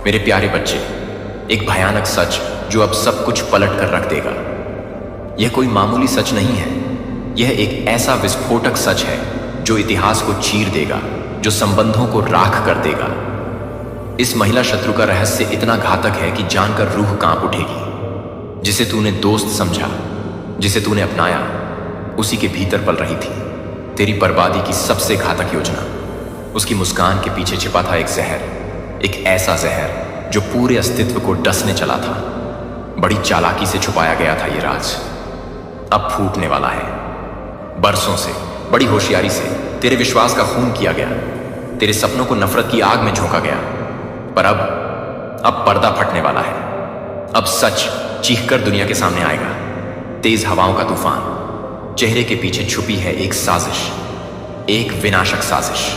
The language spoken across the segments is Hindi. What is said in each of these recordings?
मेरे प्यारे बच्चे, एक भयानक सच जो अब सब कुछ पलट कर रख देगा। यह कोई मामूली सच नहीं है, यह एक ऐसा विस्फोटक सच है जो इतिहास को चीर देगा, जो संबंधों को राख कर देगा। इस महिला शत्रु का रहस्य इतना घातक है कि जानकर रूह कांप उठेगी। जिसे तूने दोस्त समझा, जिसे तूने अपनाया, उसी के भीतर पल रही थी तेरी बर्बादी की सबसे घातक योजना। उसकी मुस्कान के पीछे छिपा था एक जहर, एक ऐसा जहर जो पूरे अस्तित्व को डसने चला था। बड़ी चालाकी से छुपाया गया था ये राज, अब फूटने वाला है। बरसों से बड़ी होशियारी से तेरे विश्वास का खून किया गया, तेरे सपनों को नफरत की आग में झोंका गया, पर अब पर्दा फटने वाला है। अब सच चीखकर दुनिया के सामने आएगा। तेज हवाओं का तूफान, चेहरे के पीछे छुपी है एक साजिश, एक विनाशक साजिश।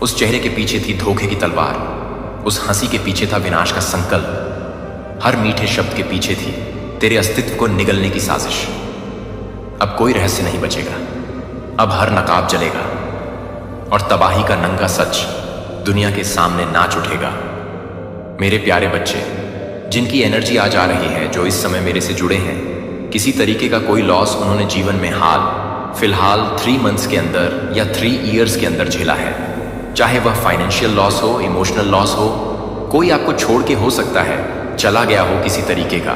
उस चेहरे के पीछे थी धोखे की तलवार, उस हंसी के पीछे था विनाश का संकल्प, हर मीठे शब्द के पीछे थी तेरे अस्तित्व को निगलने की साजिश। अब कोई रहस्य नहीं बचेगा, अब हर नकाब जलेगा और तबाही का नंगा सच दुनिया के सामने नाच उठेगा। मेरे प्यारे बच्चे, जिनकी एनर्जी आज आ रही है, जो इस समय मेरे से जुड़े हैं, किसी तरीके का कोई लॉस उन्होंने जीवन में फिलहाल 3 मंथ्स के अंदर या 3 इयर्स के अंदर झेला है। चाहे वह फाइनेंशियल लॉस हो, इमोशनल लॉस हो, कोई आपको छोड़ के हो सकता है चला गया हो किसी तरीके का।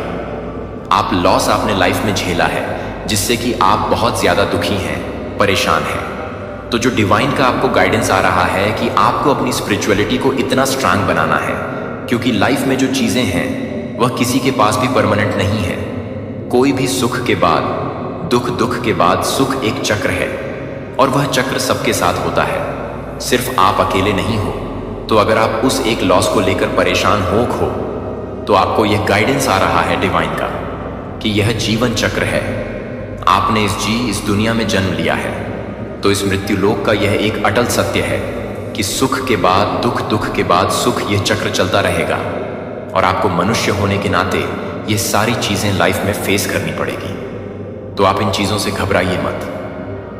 आप लॉस आपने लाइफ में झेला है जिससे कि आप बहुत ज्यादा दुखी हैं, परेशान हैं। तो जो डिवाइन का आपको गाइडेंस आ रहा है कि आपको अपनी स्पिरिचुअलिटी को इतना स्ट्रांग बनाना है, क्योंकि लाइफ में जो चीजें हैं वह किसी के पास भी परमानेंट नहीं है। कोई भी सुख के बाद दुख, दुख के बाद सुख एक चक्र है और वह चक्र सबके साथ होता है, सिर्फ आप अकेले नहीं हो। तो अगर आप उस एक लॉस को लेकर परेशान हो तो आपको यह गाइडेंस आ रहा है डिवाइन का कि यह जीवन चक्र है। आपने इस दुनिया में जन्म लिया है, तो इस मृत्यु लोक का यह एक अटल सत्य है कि सुख के बाद दुख, दुख के बाद सुख, यह चक्र चलता रहेगा। और आपको मनुष्य होने के नाते ये सारी चीजें लाइफ में फेस करनी पड़ेगी। तो आप इन चीजों से घबराइए मत,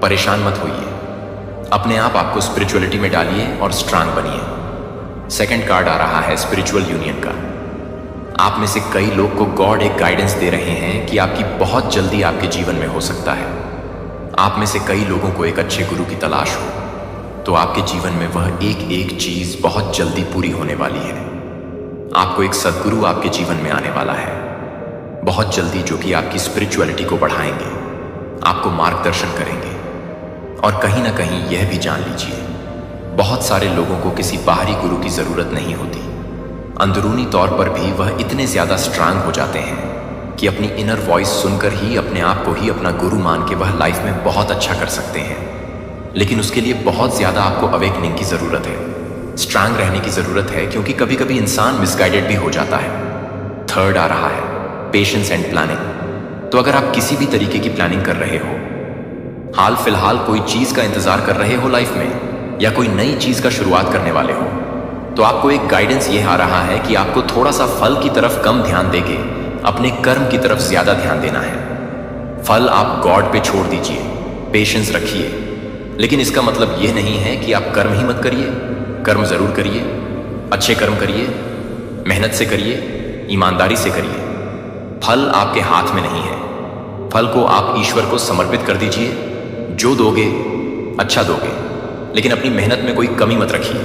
परेशान मत होइए, अपने आपको स्पिरिचुअलिटी में डालिए और स्ट्रांग बनिए। सेकंड कार्ड आ रहा है स्पिरिचुअल यूनियन का। आप में से कई लोग को गॉड एक गाइडेंस दे रहे हैं कि आपकी बहुत जल्दी आपके जीवन में हो सकता है। आप में से कई लोगों को एक अच्छे गुरु की तलाश हो, तो आपके जीवन में वह एक एक चीज बहुत जल्दी पूरी होने वाली है। आपको एक सद्गुरु आपके जीवन में आने वाला है बहुत जल्दी, जो कि आपकी स्पिरिचुअलिटी को बढ़ाएंगे, आपको मार्गदर्शन करेंगे। और कहीं ना कहीं यह भी जान लीजिए, बहुत सारे लोगों को किसी बाहरी गुरु की जरूरत नहीं होती। अंदरूनी तौर पर भी वह इतने ज्यादा स्ट्रांग हो जाते हैं कि अपनी इनर वॉइस सुनकर ही अपने आप को ही अपना गुरु मान के वह लाइफ में बहुत अच्छा कर सकते हैं। लेकिन उसके लिए बहुत ज्यादा आपको अवेकनिंग की जरूरत है, स्ट्रांग रहने की जरूरत है, क्योंकि कभी कभी इंसान मिसगाइडेड भी हो जाता है। थर्ड आ रहा है पेशेंस एंड प्लानिंग। तो अगर आप किसी भी तरीके की प्लानिंग कर रहे हो, हाल फिलहाल कोई चीज का इंतजार कर रहे हो लाइफ में, या कोई नई चीज का शुरुआत करने वाले हो, तो आपको एक गाइडेंस ये आ रहा है कि आपको थोड़ा सा फल की तरफ कम ध्यान देके अपने कर्म की तरफ ज्यादा ध्यान देना है। फल आप गॉड पे छोड़ दीजिए, पेशेंस रखिए। लेकिन इसका मतलब यह नहीं है कि आप कर्म ही मत करिए। कर्म जरूर करिए, अच्छे कर्म करिए, मेहनत से करिए, ईमानदारी से करिए। फल आपके हाथ में नहीं है। फल को आप ईश्वर को समर्पित कर दीजिए। जो दोगे अच्छा दोगे, लेकिन अपनी मेहनत में कोई कमी मत रखिए।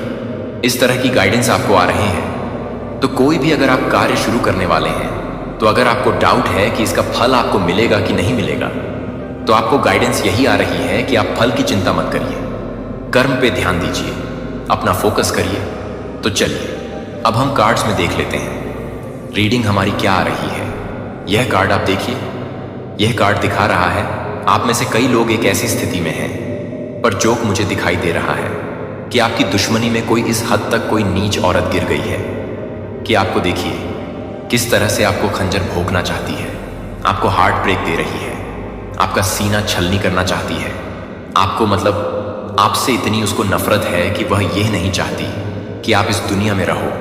इस तरह की गाइडेंस आपको आ रहे हैं। तो कोई भी अगर आप कार्य शुरू करने वाले हैं, तो अगर आपको डाउट है कि इसका फल आपको मिलेगा कि नहीं मिलेगा, तो आपको गाइडेंस यही आ रही है कि आप फल की चिंता मत करिए, कर्म पे ध्यान दीजिए, अपना फोकस करिए। तो चलिए अब हम कार्ड्स में देख लेते हैं रीडिंग हमारी क्या आ रही है। यह कार्ड आप देखिए, यह कार्ड दिखा रहा है आप में से कई लोग एक ऐसी स्थिति में हैं, पर जोक मुझे दिखाई दे रहा है कि आपकी दुश्मनी में कोई इस हद तक कोई नीच औरत गिर गई है कि आपको देखिए किस तरह से आपको खंजर भोंकना चाहती है, आपको हार्ट ब्रेक दे रही है, आपका सीना छलनी करना चाहती है। आपको मतलब आपसे इतनी उसको नफरत है कि वह यह नहीं चाहती कि आप इस दुनिया में रहो,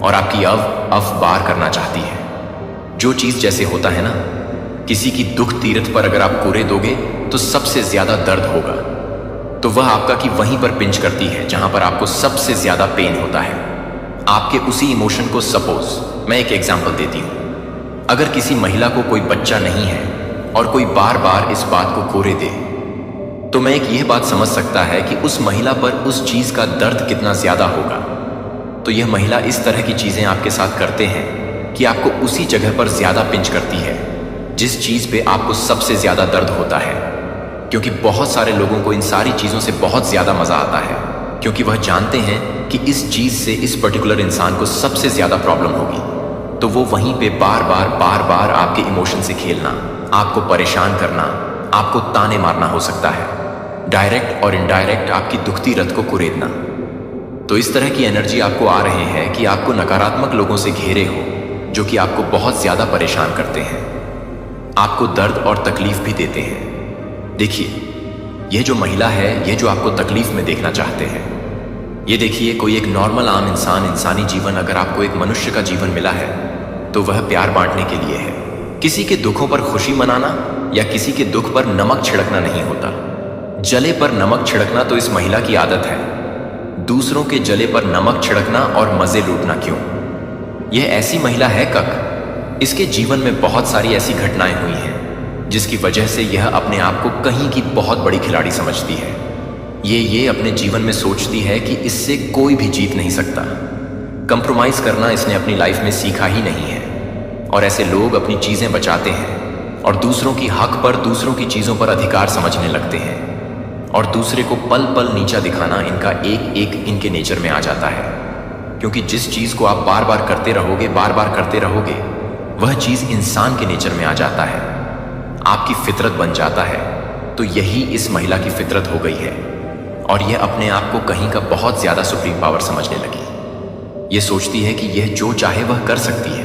और आपकी अव बार करना चाहती है। जो चीज जैसे होता है ना, किसी की दुख तीरथ पर अगर आप कोरे दोगे तो सबसे ज्यादा दर्द होगा, तो वह आपका कि वहीं पर पिंच करती है जहां पर आपको सबसे ज्यादा पेन होता है। आपके उसी इमोशन को। सपोज मैं एक एग्जांपल देती हूं। अगर किसी महिला को कोई बच्चा नहीं है और कोई बार बार इस बात को कोरे दे, तो मैं एक यह बात समझ सकता है कि उस महिला पर उस चीज का दर्द कितना ज्यादा होगा। तो यह महिला इस तरह की चीजें आपके साथ करते हैं कि आपको उसी जगह पर ज्यादा पिंच करती है जिस चीज पे आपको सबसे ज्यादा दर्द होता है, क्योंकि बहुत सारे लोगों को इन सारी चीजों से बहुत ज्यादा मजा आता है, क्योंकि वह जानते हैं कि इस चीज से इस पर्टिकुलर इंसान को सबसे ज्यादा प्रॉब्लम होगी। तो वो वहीं पे बार बार आपके इमोशन से खेलना, आपको परेशान करना, आपको ताने मारना हो सकता है, डायरेक्ट और इनडायरेक्ट आपकी दुखती रत को कुरेदना। तो इस तरह की एनर्जी आपको आ रहे हैं कि आपको नकारात्मक लोगों से घेरे हो जो कि आपको बहुत ज्यादा परेशान करते हैं, आपको दर्द और तकलीफ भी देते हैं। देखिए, यह जो महिला है, यह जो आपको तकलीफ में देखना चाहते हैं, ये देखिए, कोई एक नॉर्मल आम इंसान, इंसानी जीवन, अगर आपको एक मनुष्य का जीवन मिला है तो वह प्यार बांटने के लिए है। किसी के दुखों पर खुशी मनाना या किसी के दुख पर नमक छिड़कना नहीं होता। जले पर नमक छिड़कना तो इस महिला की आदत है, दूसरों के जले पर नमक छिड़कना और मजे लूटना क्यों? यह ऐसी महिला है कक। इसके जीवन में बहुत सारी ऐसी घटनाएं हुई हैं जिसकी वजह से यह अपने आप को कहीं की बहुत बड़ी खिलाड़ी समझती है। ये अपने जीवन में सोचती है कि इससे कोई भी जीत नहीं सकता। कंप्रोमाइज करना इसने अपनी लाइफ में सीखा ही नहीं है, और ऐसे लोग अपनी चीजें बचाते हैं और दूसरों की हक पर, दूसरों की चीजों पर अधिकार समझने लगते हैं, और दूसरे को पल पल नीचा दिखाना इनका एक इनके नेचर में आ जाता है। क्योंकि जिस चीज को आप बार बार करते रहोगे, वह चीज इंसान के नेचर में आ जाता है, आपकी फितरत बन जाता है। तो यही इस महिला की फितरत हो गई है, और यह अपने आप को कहीं का बहुत ज्यादा सुप्रीम पावर समझने लगी। यह सोचती है कि यह जो चाहे वह कर सकती है।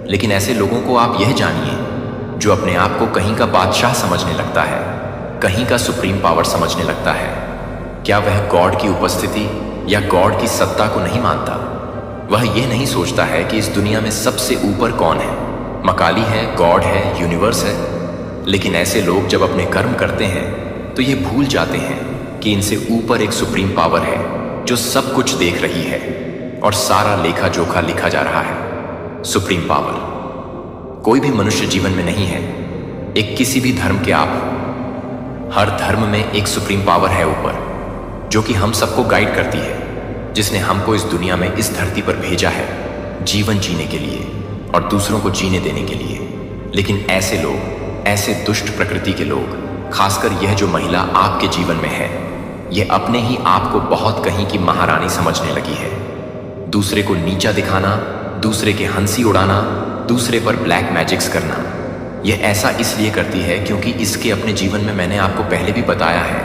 लेकिन ऐसे लोगों को आप यह जानिए जो अपने आप को कहीं का बादशाह समझने लगता है, कहीं का सुप्रीम पावर समझने लगता है। क्या वह गॉड की उपस्थिति या गॉड की सत्ता को नहीं मानता? वह यह नहीं सोचता है कि इस दुनिया में सबसे ऊपर कौन है, मकाली है, गॉड है, यूनिवर्स है। लेकिन ऐसे लोग जब अपने कर्म करते हैं तो ये भूल जाते हैं कि इनसे ऊपर एक सुप्रीम पावर है जो सब कुछ देख रही है और सारा लेखा जोखा लिखा जा रहा है। सुप्रीम पावर कोई भी मनुष्य जीवन में नहीं है, एक किसी भी धर्म के आप हो। हर धर्म में एक सुप्रीम पावर है ऊपर, जो कि हम सबको गाइड करती है, जिसने हमको इस दुनिया में, इस धरती पर भेजा है जीवन जीने के लिए और दूसरों को जीने देने के लिए। लेकिन ऐसे लोग, ऐसे दुष्ट प्रकृति के लोग, खासकर यह जो महिला आपके जीवन में है, यह अपने ही आप को बहुत कहीं की महारानी समझने लगी है। दूसरे को नीचा दिखाना, दूसरे के हंसी उड़ाना, दूसरे पर ब्लैक मैजिक्स करना, यह ऐसा इसलिए करती है क्योंकि इसके अपने जीवन में, मैंने आपको पहले भी बताया है,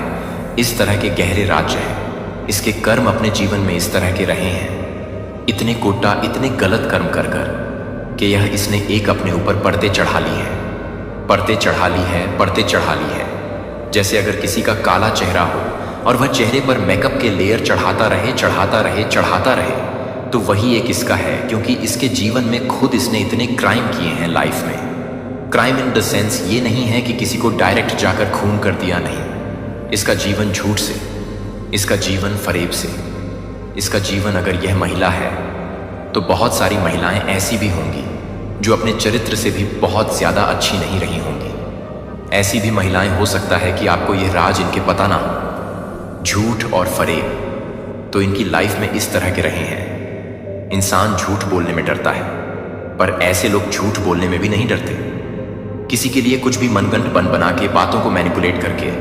इस तरह के गहरे राज्य हैं। इसके कर्म अपने जीवन में इस तरह के रहे हैं, इतने कोटा, इतने गलत कर्म कर कर कि यह इसने एक अपने ऊपर पर्दे चढ़ा ली है, पर्दे चढ़ा ली है। जैसे अगर किसी का काला चेहरा हो और वह चेहरे पर मेकअप के लेयर चढ़ाता रहे, तो वही एक इसका है, क्योंकि इसके जीवन में खुद इसने इतने क्राइम किए हैं लाइफ में। क्राइम इन द सेंस ये नहीं है कि किसी को डायरेक्ट जाकर खून कर दिया, नहीं। इसका जीवन झूठ से, इसका जीवन फरेब से, इसका जीवन, अगर यह महिला है तो बहुत सारी महिलाएं ऐसी भी होंगी जो अपने चरित्र से भी बहुत ज्यादा अच्छी नहीं रही होंगी। ऐसी भी महिलाएं हो सकता है कि आपको यह राज इनके पता ना हो। झूठ और फरेब तो इनकी लाइफ में इस तरह के रहे हैं। इंसान झूठ बोलने में डरता है, पर ऐसे लोग झूठ बोलने में भी नहीं डरते। किसी के लिए कुछ भी मनगढ़ंत बना के, बातों को मैनिपुलेट करके,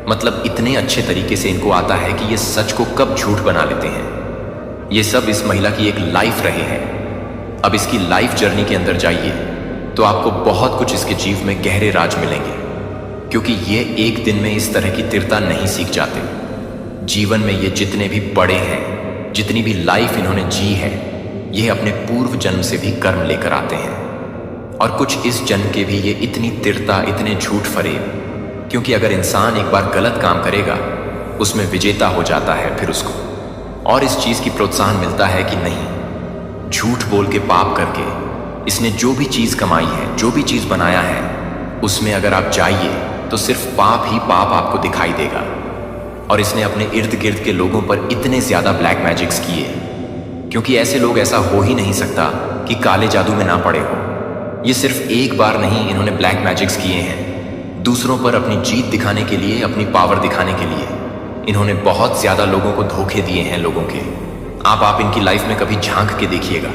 मतलब इतने अच्छे तरीके से इनको आता है कि ये सच को कब झूठ बना लेते हैं। ये सब इस महिला की एक लाइफ रहे हैं। अब इसकी लाइफ जर्नी के अंदर जाइए तो आपको बहुत कुछ इसके जीव में गहरे राज मिलेंगे, क्योंकि ये एक दिन में इस तरह की तीव्रता नहीं सीख जाते। जीवन में ये जितने भी बड़े हैं, जितनी भी लाइफ इन्होंने जी है, ये अपने पूर्व जन्म से भी कर्म लेकर आते हैं, और कुछ इस जन्म के भी ये इतनी तीव्रता, इतने झूठ फरेब, क्योंकि अगर इंसान एक बार गलत काम करेगा उसमें विजेता हो जाता है फिर उसको, और इस चीज की प्रोत्साहन मिलता है कि नहीं, झूठ बोल के पाप करके इसने जो भी चीज कमाई है, जो भी चीज बनाया है, उसमें अगर आप जाइए तो सिर्फ पाप ही पाप आपको दिखाई देगा। और इसने अपने इर्द गिर्द के लोगों पर इतने ज्यादा ब्लैक मैजिक्स किए क्योंकि ऐसे लोग ऐसा हो ही नहीं सकता कि काले जादू में ना पड़े हो। ये सिर्फ एक बार नहीं इन्होंने ब्लैक मैजिक्स किए हैं, दूसरों पर अपनी जीत दिखाने के लिए, अपनी पावर दिखाने के लिए। इन्होंने बहुत ज्यादा लोगों को धोखे दिए हैं लोगों के। आप इनकी लाइफ में कभी झांक के देखिएगा।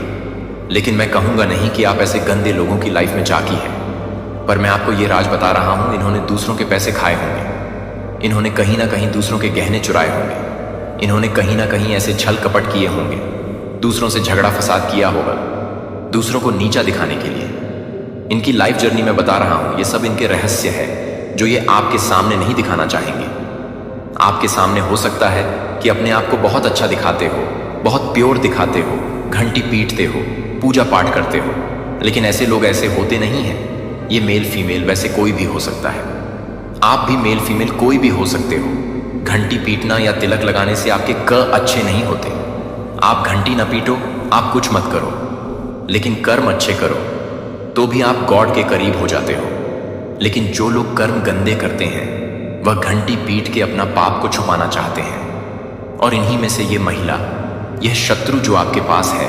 लेकिन मैं कहूंगा नहीं कि आप ऐसे गंदे लोगों की लाइफ में जाकी है, पर मैं आपको ये राज बता रहा हूं, इन्होंने दूसरों के पैसे खाए होंगे, इन्होंने कहीं ना कहीं दूसरों के गहने चुराए होंगे, इन्होंने कहीं ना कहीं ऐसे छल कपट किए होंगे, दूसरों से झगड़ा फसाद किया होगा, दूसरों को नीचा दिखाने के लिए। इनकी लाइफ जर्नी में बता रहा हूं, ये सब इनके रहस्य है जो ये आपके सामने नहीं दिखाना चाहेंगे। आपके सामने हो सकता है कि अपने आप को बहुत अच्छा दिखाते हो, बहुत प्योर दिखाते हो, घंटी पीटते हो, पूजा पाठ करते हो, लेकिन ऐसे लोग ऐसे होते नहीं हैं। ये मेल फीमेल वैसे कोई भी हो सकता है। आप भी मेल फीमेल कोई भी हो सकते हो। घंटी पीटना या तिलक लगाने से आपके क अच्छे नहीं होते। आप घंटी न पीटो, आप कुछ मत करो, लेकिन कर्म अच्छे करो तो भी आप गॉड के करीब हो जाते हो। लेकिन जो लोग कर्म गंदे करते हैं वह घंटी पीट के अपना पाप को छुपाना चाहते हैं। और इन्हीं में से ये महिला, यह शत्रु जो आपके पास है,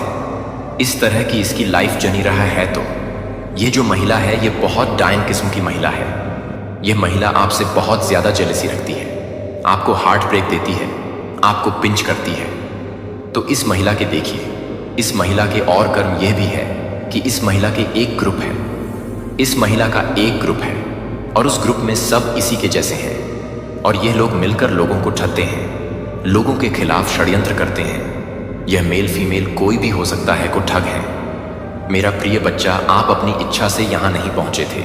इस तरह की इसकी लाइफ जनी रहा है, तो ये जो महिला है ये बहुत डायन किस्म की महिला है। यह महिला आपसे बहुत ज्यादा जेलसी रखती है, आपको हार्ट ब्रेक देती है, आपको पिंच करती है। तो इस महिला के देखिए, इस महिला के और कर्म यह भी है कि इस महिला के एक ग्रुप है, इस महिला का एक ग्रुप है और उस ग्रुप में सब इसी के जैसे हैं। और यह लोग मिलकर लोगों को ठगते हैं, लोगों के खिलाफ षड्यंत्र करते हैं। यह मेल फीमेल कोई भी हो सकता है को ठग है। मेरा प्रिय बच्चा, आप अपनी इच्छा से यहां नहीं पहुंचे थे।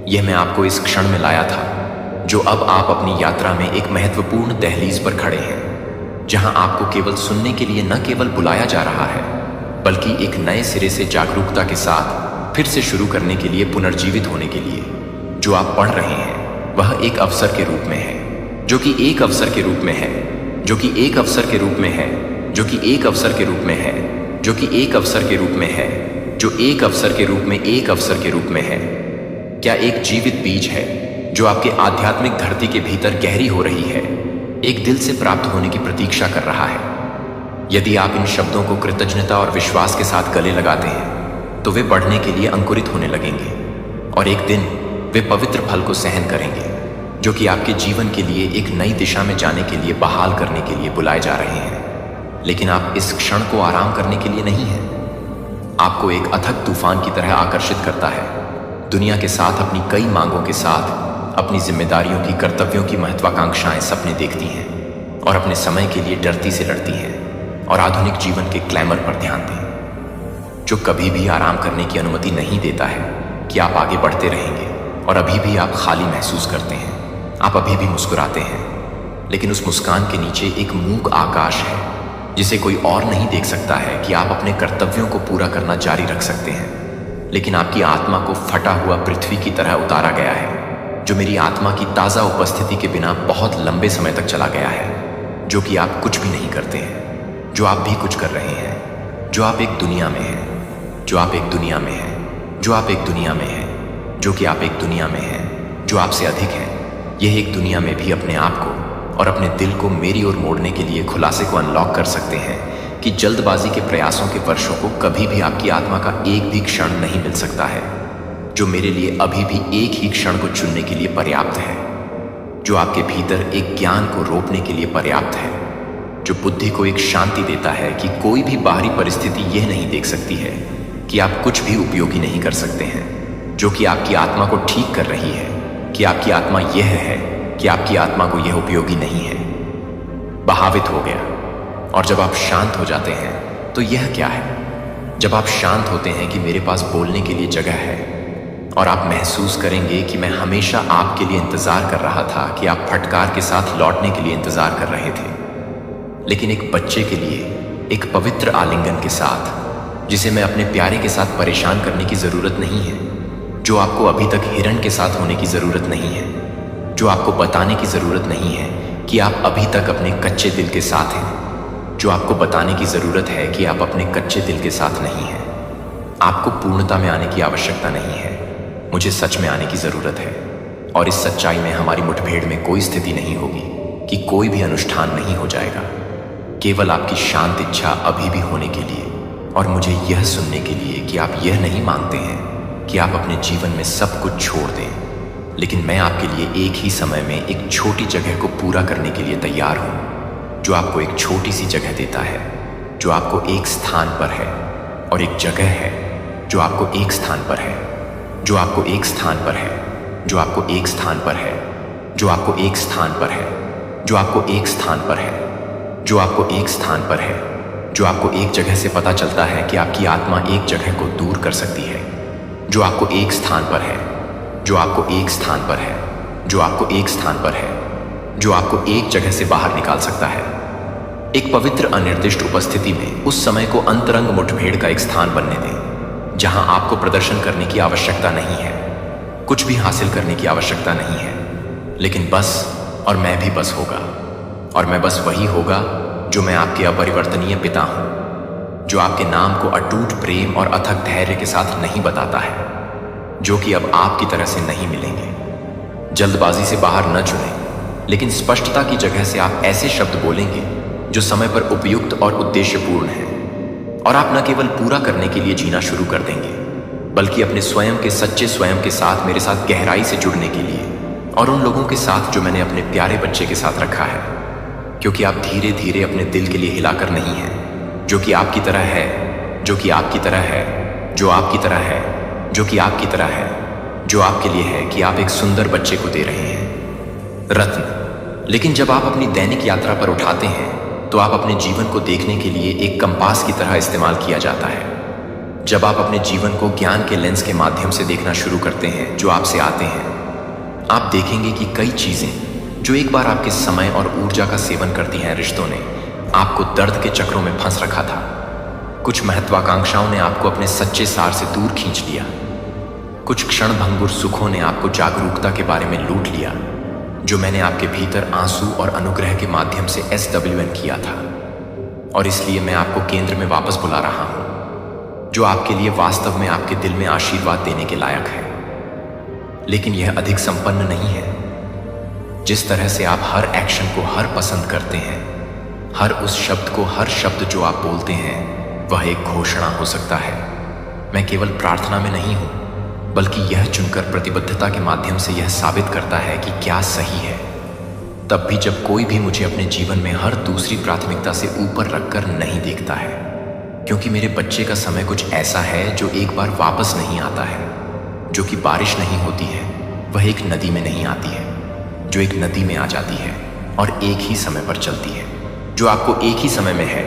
यह मैं आपको इस क्षण में लाया था, जो अब आप अपनी यात्रा में एक महत्वपूर्ण दहलीज पर खड़े हैं, जहां आपको केवल सुनने के लिए न केवल बुलाया जा रहा है, बल्कि एक नए सिरे से जागरूकता के साथ फिर से शुरू करने के लिए, पुनर्जीवित होने के लिए। जो आप पढ़ रहे हैं वह एक अवसर के रूप में है, जो कि एक अवसर के रूप में है, जो कि एक अवसर के रूप में है, जो कि एक अवसर के रूप में है, जो कि एक अवसर के रूप में है, जो एक अवसर के रूप में, एक अवसर के रूप में है। क्या एक जीवित बीज है जो आपके आध्यात्मिक धरती के भीतर गहरी हो रही है, एक दिल से प्राप्त होने की प्रतीक्षा कर रहा है। यदि आप इन शब्दों को कृतज्ञता और विश्वास के साथ गले लगाते हैं तो वे बढ़ने के लिए अंकुरित होने लगेंगे और एक दिन वे पवित्र फल को सहन करेंगे, जो कि आपके जीवन के लिए एक नई दिशा में जाने के लिए, बहाल करने के लिए बुलाए जा रहे हैं। लेकिन आप इस क्षण को आराम करने के लिए नहीं हैं। आपको एक अथक तूफान की तरह आकर्षित करता है, दुनिया के साथ अपनी कई मांगों के साथ, अपनी जिम्मेदारियों की, कर्तव्यों की महत्वाकांक्षाएं, सपने देखती हैं और अपने समय के लिए डरती से लड़ती हैं और आधुनिक जीवन के ग्लैमर पर ध्यान दें, जो कभी भी आराम करने की अनुमति नहीं देता है कि आप आगे बढ़ते रहेंगे। और अभी भी आप खाली महसूस करते हैं, आप अभी भी मुस्कुराते हैं, लेकिन उस मुस्कान के नीचे एक मूक आकाश है जिसे कोई और नहीं देख सकता है कि आप अपने कर्तव्यों को पूरा करना जारी रख सकते हैं। लेकिन आपकी आत्मा को फटा हुआ पृथ्वी की तरह उतारा गया है, जो मेरी आत्मा की ताज़ा उपस्थिति के बिना बहुत लंबे समय तक चला गया है, जो कि आप कुछ भी नहीं करते हैं, जो आप भी कुछ कर रहे हैं, जो आप एक दुनिया में हैं, जो आप एक दुनिया में हैं, जो आप एक दुनिया में हैं, जो कि आप एक दुनिया में हैं जो आपसे अधिक है। यह एक दुनिया में भी अपने आप को और अपने दिल को मेरी ओर मोड़ने के लिए खुलासे को अनलॉक कर सकते हैं कि जल्दबाजी के प्रयासों के वर्षों को कभी भी आपकी आत्मा का एक भी क्षण नहीं मिल सकता है, जो मेरे लिए अभी भी एक ही क्षण को चुनने के लिए पर्याप्त है, जो आपके भीतर एक ज्ञान को रोपने के लिए पर्याप्त है, जो बुद्धि को एक शांति देता है कि कोई भी बाहरी परिस्थिति यह नहीं देख सकती है कि आप कुछ भी उपयोगी नहीं कर सकते हैं, जो कि आपकी आत्मा को ठीक कर रही है कि आपकी आत्मा यह है कि आपकी आत्मा को यह उपयोगी नहीं है। बहावित हो गया। और जब आप शांत हो जाते हैं तो यह क्या है? जब आप शांत होते हैं कि मेरे पास बोलने के लिए जगह है, और आप महसूस करेंगे कि मैं हमेशा आपके लिए इंतजार कर रहा था, कि आप फटकार के साथ लौटने के लिए इंतजार कर रहे थे, लेकिन एक बच्चे के लिए एक पवित्र आलिंगन के साथ, जिसे मैं अपने प्यारे के साथ परेशान करने की जरूरत नहीं है, जो आपको अभी तक हिरण के साथ होने की जरूरत नहीं है, जो आपको बताने की जरूरत नहीं है कि आप अभी तक अपने कच्चे दिल के साथ हैं, जो आपको बताने की जरूरत है कि आप अपने कच्चे दिल के साथ नहीं हैं। आपको पूर्णता में आने की आवश्यकता नहीं है, मुझे सच में आने की जरूरत है। और इस सच्चाई में हमारी मुठभेड़ में कोई स्थिति नहीं होगी कि कोई भी अनुष्ठान नहीं हो जाएगा। केवल आपकी शांत इच्छा अभी भी होने के लिए और मुझे यह सुनने के लिए कि आप यह नहीं मांगते हैं कि आप अपने जीवन में सब कुछ छोड़ दें, लेकिन मैं आपके लिए एक ही समय में एक छोटी जगह को पूरा करने के लिए तैयार हूं, जो आपको एक छोटी सी जगह देता है, जो आपको एक स्थान पर है, और एक जगह है जो आपको एक स्थान पर है, जो आपको एक स्थान पर है, जो आपको एक स्थान पर है, जो आपको एक स्थान पर है, जो आपको एक स्थान पर है, जो आपको एक स्थान पर है, जो आपको एक जगह से पता चलता है कि आपकी आत्मा एक जगह को दूर कर सकती है, जो आपको एक स्थान पर है, जो आपको एक स्थान पर है, जो आपको एक स्थान पर है, जो आपको एक जगह से बाहर निकाल सकता है। एक पवित्र अनिर्दिष्ट उपस्थिति में उस समय को अंतरंग मुठभेड़ का एक स्थान बनने दें, जहां आपको प्रदर्शन करने की आवश्यकता नहीं है, कुछ भी हासिल करने की आवश्यकता नहीं है, लेकिन बस और मैं भी बस होगा, और मैं बस वही होगा जो मैं आपके अपरिवर्तनीय पिता हूं, जो आपके नाम को अटूट प्रेम और अथक धैर्य के साथ नहीं बताता है, जो कि अब आपकी तरह से नहीं मिलेंगे। जल्दबाजी से बाहर न चुनें, लेकिन स्पष्टता की जगह से आप ऐसे शब्द बोलेंगे जो समय पर उपयुक्त और उद्देश्यपूर्ण हैं, और आप न केवल पूरा करने के लिए जीना शुरू कर देंगे, बल्कि अपने स्वयं के सच्चे स्वयं के साथ मेरे साथ गहराई से जुड़ने के लिए, और उन लोगों के साथ जो मैंने अपने प्यारे बच्चे के साथ रखा है, क्योंकि आप धीरे धीरे अपने दिल के लिए हिलाकर नहीं हैं, जो कि आपकी तरह है, जो कि आपकी तरह है, जो आपकी तरह है, जो कि आपकी तरह है, जो आपके लिए है कि आप एक सुंदर बच्चे को दे रहे हैं, रत्न। लेकिन जब आप अपनी दैनिक यात्रा पर उठाते हैं, तो आप अपने जीवन को देखने के लिए एक कंपास की तरह इस्तेमाल किया जाता है। जब आप अपने जीवन को ज्ञान के लेंस के माध्यम से देखना शुरू करते हैं जो आपसे आते हैं, आप देखेंगे कि कई चीजें जो एक बार आपके समय और ऊर्जा का सेवन करती हैं, रिश्तों ने आपको दर्द के चक्रों में फंस रखा था। कुछ महत्वाकांक्षाओं ने आपको अपने सच्चे सार से दूर खींच लिया। कुछ क्षणभंगुर सुखों ने आपको जागरूकता के बारे में लूट लिया, जो मैंने आपके भीतर आंसू और अनुग्रह के माध्यम से SWN किया था। और इसलिए मैं आपको केंद्र में वापस बुला रहा हूं, जो आपके लिए वास्तव में आपके दिल में आशीर्वाद देने के लायक है, लेकिन यह अधिक संपन्न नहीं है। जिस तरह से आप हर एक्शन को हर पसंद करते हैं, हर उस शब्द को हर शब्द जो आप बोलते हैं वह एक घोषणा हो सकता है। मैं केवल प्रार्थना में नहीं हूं, बल्कि यह चुनकर प्रतिबद्धता के माध्यम से यह साबित करता है कि क्या सही है। तब भी जब कोई भी मुझे अपने जीवन में हर दूसरी प्राथमिकता से ऊपर रखकर नहीं देखता है, क्योंकि मेरे बच्चे का समय कुछ ऐसा है जो एक बार वापस नहीं आता है, जो कि बारिश नहीं होती है, वह एक नदी में नहीं आती है, जो एक नदी में आ जाती है और एक ही समय पर चलती है, जो आपको एक ही समय में है,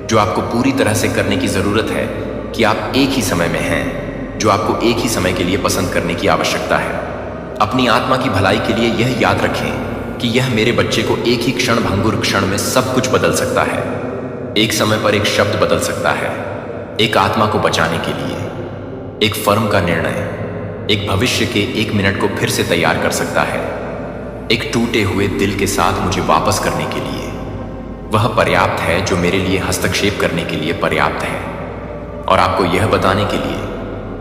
जो आपको पूरी तरह से करने की जरूरत है कि आप एक ही समय में हैं, जो आपको एक ही समय के लिए पसंद करने की आवश्यकता है। अपनी आत्मा की भलाई के लिए यह याद रखें कि यह मेरे बच्चे को एक ही क्षण भंगुर क्षण में सब कुछ बदल सकता है। एक समय पर एक शब्द बदल सकता है, एक आत्मा को बचाने के लिए, एक फर्म का निर्णय एक भविष्य के 1 मिनट को फिर से तैयार कर सकता है। एक टूटे हुए दिल के साथ मुझे वापस करने के लिए वह पर्याप्त है, जो मेरे लिए हस्तक्षेप करने के लिए पर्याप्त है, और आपको यह बताने के लिए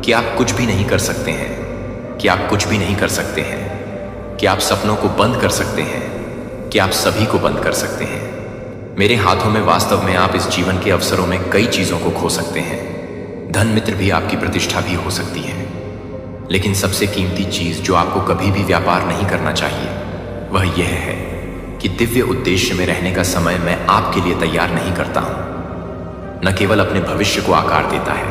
कि आप कुछ भी नहीं कर सकते हैं, कि आप कुछ भी नहीं कर सकते हैं, कि आप सपनों को बंद कर सकते हैं, कि आप सभी को बंद कर सकते हैं। मेरे हाथों में वास्तव में आप इस जीवन के अवसरों में कई चीजों को खो सकते हैं। धन मित्र भी आपकी प्रतिष्ठा भी हो सकती है, लेकिन सबसे कीमती चीज जो आपको कभी भी व्यापार नहीं करना चाहिए वह यह है कि दिव्य उद्देश्य में रहने का समय मैं आपके लिए तैयार नहीं करता हूं। न केवल अपने भविष्य को आकार देता है,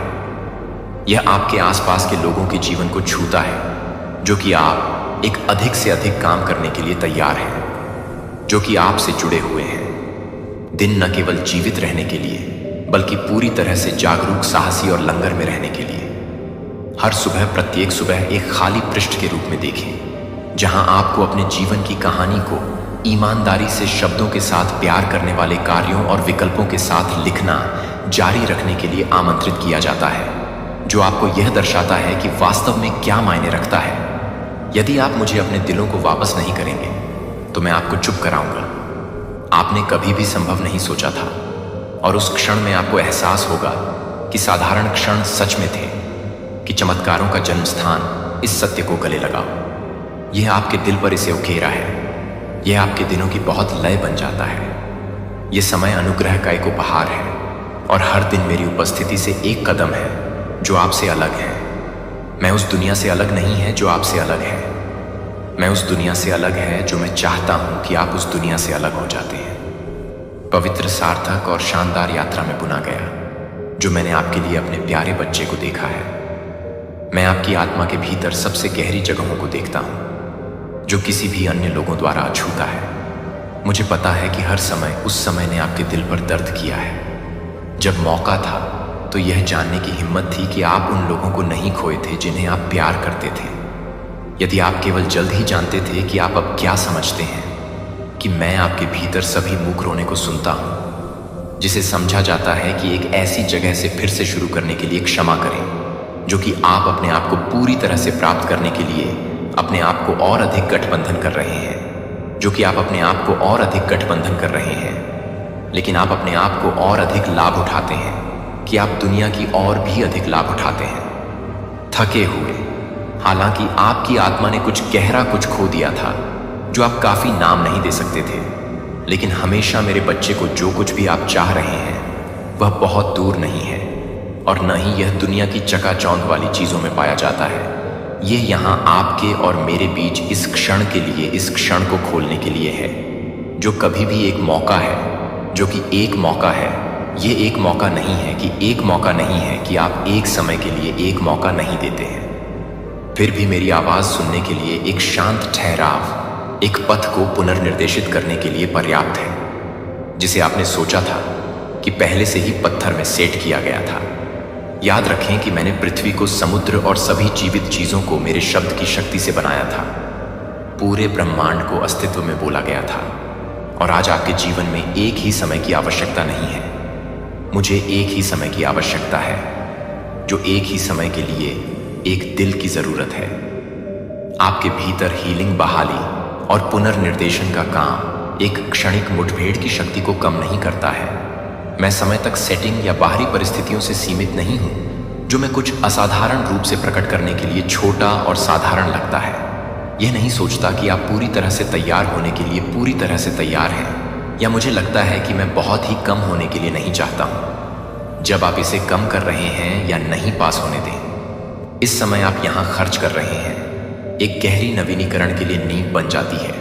यह आपके आसपास के लोगों के जीवन को छूता है, जो कि आप एक अधिक से अधिक काम करने के लिए तैयार हैं, जो कि आपसे जुड़े हुए हैं। दिन न केवल जीवित रहने के लिए, बल्कि पूरी तरह से जागरूक, साहसी और लंगर में रहने के लिए। हर सुबह, प्रत्येक सुबह एक खाली पृष्ठ के रूप में देखें, जहां आपको अपने जीवन की कहानी को ईमानदारी से शब्दों के साथ प्यार करने वाले कार्यों और विकल्पों के साथ लिखना जारी रखने के लिए आमंत्रित किया जाता है, जो आपको यह दर्शाता है कि वास्तव में क्या मायने रखता है। यदि आप मुझे अपने दिलों को वापस नहीं करेंगे, तो मैं आपको चुप कराऊंगा। आपने कभी भी संभव नहीं सोचा था, और उस क्षण में आपको एहसास होगा कि साधारण क्षण सच में थे, कि चमत्कारों का जन्म स्थान इस सत्य को गले लगाओ। यह आपके दिल पर इसे उकेरा है, यह आपके दिनों की बहुत लय बन जाता है। ये समय अनुग्रह का एक उपहार है और हर दिन मेरी उपस्थिति से एक कदम है जो आपसे अलग है। मैं उस दुनिया से अलग नहीं है जो आपसे अलग है। मैं उस दुनिया से अलग है जो मैं चाहता हूं कि आप उस दुनिया से अलग हो जाते हैं। पवित्र, सार्थक और शानदार यात्रा में बुना गया जो मैंने आपके लिए अपने प्यारे बच्चे को देखा है। मैं आपकी आत्मा के भीतर सबसे गहरी जगहों को देखता हूं जो किसी भी अन्य लोगों द्वारा अछूता है। मुझे पता है कि हर समय उस समय ने आपके दिल पर दर्द किया है। जब मौका था तो यह जानने की हिम्मत थी कि आप उन लोगों को नहीं खोए थे जिन्हें आप प्यार करते थे। यदि आप केवल जल्द ही जानते थे कि आप अब क्या समझते हैं, कि मैं आपके भीतर सभी मुख रोने को सुनता हूं, जिसे समझा जाता है कि एक ऐसी जगह से फिर से शुरू करने के लिए क्षमा करें, जो कि आप अपने आप को पूरी तरह से प्राप्त करने के लिए अपने आप को और अधिक गठबंधन कर रहे हैं, जो कि आप अपने आप को और अधिक गठबंधन कर रहे हैं, लेकिन आप अपने आप को और अधिक लाभ उठाते हैं, कि आप दुनिया की और भी अधिक लाभ उठाते हैं। थके हुए, हालांकि आपकी आत्मा ने कुछ गहरा कुछ खो दिया था जो आप काफी नाम नहीं दे सकते थे, लेकिन हमेशा मेरे बच्चे को जो कुछ भी आप चाह रहे हैं वह बहुत दूर नहीं है और न ही यह दुनिया की चकाचौंध वाली चीजों में पाया जाता है। यह यहाँ आपके और मेरे बीच इस क्षण के लिए, इस क्षण को खोलने के लिए है, जो कभी भी एक मौका है, जो कि एक मौका है। ये एक मौका नहीं है कि एक मौका नहीं है कि आप एक समय के लिए एक मौका नहीं देते हैं। फिर भी मेरी आवाज सुनने के लिए एक शांत ठहराव, एक पथ को पुनर्निर्देशित करने के लिए पर्याप्त है, जिसे आपने सोचा था कि पहले से ही पत्थर में सेट किया गया था। याद रखें कि मैंने पृथ्वी को, समुद्र और सभी जीवित चीजों को मेरे शब्द की शक्ति से बनाया था। पूरे ब्रह्मांड को अस्तित्व में बोला गया था और आज आपके जीवन में एक ही समय की आवश्यकता नहीं है। मुझे एक ही समय की आवश्यकता है, जो एक ही समय के लिए एक दिल की जरूरत है। आपके भीतर हीलिंग, बहाली और पुनर्निर्देशन का काम एक क्षणिक मुठभेड़ की शक्ति को कम नहीं करता है। मैं समय तक सेटिंग या बाहरी परिस्थितियों से सीमित नहीं हूं, जो मैं कुछ असाधारण रूप से प्रकट करने के लिए छोटा और साधारण लगता है। यह नहीं सोचता कि आप पूरी तरह से तैयार होने के लिए पूरी तरह से तैयार हैं, या मुझे लगता है कि मैं बहुत ही कम होने के लिए नहीं चाहता हूं। जब आप इसे कम कर रहे हैं या नहीं पास होने दें, इस समय आप यहां खर्च कर रहे हैं। एक गहरी नवीनीकरण के लिए नींव बन जाती है,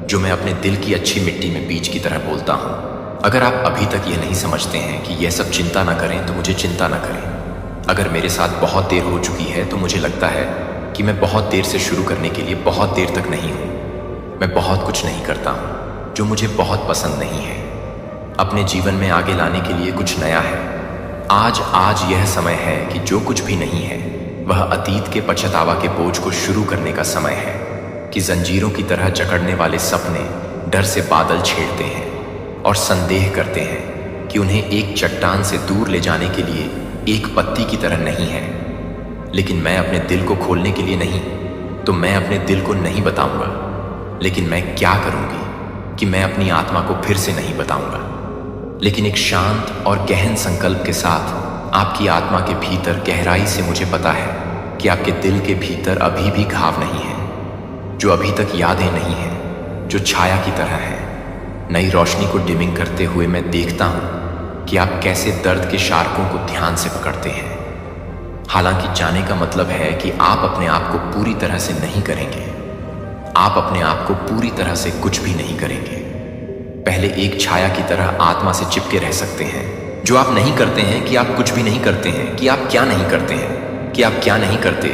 जो मैं अपने दिल की अच्छी मिट्टी में बीज की तरह बोलता हूं। अगर आप अभी तक यह नहीं समझते हैं कि यह सब चिंता ना करें, तो मुझे चिंता ना करें। अगर मेरे साथ बहुत देर हो चुकी है तो मुझे लगता है कि मैं बहुत देर से शुरू करने के लिए बहुत देर तक नहीं हूं। मैं बहुत कुछ नहीं करता हूं जो मुझे बहुत पसंद नहीं है। अपने जीवन में आगे लाने के लिए कुछ नया है। आज यह समय है कि जो कुछ भी नहीं है वह अतीत के पछतावा के बोझ को शुरू करने का समय है, कि जंजीरों की तरह जकड़ने वाले सपने डर से बादल छेड़ते हैं और संदेह करते हैं कि उन्हें एक चट्टान से दूर ले जाने के लिए एक पत्ती की तरह नहीं है। लेकिन मैं अपने दिल को खोलने के लिए नहीं, तो मैं अपने दिल को नहीं बताऊंगा। लेकिन मैं क्या करूंगी कि मैं अपनी आत्मा को फिर से नहीं बताऊंगा, लेकिन एक शांत और गहन संकल्प के साथ आपकी आत्मा के भीतर गहराई से मुझे पता है कि आपके दिल के भीतर अभी भी घाव नहीं है, जो अभी तक यादें नहीं हैं, जो छाया की तरह है। नई रोशनी को डिमिंग करते हुए मैं देखता हूं कि आप कैसे दर्द के शार्कों को ध्यान से पकड़ते हैं। हालांकि जाने का मतलब है कि आप अपने आप को पूरी तरह से नहीं करेंगे। आप अपने आप को पूरी तरह से कुछ भी नहीं करेंगे। पहले एक छाया की तरह आत्मा से चिपके रह सकते हैं, जो आप नहीं करते हैं कि आप कुछ भी नहीं करते हैं, कि आप क्या नहीं करते हैं, कि आप क्या नहीं करते,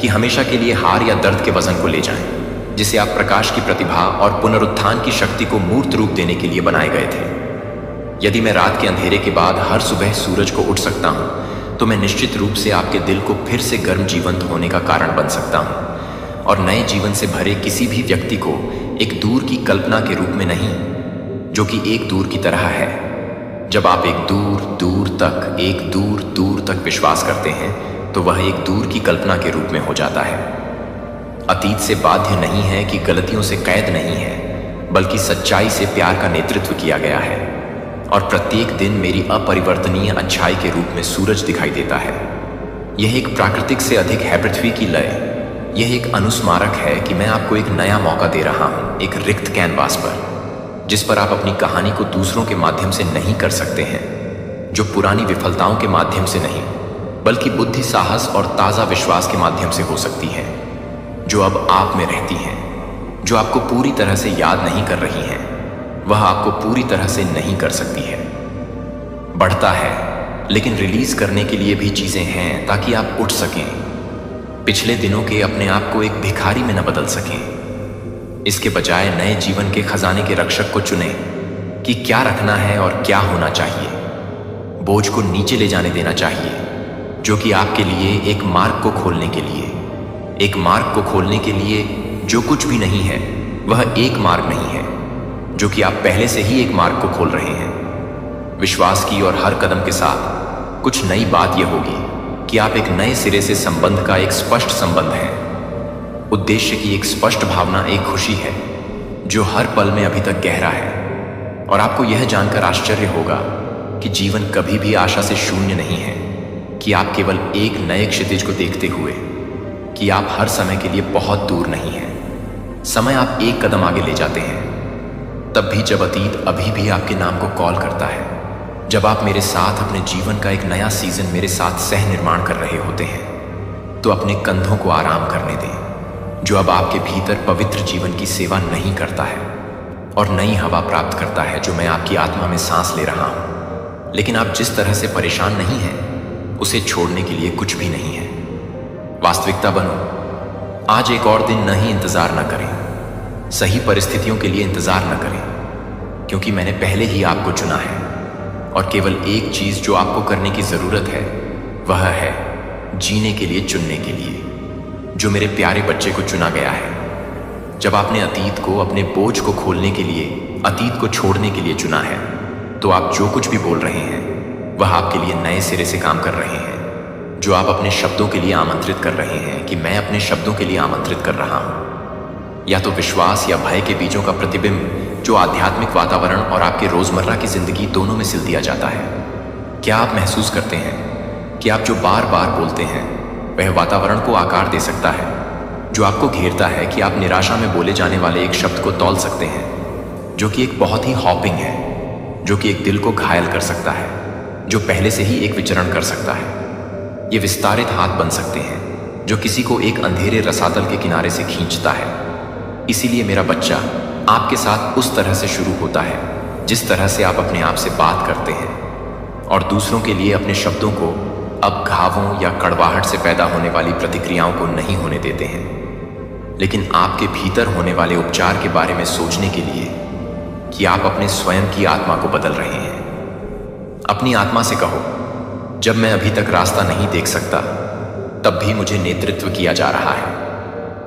कि हमेशा के लिए हार या दर्द के वजन को ले जाएं, जिसे आप प्रकाश की प्रतिभा और पुनरुत्थान की शक्ति को मूर्त रूप देने के लिए बनाए गए थे। यदि मैं रात के अंधेरे के बाद हर सुबह सूरज को उठ सकता हूं, तो मैं निश्चित रूप से आपके दिल को फिर से गर्म जीवंत होने का कारण बन सकता हूं, और नए जीवन से भरे किसी भी व्यक्ति को एक दूर की कल्पना के रूप में नहीं, जो कि एक दूर की तरह है। जब आप एक दूर तक विश्वास करते हैं, तो वह एक दूर की कल्पना के रूप में हो जाता है। अतीत से बाध्य नहीं है कि गलतियों से कैद नहीं है, बल्कि सच्चाई से प्यार का नेतृत्व किया गया है, और प्रत्येक दिन मेरी अपरिवर्तनीय अच्छाई के रूप में सूरज दिखाई देता है। यह एक प्राकृतिक से अधिक है पृथ्वी की लय। यह एक अनुस्मारक है कि मैं आपको एक नया मौका दे रहा हूं, एक रिक्त कैनवास पर। जिस पर आप अपनी कहानी को दूसरों के माध्यम से नहीं कर सकते हैं, जो पुरानी विफलताओं के माध्यम से नहीं बल्कि बुद्धि, साहस और ताज़ा विश्वास के माध्यम से हो सकती हैं, जो अब आप में रहती हैं, जो आपको पूरी तरह से याद नहीं कर रही हैं, वह आपको पूरी तरह से नहीं कर सकती है। बढ़ता है, लेकिन रिलीज करने के लिए भी चीजें हैं ताकि आप उठ सकें, पिछले दिनों के अपने आप को एक भिखारी में न बदल सकें। इसके बजाय नए जीवन के खजाने के रक्षक को चुनें कि क्या रखना है और क्या होना चाहिए। बोझ को नीचे ले जाने देना चाहिए, जो कि आपके लिए एक मार्ग को खोलने के लिए, एक मार्ग को खोलने के लिए जो कुछ भी नहीं है वह एक मार्ग नहीं है, जो कि आप पहले से ही एक मार्ग को खोल रहे हैं। विश्वास की और हर कदम के साथ कुछ नई बात यह होगी कि आप एक नए सिरे से संबंध का एक स्पष्ट संबंध है, उद्देश्य की एक स्पष्ट भावना, एक खुशी है जो हर पल में अभी तक गहरा है। और आपको यह जानकर आश्चर्य होगा कि जीवन कभी भी आशा से शून्य नहीं है, कि आप केवल एक नए क्षितिज को देखते हुए, कि आप हर समय के लिए बहुत दूर नहीं हैं। समय आप एक कदम आगे ले जाते हैं, तब भी जब अतीत अभी भी आपके नाम को कॉल करता है, जब आप मेरे साथ अपने जीवन का एक नया सीजन मेरे साथ सह निर्माण कर रहे होते हैं, तो अपने कंधों को आराम करने दें, जो अब आपके भीतर पवित्र जीवन की सेवा नहीं करता है और नई हवा प्राप्त करता है, जो मैं आपकी आत्मा में सांस ले रहा हूं। लेकिन आप जिस तरह से परेशान नहीं हैं, उसे छोड़ने के लिए कुछ भी नहीं है। वास्तविकता बनो। आज एक और दिन नहीं इंतजार न करें, सही परिस्थितियों के लिए इंतजार न करें, क्योंकि मैंने पहले ही आपको चुना है। और केवल एक चीज जो आपको करने की जरूरत है वह है जीने के लिए, चुनने के लिए, जो मेरे प्यारे बच्चे को चुना गया है। जब आपने अतीत को, अपने बोझ को खोलने के लिए, अतीत को छोड़ने के लिए चुना है, तो आप जो कुछ भी बोल रहे हैं वह आपके लिए नए सिरे से काम कर रहे हैं। जो आप अपने शब्दों के लिए आमंत्रित कर रहे हैं कि मैं अपने शब्दों के लिए आमंत्रित कर रहा हूं, या तो विश्वास या भय के बीजों का प्रतिबिंब जो आध्यात्मिक वातावरण और आपके रोजमर्रा की जिंदगी दोनों में सिल दिया जाता है। क्या आप महसूस करते हैं कि आप जो बार बार बोलते हैं वह वातावरण को आकार दे सकता है, जो आपको घेरता है, कि आप निराशा में बोले जाने वाले एक शब्द को तौल सकते हैं, जो कि एक बहुत ही हॉपिंग है, जो कि एक दिल को घायल कर सकता है, जो पहले से ही एक विचरण कर सकता है। ये विस्तारित हाथ बन सकते हैं जो किसी को एक अंधेरे रसातल के किनारे से खींचता है। इसीलिए मेरा बच्चा आपके साथ उस तरह से शुरू होता है जिस तरह से आप अपने आप से बात करते हैं, और दूसरों के लिए अपने शब्दों को अब घावों या कड़वाहट से पैदा होने वाली प्रतिक्रियाओं को नहीं होने देते हैं, लेकिन आपके भीतर होने वाले उपचार के बारे में सोचने के लिए कि आप अपने स्वयं की आत्मा को बदल रहे हैं। अपनी आत्मा से कहो, जब मैं अभी तक रास्ता नहीं देख सकता तब भी मुझे नेतृत्व किया जा रहा है।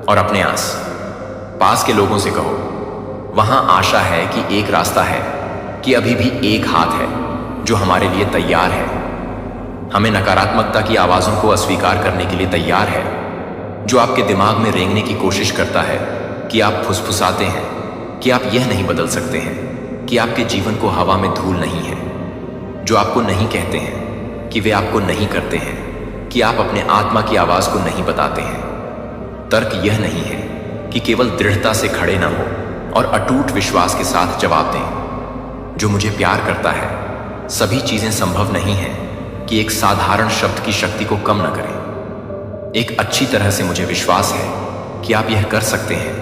और अपने पास के लोगों से कहो, वहां आशा है कि एक रास्ता है, कि अभी भी एक हाथ है जो हमारे लिए तैयार है, हमें नकारात्मकता की आवाज़ों को अस्वीकार करने के लिए तैयार है, जो आपके दिमाग में रेंगने की कोशिश करता है कि आप फुसफुसाते हैं कि आप यह नहीं बदल सकते हैं, कि आपके जीवन को हवा में धूल नहीं है, जो आपको नहीं कहते हैं कि वे आपको नहीं करते हैं, कि आप अपने आत्मा की आवाज़ को नहीं बताते हैं। तर्क यह नहीं है कि केवल दृढ़ता से खड़े ना हो और अटूट विश्वास के साथ जवाब दें, जो मुझे प्यार करता है। सभी चीजें संभव नहीं हैं कि एक साधारण शब्द की शक्ति को कम न करें। एक अच्छी तरह से मुझे विश्वास है कि आप यह कर सकते हैं,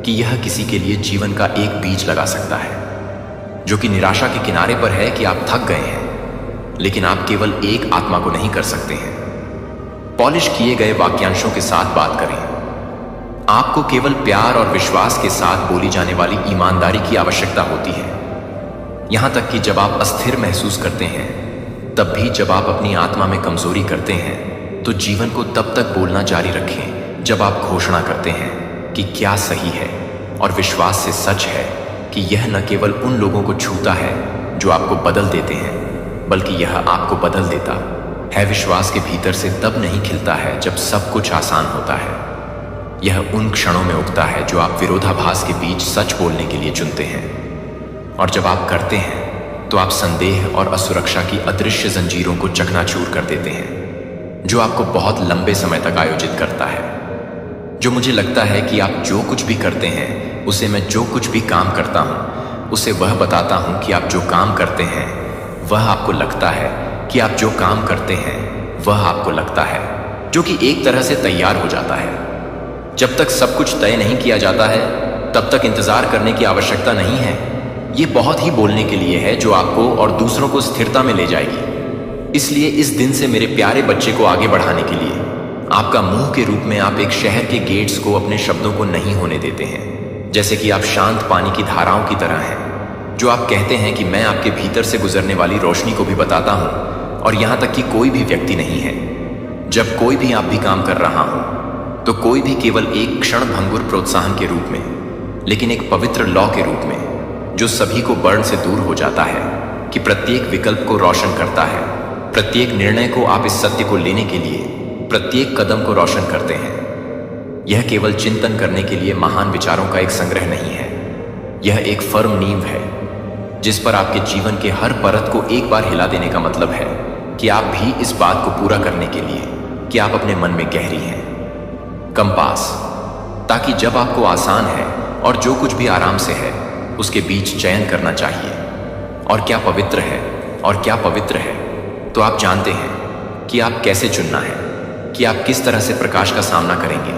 कि यह किसी के लिए जीवन का एक बीज लगा सकता है, जो कि निराशा के किनारे पर है, कि आप थक गए हैं, लेकिन आप केवल एक आत्मा को नहीं कर सकते हैं। पॉलिश किए गए वाक्यांशों के साथ बात करें। आपको केवल प्यार और विश्वास के साथ बोली जाने वाली ईमानदारी की आवश्यकता होती है। यहां तक कि जब आप अस्थिर महसूस करते हैं, तब भी जब आप अपनी आत्मा में कमजोरी करते हैं, तो जीवन को तब तक बोलना जारी रखें जब आप घोषणा करते हैं कि क्या सही है, और विश्वास से सच है कि यह न केवल उन लोगों को छूता है जो आपको बदल देते हैं, बल्कि यह आपको बदल देता है। विश्वास के भीतर से तब नहीं खिलता है जब सब कुछ आसान होता है। यह उन क्षणों में उगता है जो आप विरोधाभास के बीच सच बोलने के लिए चुनते हैं। और जब आप करते हैं तो आप संदेह और असुरक्षा की अदृश्य जंजीरों को चकनाचूर कर देते हैं, जो आपको बहुत लंबे समय तक आयोजित करता है। जो मुझे लगता है कि आप जो कुछ भी करते हैं, उसे मैं जो कुछ भी काम करता हूं, उसे वह बताता हूं कि आप जो काम करते हैं वह आपको लगता है कि आप जो काम करते हैं वह आपको लगता है, जो कि एक तरह से तैयार हो जाता है। जब तक सब कुछ तय नहीं किया जाता है तब तक इंतजार करने की आवश्यकता नहीं है। ये बहुत ही बोलने के लिए है जो आपको और दूसरों को स्थिरता में ले जाएगी। इसलिए इस दिन से मेरे प्यारे बच्चे को आगे बढ़ाने के लिए आपका मुंह के रूप में आप एक शहर के गेट्स को अपने शब्दों को नहीं होने देते हैं, जैसे कि आप शांत पानी की धाराओं की तरह हैं, जो आप कहते हैं कि मैं आपके भीतर से गुजरने वाली रोशनी को भी बताता हूं, और यहां तक कि कोई भी व्यक्ति नहीं है। जब कोई भी आप भी काम कर रहा हो तो कोई भी केवल एक क्षण भंगुर प्रोत्साहन के रूप में, लेकिन एक पवित्र लॉ के रूप में जो सभी को बर्न से दूर हो जाता है, कि प्रत्येक विकल्प को रोशन करता है, प्रत्येक निर्णय को आप इस सत्य को लेने के लिए प्रत्येक कदम को रोशन करते हैं। यह केवल चिंतन करने के लिए महान विचारों का एक संग्रह नहीं है, यह एक फर्म नींव है जिस पर आपके जीवन के हर परत को एक बार हिला देने का मतलब है कि आप भी इस बात को पूरा करने के लिए कि आप अपने मन में गहरी हैं। कंपास, ताकि जब आपको आसान है और जो कुछ भी आराम से है उसके बीच चयन करना चाहिए, और क्या पवित्र है और क्या पवित्र है, तो आप जानते हैं कि आप कैसे चुनना है, कि आप किस तरह से प्रकाश का सामना करेंगे।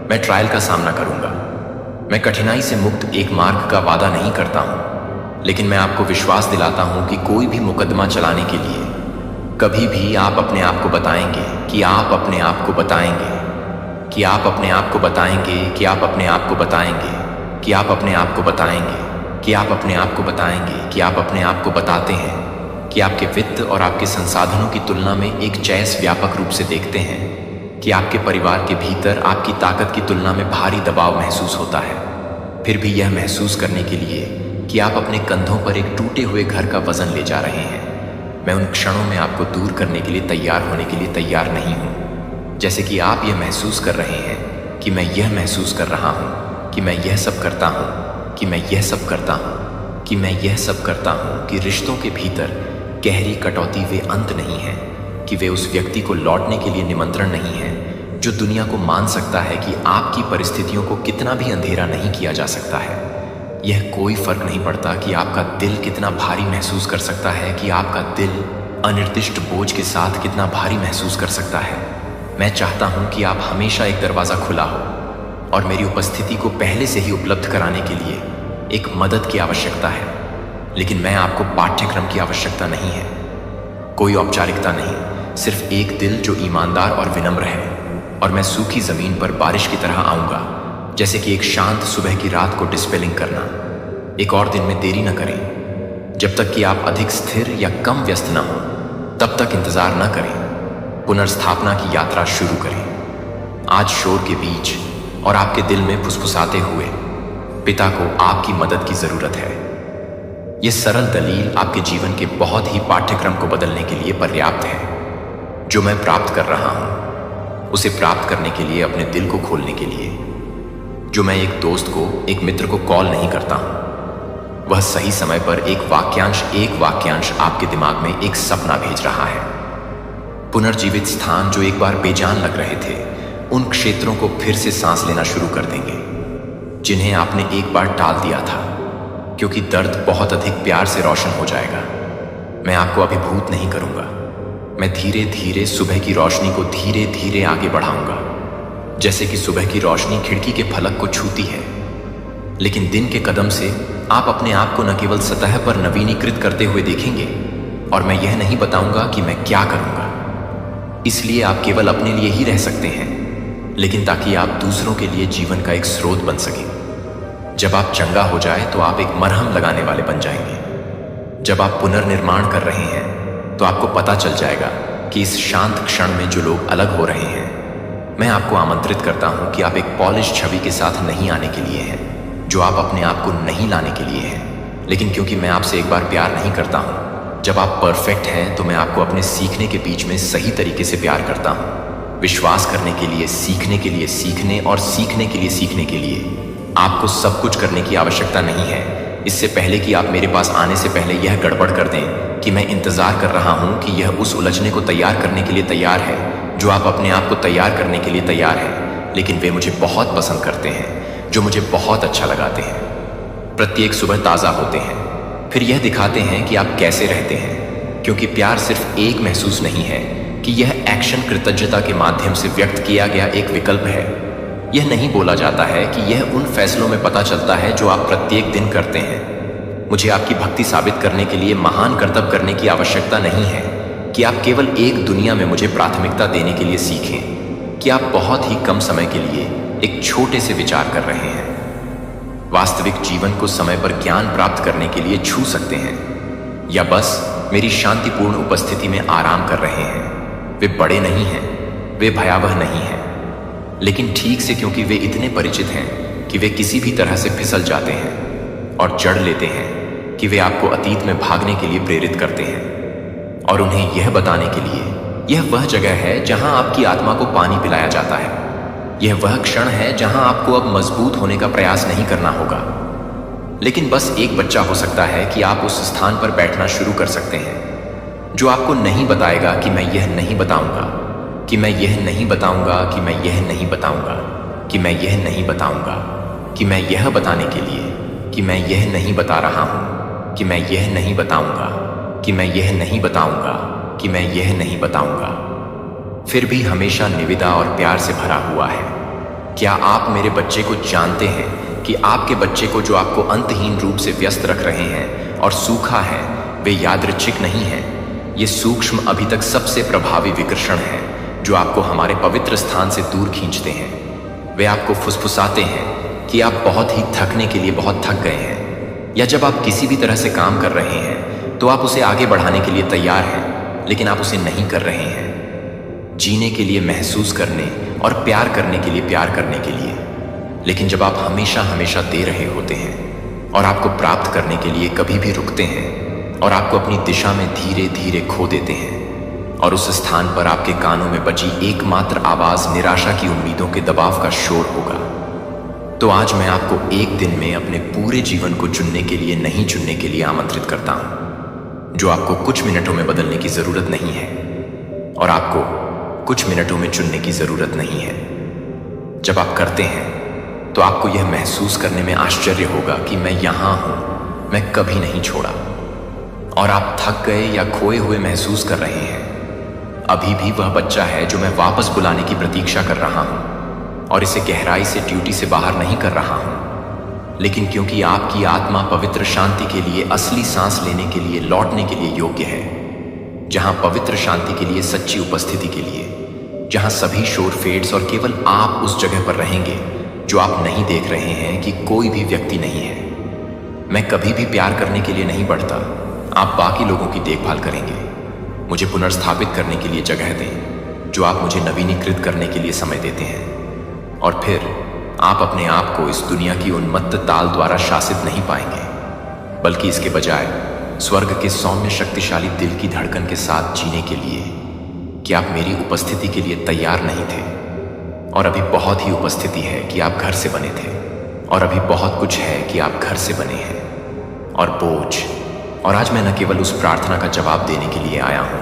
मैं ट्रायल का सामना करूंगा। मैं कठिनाई से मुक्त एक मार्ग का वादा नहीं करता हूं, लेकिन मैं आपको विश्वास दिलाता हूं कि कोई भी मुकदमा चलाने के लिए कभी भी आप अपने आप को बताएंगे कि आप अपने आप को बताएंगे कि आप अपने आप को बताएंगे कि आप अपने आप को बताएंगे कि आप अपने आप को बताएंगे कि आप अपने आप को बताएंगे कि आप अपने आप को बताते हैं कि आपके वित्त और आपके संसाधनों की तुलना में एक चैस व्यापक रूप से देखते हैं, कि आपके परिवार के भीतर आपकी ताकत की तुलना में भारी दबाव महसूस होता है, फिर भी यह महसूस करने के लिए कि आप अपने कंधों पर एक टूटे हुए घर का वजन ले जा रहे हैं। मैं उन क्षणों में आपको दूर करने के लिए तैयार होने के लिए तैयार नहीं हूं, जैसे कि आप यह महसूस कर रहे हैं कि मैं यह महसूस कर रहा हूं कि मैं यह सब करता हूं कि मैं यह सब करता हूं कि मैं यह सब करता हूं, कि रिश्तों के भीतर गहरी कटौती वे अंत नहीं है, कि वे उस व्यक्ति को लौटने के लिए निमंत्रण नहीं है जो दुनिया को मान सकता है कि आपकी परिस्थितियों को कितना भी अंधेरा नहीं किया जा सकता है। यह कोई फर्क नहीं पड़ता कि आपका दिल कितना भारी महसूस कर सकता है, कि आपका दिल अनिर्दिष्ट बोझ के साथ कितना भारी महसूस कर सकता है। मैं चाहता हूं कि आप हमेशा एक दरवाज़ा खुला हो, और मेरी उपस्थिति को पहले से ही उपलब्ध कराने के लिए एक मदद की आवश्यकता है, लेकिन मैं आपको पाठ्यक्रम की आवश्यकता नहीं है, कोई औपचारिकता नहीं, सिर्फ एक दिल जो ईमानदार और विनम्र है। और मैं सूखी जमीन पर बारिश की तरह आऊंगा, जैसे कि एक शांत सुबह की रात को डिस्पेलिंग करना। एक और दिन में देरी न करें। जब तक कि आप अधिक स्थिर या कम व्यस्त न हो तब तक इंतजार न करें। पुनर्स्थापना की यात्रा शुरू करें। आज शोर के बीच और आपके दिल में फुसफुसाते हुए पिता को आपकी मदद की जरूरत है। यह सरल दलील आपके जीवन के बहुत ही पाठ्यक्रम को बदलने के लिए पर्याप्त है। जो मैं प्राप्त कर रहा हूं उसे प्राप्त करने के लिए अपने दिल को खोलने के लिए, जो मैं एक दोस्त को, एक मित्र को कॉल नहीं करता हूं, वह सही समय पर एक वाक्यांश आपके दिमाग में एक सपना भेज रहा है। पुनर्जीवित स्थान जो एक बार बेजान लग रहे थे, उन क्षेत्रों को फिर से सांस लेना शुरू कर देंगे जिन्हें आपने एक बार टाल दिया था, क्योंकि दर्द बहुत अधिक प्यार से रोशन हो जाएगा। मैं आपको अभिभूत नहीं करूंगा। मैं धीरे धीरे सुबह की रोशनी को धीरे धीरे आगे बढ़ाऊंगा, जैसे कि सुबह की रोशनी खिड़की के फलक को छूती है। लेकिन दिन के कदम से आप अपने आप को न केवल सतह पर नवीनीकृत करते हुए देखेंगे, और मैं यह नहीं बताऊंगा कि मैं क्या करूंगा, इसलिए आप केवल अपने लिए ही रह सकते हैं, लेकिन ताकि आप दूसरों के लिए जीवन का एक स्रोत बन सकें। जब आप चंगा हो जाए तो आप एक मरहम लगाने वाले बन जाएंगे। जब आप पुनर्निर्माण कर रहे हैं तो आपको पता चल जाएगा कि इस शांत क्षण में जो लोग अलग हो रहे हैं, मैं आपको आमंत्रित करता हूं कि आप एक पॉलिश छवि के साथ नहीं आने के लिए हैं, जो आप अपने आप को नहीं लाने के लिए हैं, लेकिन क्योंकि मैं आपसे एक बार प्यार नहीं करता हूं। जब आप परफेक्ट हैं तो मैं आपको अपने सीखने के बीच में सही तरीके से प्यार करता हूं। विश्वास करने के लिए, सीखने के लिए सीखने, और सीखने के लिए सीखने के लिए आपको सब कुछ करने की आवश्यकता नहीं है। इससे पहले कि आप मेरे पास आने से पहले यह गड़बड़ कर दें कि मैं इंतजार कर रहा हूं कि यह उस उलझने को तैयार करने के लिए तैयार है जो आप अपने आप को तैयार करने के लिए तैयार हैं, लेकिन वे मुझे बहुत पसंद करते हैं, जो मुझे बहुत अच्छा लगाते हैं। प्रत्येक सुबह ताज़ा होते हैं, फिर यह दिखाते हैं कि आप कैसे रहते हैं। क्योंकि प्यार सिर्फ एक महसूस नहीं है कि यह एक्शन कृतज्ञता के माध्यम से व्यक्त किया गया एक विकल्प है। यह नहीं बोला जाता है कि यह उन फैसलों में पता चलता है जो आप प्रत्येक दिन करते हैं। मुझे आपकी भक्ति साबित करने के लिए महान कर्तव्य करने की आवश्यकता नहीं है कि आप केवल एक दुनिया में मुझे प्राथमिकता देने के लिए सीखें कि आप बहुत ही कम समय के लिए एक छोटे से विचार कर रहे हैं। वास्तविक जीवन को समय पर ज्ञान प्राप्त करने के लिए छू सकते हैं, या बस मेरी शांतिपूर्ण उपस्थिति में आराम कर रहे हैं। वे बड़े नहीं हैं, वे भयावह नहीं हैं, लेकिन ठीक से क्योंकि वे इतने परिचित हैं कि वे किसी भी तरह से फिसल जाते हैं और जड़ लेते हैं कि वे आपको अतीत में भागने के लिए प्रेरित करते हैं। और उन्हें यह बताने के लिए यह वह जगह है जहां आपकी आत्मा को पानी पिलाया जाता है। यह वह क्षण है जहां आपको अब मजबूत होने का प्रयास नहीं करना होगा, लेकिन बस एक बच्चा हो सकता है कि आप उस स्थान पर बैठना शुरू कर सकते हैं जो आपको नहीं बताएगा कि मैं यह नहीं बताऊंगा, कि मैं यह नहीं बताऊंगा, कि मैं यह नहीं बताऊंगा, कि मैं यह नहीं बताऊंगा, कि मैं यह बताने के लिए कि मैं यह नहीं बता रहा हूं, कि मैं यह नहीं बताऊंगा, कि मैं यह नहीं बताऊंगा, कि मैं यह नहीं बताऊंगा, फिर भी हमेशा निविदा और प्यार से भरा हुआ है। क्या आप मेरे बच्चे को जानते हैं कि आपके बच्चे को जो आपको अंतहीन रूप से व्यस्त रख रहे हैं और सूखा है, वे यादृच्छिक नहीं हैं। ये सूक्ष्म अभी तक सबसे प्रभावी विकर्षण है जो आपको हमारे पवित्र स्थान से दूर खींचते हैं। वे आपको फुसफुसाते हैं कि आप बहुत ही थकने के लिए बहुत थक गए हैं, या जब आप किसी भी तरह से काम कर रहे हैं तो आप उसे आगे बढ़ाने के लिए तैयार हैं, लेकिन आप उसे नहीं कर रहे हैं। जीने के लिए महसूस करने और प्यार करने के लिए प्यार करने के लिए, लेकिन जब आप हमेशा हमेशा दे रहे होते हैं और आपको प्राप्त करने के लिए कभी भी रुकते हैं और आपको अपनी दिशा में धीरे धीरे खो देते हैं, और उस स्थान पर आपके कानों में बची एकमात्र आवाज निराशा की उम्मीदों के दबाव का शोर होगा, तो आज मैं आपको एक दिन में अपने पूरे जीवन को चुनने के लिए नहीं चुनने के लिए आमंत्रित करता हूं, जो आपको कुछ मिनटों में बदलने की जरूरत नहीं है और आपको कुछ मिनटों में चुनने की जरूरत नहीं है। जब आप करते हैं तो आपको यह महसूस करने में आश्चर्य होगा कि मैं यहां हूं, मैं कभी नहीं छोड़ा। और आप थक गए या खोए हुए महसूस कर रहे हैं। अभी भी वह बच्चा है जो मैं वापस बुलाने की प्रतीक्षा कर रहा हूं, और इसे गहराई से ड्यूटी से बाहर नहीं कर रहा हूं, लेकिन क्योंकि आपकी आत्मा पवित्र शांति के लिए, असली सांस लेने के लिए, लौटने के लिए योग्य है, जहां पवित्र शांति के लिए, सच्ची उपस्थिति के लिए, जहां सभी शोर फेड्स और केवल आप उस जगह पर रहेंगे जो आप नहीं देख रहे हैं कि कोई भी व्यक्ति नहीं है। मैं कभी भी प्यार करने के लिए नहीं बढ़ता, आप बाकी लोगों की देखभाल करेंगे। मुझे पुनर्स्थापित करने के लिए जगह दें, जो आप मुझे नवीनीकृत करने के लिए समय देते हैं, और फिर आप अपने आप को इस दुनिया की उन्मत्त ताल द्वारा शासित नहीं पाएंगे, बल्कि इसके बजाय स्वर्ग के सौम्य शक्तिशाली दिल की धड़कन के साथ जीने के लिए। कि आप मेरी उपस्थिति के लिए तैयार नहीं थे, और अभी बहुत ही उपस्थिति है कि आप घर से बने थे, और अभी बहुत कुछ है कि आप घर से बने हैं, और बोझ। और आज मैं न केवल उस प्रार्थना का जवाब देने के लिए आया हूं,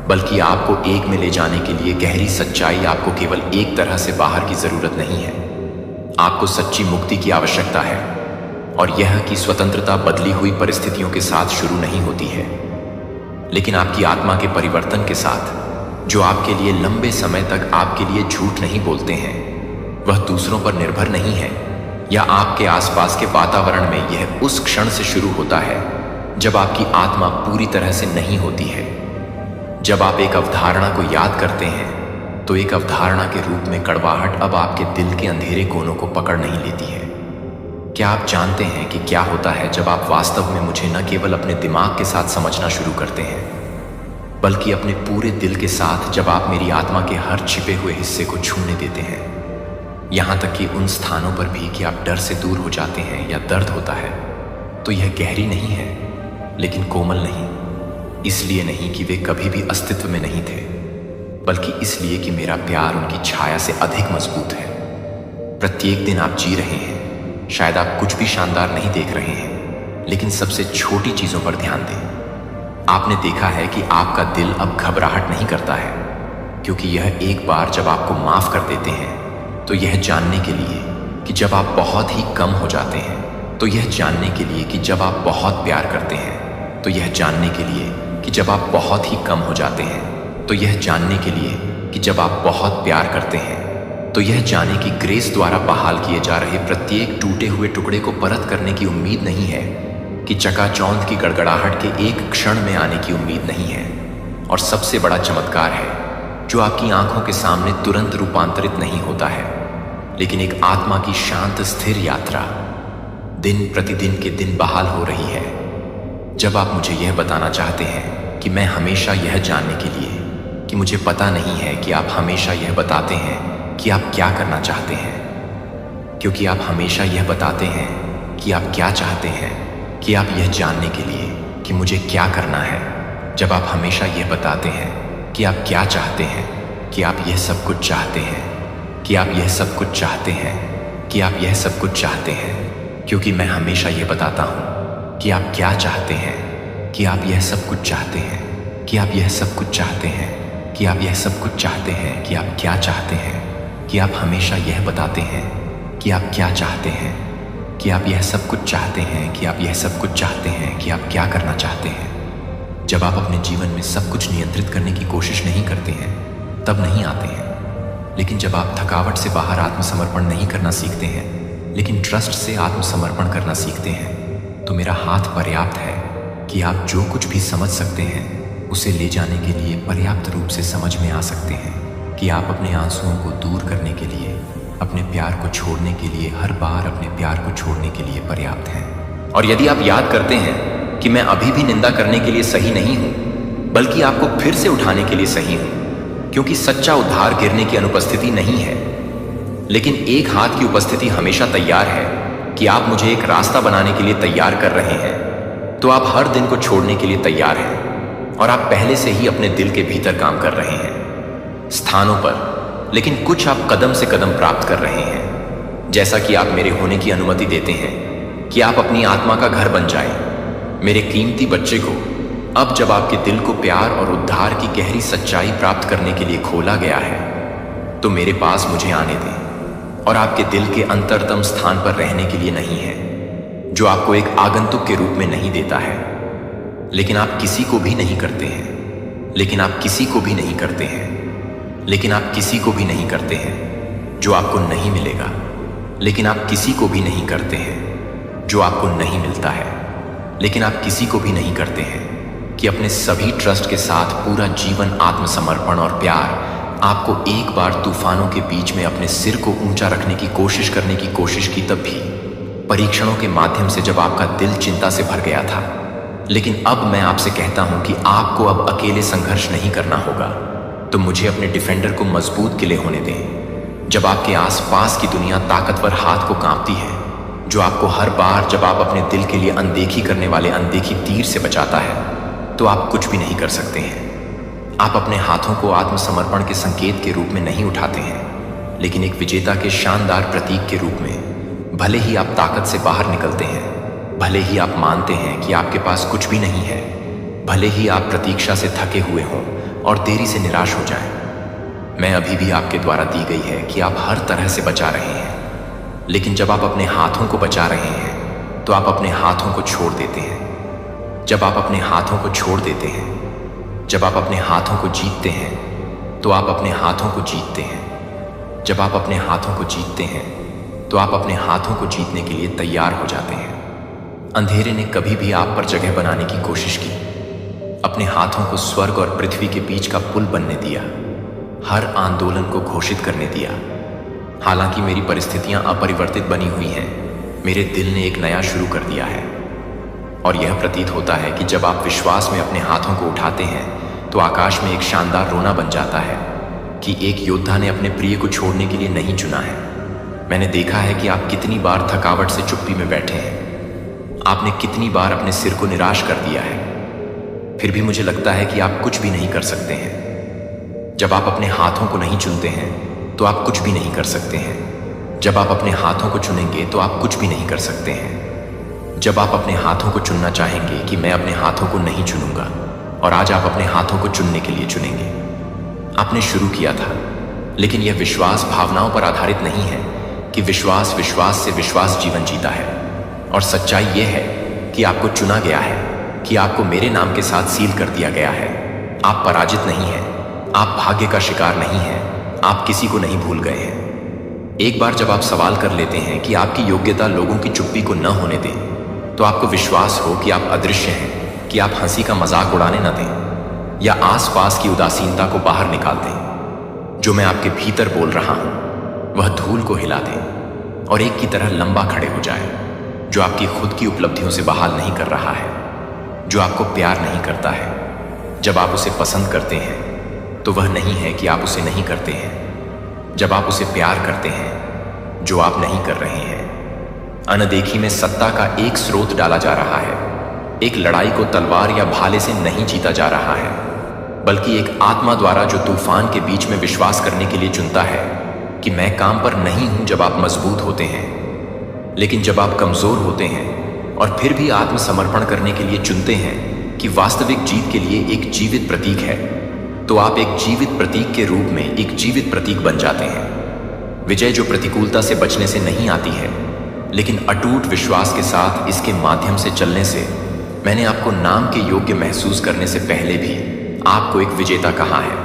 बल्कि आपको एक में ले जाने के लिए गहरी सच्चाई। आपको केवल एक तरह से बाहर की जरूरत नहीं है, आपको सच्ची मुक्ति की आवश्यकता है, और यह कि स्वतंत्रता बदली हुई परिस्थितियों के साथ शुरू नहीं होती है, लेकिन आपकी आत्मा के परिवर्तन के साथ, जो आपके लिए लंबे समय तक आपके लिए झूठ नहीं बोलते हैं। वह दूसरों पर निर्भर नहीं है या आपके आसपास के वातावरण में। यह उस क्षण से शुरू होता है जब आपकी आत्मा पूरी तरह से नहीं होती है। जब आप एक अवधारणा को याद करते हैं तो एक अवधारणा के रूप में कड़वाहट अब आपके दिल के अंधेरे कोनों को पकड़ नहीं लेती है। क्या आप जानते हैं कि क्या होता है जब आप वास्तव में मुझे न केवल अपने दिमाग के साथ समझना शुरू करते हैं, बल्कि अपने पूरे दिल के साथ, जब आप मेरी आत्मा के हर छिपे हुए हिस्से को छूने देते हैं, यहां तक कि उन स्थानों पर भी कि आप डर से दूर हो जाते हैं या दर्द होता है, तो यह गहरी नहीं है, लेकिन कोमल नहीं। इसलिए नहीं कि वे कभी भी अस्तित्व में नहीं थे, बल्कि इसलिए कि मेरा प्यार उनकी छाया से अधिक मजबूत है। प्रत्येक दिन आप जी रहे हैं, शायद आप कुछ भी शानदार नहीं देख रहे हैं, लेकिन सबसे छोटी चीजों पर ध्यान दें। आपने देखा है कि आपका दिल अब घबराहट नहीं करता है, क्योंकि यह एक बार जब आपको माफ कर देते हैं, तो यह जानने के लिए कि जब आप बहुत ही कम हो जाते हैं, तो यह जानने के लिए कि जब आप बहुत प्यार करते हैं, तो यह जानने के लिए कि जब आप बहुत ही कम हो जाते हैं, तो यह जानने के लिए कि जब आप बहुत प्यार करते हैं, तो यह जाने कि ग्रेस द्वारा बहाल किए जा रहे प्रत्येक टूटे हुए टुकड़े को परत करने की उम्मीद नहीं है, कि चकाचौंध की गड़गड़ाहट के एक क्षण में आने की उम्मीद नहीं है। और सबसे बड़ा चमत्कार है जो आपकी आंखों के सामने तुरंत रूपांतरित नहीं होता है, लेकिन एक आत्मा की शांत स्थिर यात्रा दिन प्रतिदिन के दिन बहाल हो रही है। जब आप मुझे यह बताना चाहते हैं कि मैं हमेशा यह जानने के लिए कि मुझे पता नहीं है, कि आप हमेशा यह बताते हैं कि आप क्या करना चाहते हैं, क्योंकि आप हमेशा यह बताते हैं कि आप क्या चाहते हैं, कि आप यह जानने के लिए कि मुझे क्या करना है। जब आप हमेशा यह बताते हैं कि आप क्या चाहते हैं, कि आप यह सब कुछ चाहते हैं, कि आप यह सब कुछ चाहते हैं, कि आप यह सब कुछ चाहते हैं, क्योंकि मैं हमेशा यह बताता हूँ कि आप क्या चाहते हैं, कि आप यह सब कुछ चाहते हैं, कि आप यह सब कुछ चाहते हैं, कि आप यह सब कुछ चाहते हैं, कि आप क्या चाहते हैं, कि आप हमेशा यह बताते हैं कि आप क्या चाहते हैं, कि आप यह सब कुछ चाहते हैं, कि आप यह सब कुछ चाहते हैं, कि आप क्या करना चाहते हैं। जब आप अपने जीवन में सब कुछ नियंत्रित करने की कोशिश नहीं करते हैं, तब नहीं आते हैं। लेकिन जब आप थकावट से बाहर आत्मसमर्पण नहीं करना सीखते हैं, लेकिन ट्रस्ट से आत्मसमर्पण करना सीखते हैं, तो मेरा हाथ पर्याप्त है कि आप जो कुछ भी समझ सकते हैं उसे ले जाने के लिए पर्याप्त रूप से समझ में आ सकते हैं, कि आप अपने आंसुओं को दूर करने के लिए, अपने प्यार को छोड़ने के लिए, हर बार अपने प्यार को छोड़ने के लिए पर्याप्त हैं। और यदि आप याद करते हैं कि मैं अभी भी निंदा करने के लिए सही नहीं हूं, बल्कि आपको फिर से उठाने के लिए सही हूं, क्योंकि सच्चा उद्धार गिरने की अनुपस्थिति नहीं है, लेकिन एक हाथ की उपस्थिति हमेशा तैयार है कि आप मुझे एक रास्ता बनाने के लिए तैयार कर रहे हैं। तो आप हर दिन को छोड़ने के लिए तैयार हैं, और आप पहले से ही अपने दिल के भीतर काम कर रहे हैं स्थानों पर, लेकिन कुछ आप कदम से कदम प्राप्त कर रहे हैं। जैसा कि आप मेरे होने की अनुमति देते हैं कि आप अपनी आत्मा का घर बन जाएं, मेरे कीमती बच्चे को। अब जब आपके दिल को प्यार और उद्धार की गहरी सच्चाई प्राप्त करने के लिए खोला गया है, तो मेरे पास मुझे आने दें, और आपके दिल के अंतरतम स्थान पर रहने के लिए नहीं है, जो आपको एक आगंतुक के रूप में नहीं देता है। लेकिन आप किसी को भी नहीं करते हैं, लेकिन आप किसी को भी नहीं करते हैं, लेकिन आप किसी को भी नहीं करते हैं जो आपको नहीं मिलेगा, लेकिन आप किसी को भी नहीं करते हैं जो आपको नहीं मिलता है, लेकिन आप किसी को भी नहीं करते हैं कि अपने सभी ट्रस्ट के साथ पूरा जीवन आत्मसमर्पण और प्यार आपको एक बार तूफानों के बीच में अपने सिर को ऊंचा रखने की कोशिश करने की कोशिश की, तब भी परीक्षणों के माध्यम से जब आपका दिल चिंता से भर गया था। लेकिन अब मैं आपसे कहता हूं कि आपको अब अकेले संघर्ष नहीं करना होगा, तो मुझे अपने डिफेंडर को मजबूत किले होने दें। जब आपके आसपास की दुनिया ताकतवर हाथ को कांपती है, जो आपको हर बार जब आप अपने दिल के लिए अनदेखी करने वाले अनदेखी तीर से बचाता है, तो आप कुछ भी नहीं कर सकते हैं। आप अपने हाथों को आत्मसमर्पण के संकेत के रूप में नहीं उठाते हैं, लेकिन एक विजेता के शानदार प्रतीक के रूप में। भले ही आप ताकत से बाहर निकलते हैं, भले ही आप मानते हैं कि आपके पास कुछ भी नहीं है, भले ही आप प्रतीक्षा से थके हुए हों और देरी से निराश हो जाएं, मैं अभी भी आपके द्वारा दी गई है कि आप हर तरह से बचा रहे हैं। लेकिन जब आप अपने हाथों को बचा रहे हैं, तो आप अपने हाथों को छोड़ देते हैं। जब आप अपने हाथों को छोड़ देते हैं, जब आप अपने हाथों को जीतते हैं, तो आप अपने हाथों को जीतते हैं। जब आप अपने हाथों को जीतते हैं, तो आप अपने हाथों को जीतने के लिए तैयार हो जाते हैं। अंधेरे ने कभी भी आप पर जगह बनाने की कोशिश की, अपने हाथों को स्वर्ग और पृथ्वी के बीच का पुल बनने दिया, हर आंदोलन को घोषित करने दिया। हालांकि मेरी परिस्थितियां अपरिवर्तित बनी हुई हैं, मेरे दिल ने एक नया शुरू कर दिया है। और यह प्रतीत होता है कि जब आप विश्वास में अपने हाथों को उठाते हैं, तो आकाश में एक शानदार रोना बन जाता है कि एक योद्धा ने अपने प्रिय को छोड़ने के लिए नहीं चुना है। मैंने देखा है कि आप कितनी बार थकावट से चुप्पी में बैठे हैं, आपने कितनी बार अपने सिर को निराश कर दिया है, फिर भी मुझे लगता है कि आप कुछ भी नहीं कर सकते हैं। जब आप अपने हाथों को नहीं चुनते हैं, तो आप कुछ भी नहीं कर सकते हैं। जब आप अपने हाथों को चुनेंगे, तो आप कुछ भी नहीं कर सकते हैं। जब आप अपने हाथों को चुनना चाहेंगे कि मैं अपने हाथों को नहीं चुनूंगा, और आज आप अपने हाथों को चुनने के लिए चुनेंगे। आपने शुरू किया था, लेकिन यह विश्वास भावनाओं पर आधारित नहीं है कि विश्वास से विश्वास जीवन जीता है। और सच्चाई यह है कि आपको चुना गया है, कि आपको मेरे नाम के साथ सील कर दिया गया है। आप पराजित नहीं हैं, आप भाग्य का शिकार नहीं हैं, आप किसी को नहीं भूल गए हैं। एक बार जब आप सवाल कर लेते हैं कि आपकी योग्यता लोगों की चुप्पी को न होने दें, तो आपको विश्वास हो कि आप अदृश्य हैं, कि आप हंसी का मजाक उड़ाने न दें या आसपास की उदासीनता को बाहर निकाल दें। जो मैं आपके भीतर बोल रहा हूं वह धूल को हिला दें और एक की तरह लंबा खड़े हो जाए। जो आपकी खुद की उपलब्धियों से बहाल नहीं कर रहा है, जो आपको प्यार नहीं करता है। जब आप उसे पसंद करते हैं तो वह नहीं है कि आप उसे नहीं करते हैं। जब आप उसे प्यार करते हैं, जो आप नहीं कर रहे हैं। अनदेखी में सत्ता का एक स्रोत डाला जा रहा है। एक लड़ाई को तलवार या भाले से नहीं जीता जा रहा है, बल्कि एक आत्मा द्वारा जो तूफान के बीच में विश्वास करने के लिए चुनता है कि मैं काम पर नहीं हूं। जब आप मजबूत होते हैं, लेकिन जब आप कमजोर होते हैं और फिर भी आत्मसमर्पण करने के लिए चुनते हैं कि वास्तविक जीत के लिए एक जीवित प्रतीक है, तो आप एक जीवित प्रतीक के रूप में एक जीवित प्रतीक बन जाते हैं। विजय जो प्रतिकूलता से बचने से नहीं आती है, लेकिन अटूट विश्वास के साथ इसके माध्यम से चलने से। मैंने आपको नाम के योग्य महसूस करने से पहले भी आपको एक विजेता कहा है,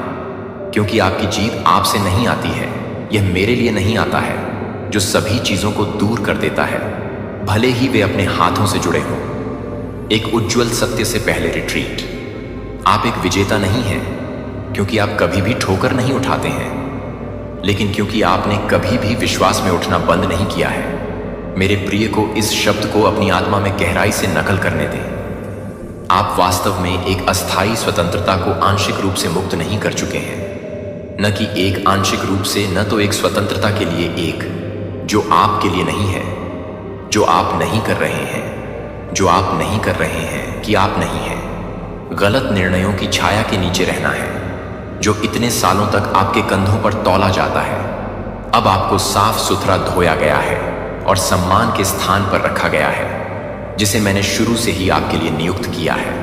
क्योंकि आपकी जीत आपसे नहीं आती है। यह मेरे लिए नहीं आता है, जो सभी चीजों को दूर कर देता है, भले ही वे अपने हाथों से जुड़े हों। एक उज्जवल सत्य से पहले रिट्रीट। आप एक विजेता नहीं हैं क्योंकि आप कभी भी ठोकर नहीं उठाते हैं, लेकिन क्योंकि आपने कभी भी विश्वास में उठना बंद नहीं किया है। मेरे प्रिय को इस शब्द को अपनी आत्मा में गहराई से नकल करने दें। आप वास्तव में एक अस्थायी स्वतंत्रता को आंशिक रूप से मुक्त नहीं कर चुके हैं, न कि एक आंशिक रूप से, न तो एक स्वतंत्रता के लिए एक जो आपके लिए नहीं है, जो आप नहीं कर रहे हैं, जो आप नहीं कर रहे हैं कि आप नहीं हैं। गलत निर्णयों की छाया के नीचे रहना है, जो इतने सालों तक आपके कंधों पर तौला जाता है। अब आपको साफ सुथरा धोया गया है और सम्मान के स्थान पर रखा गया है, जिसे मैंने शुरू से ही आपके लिए नियुक्त किया है।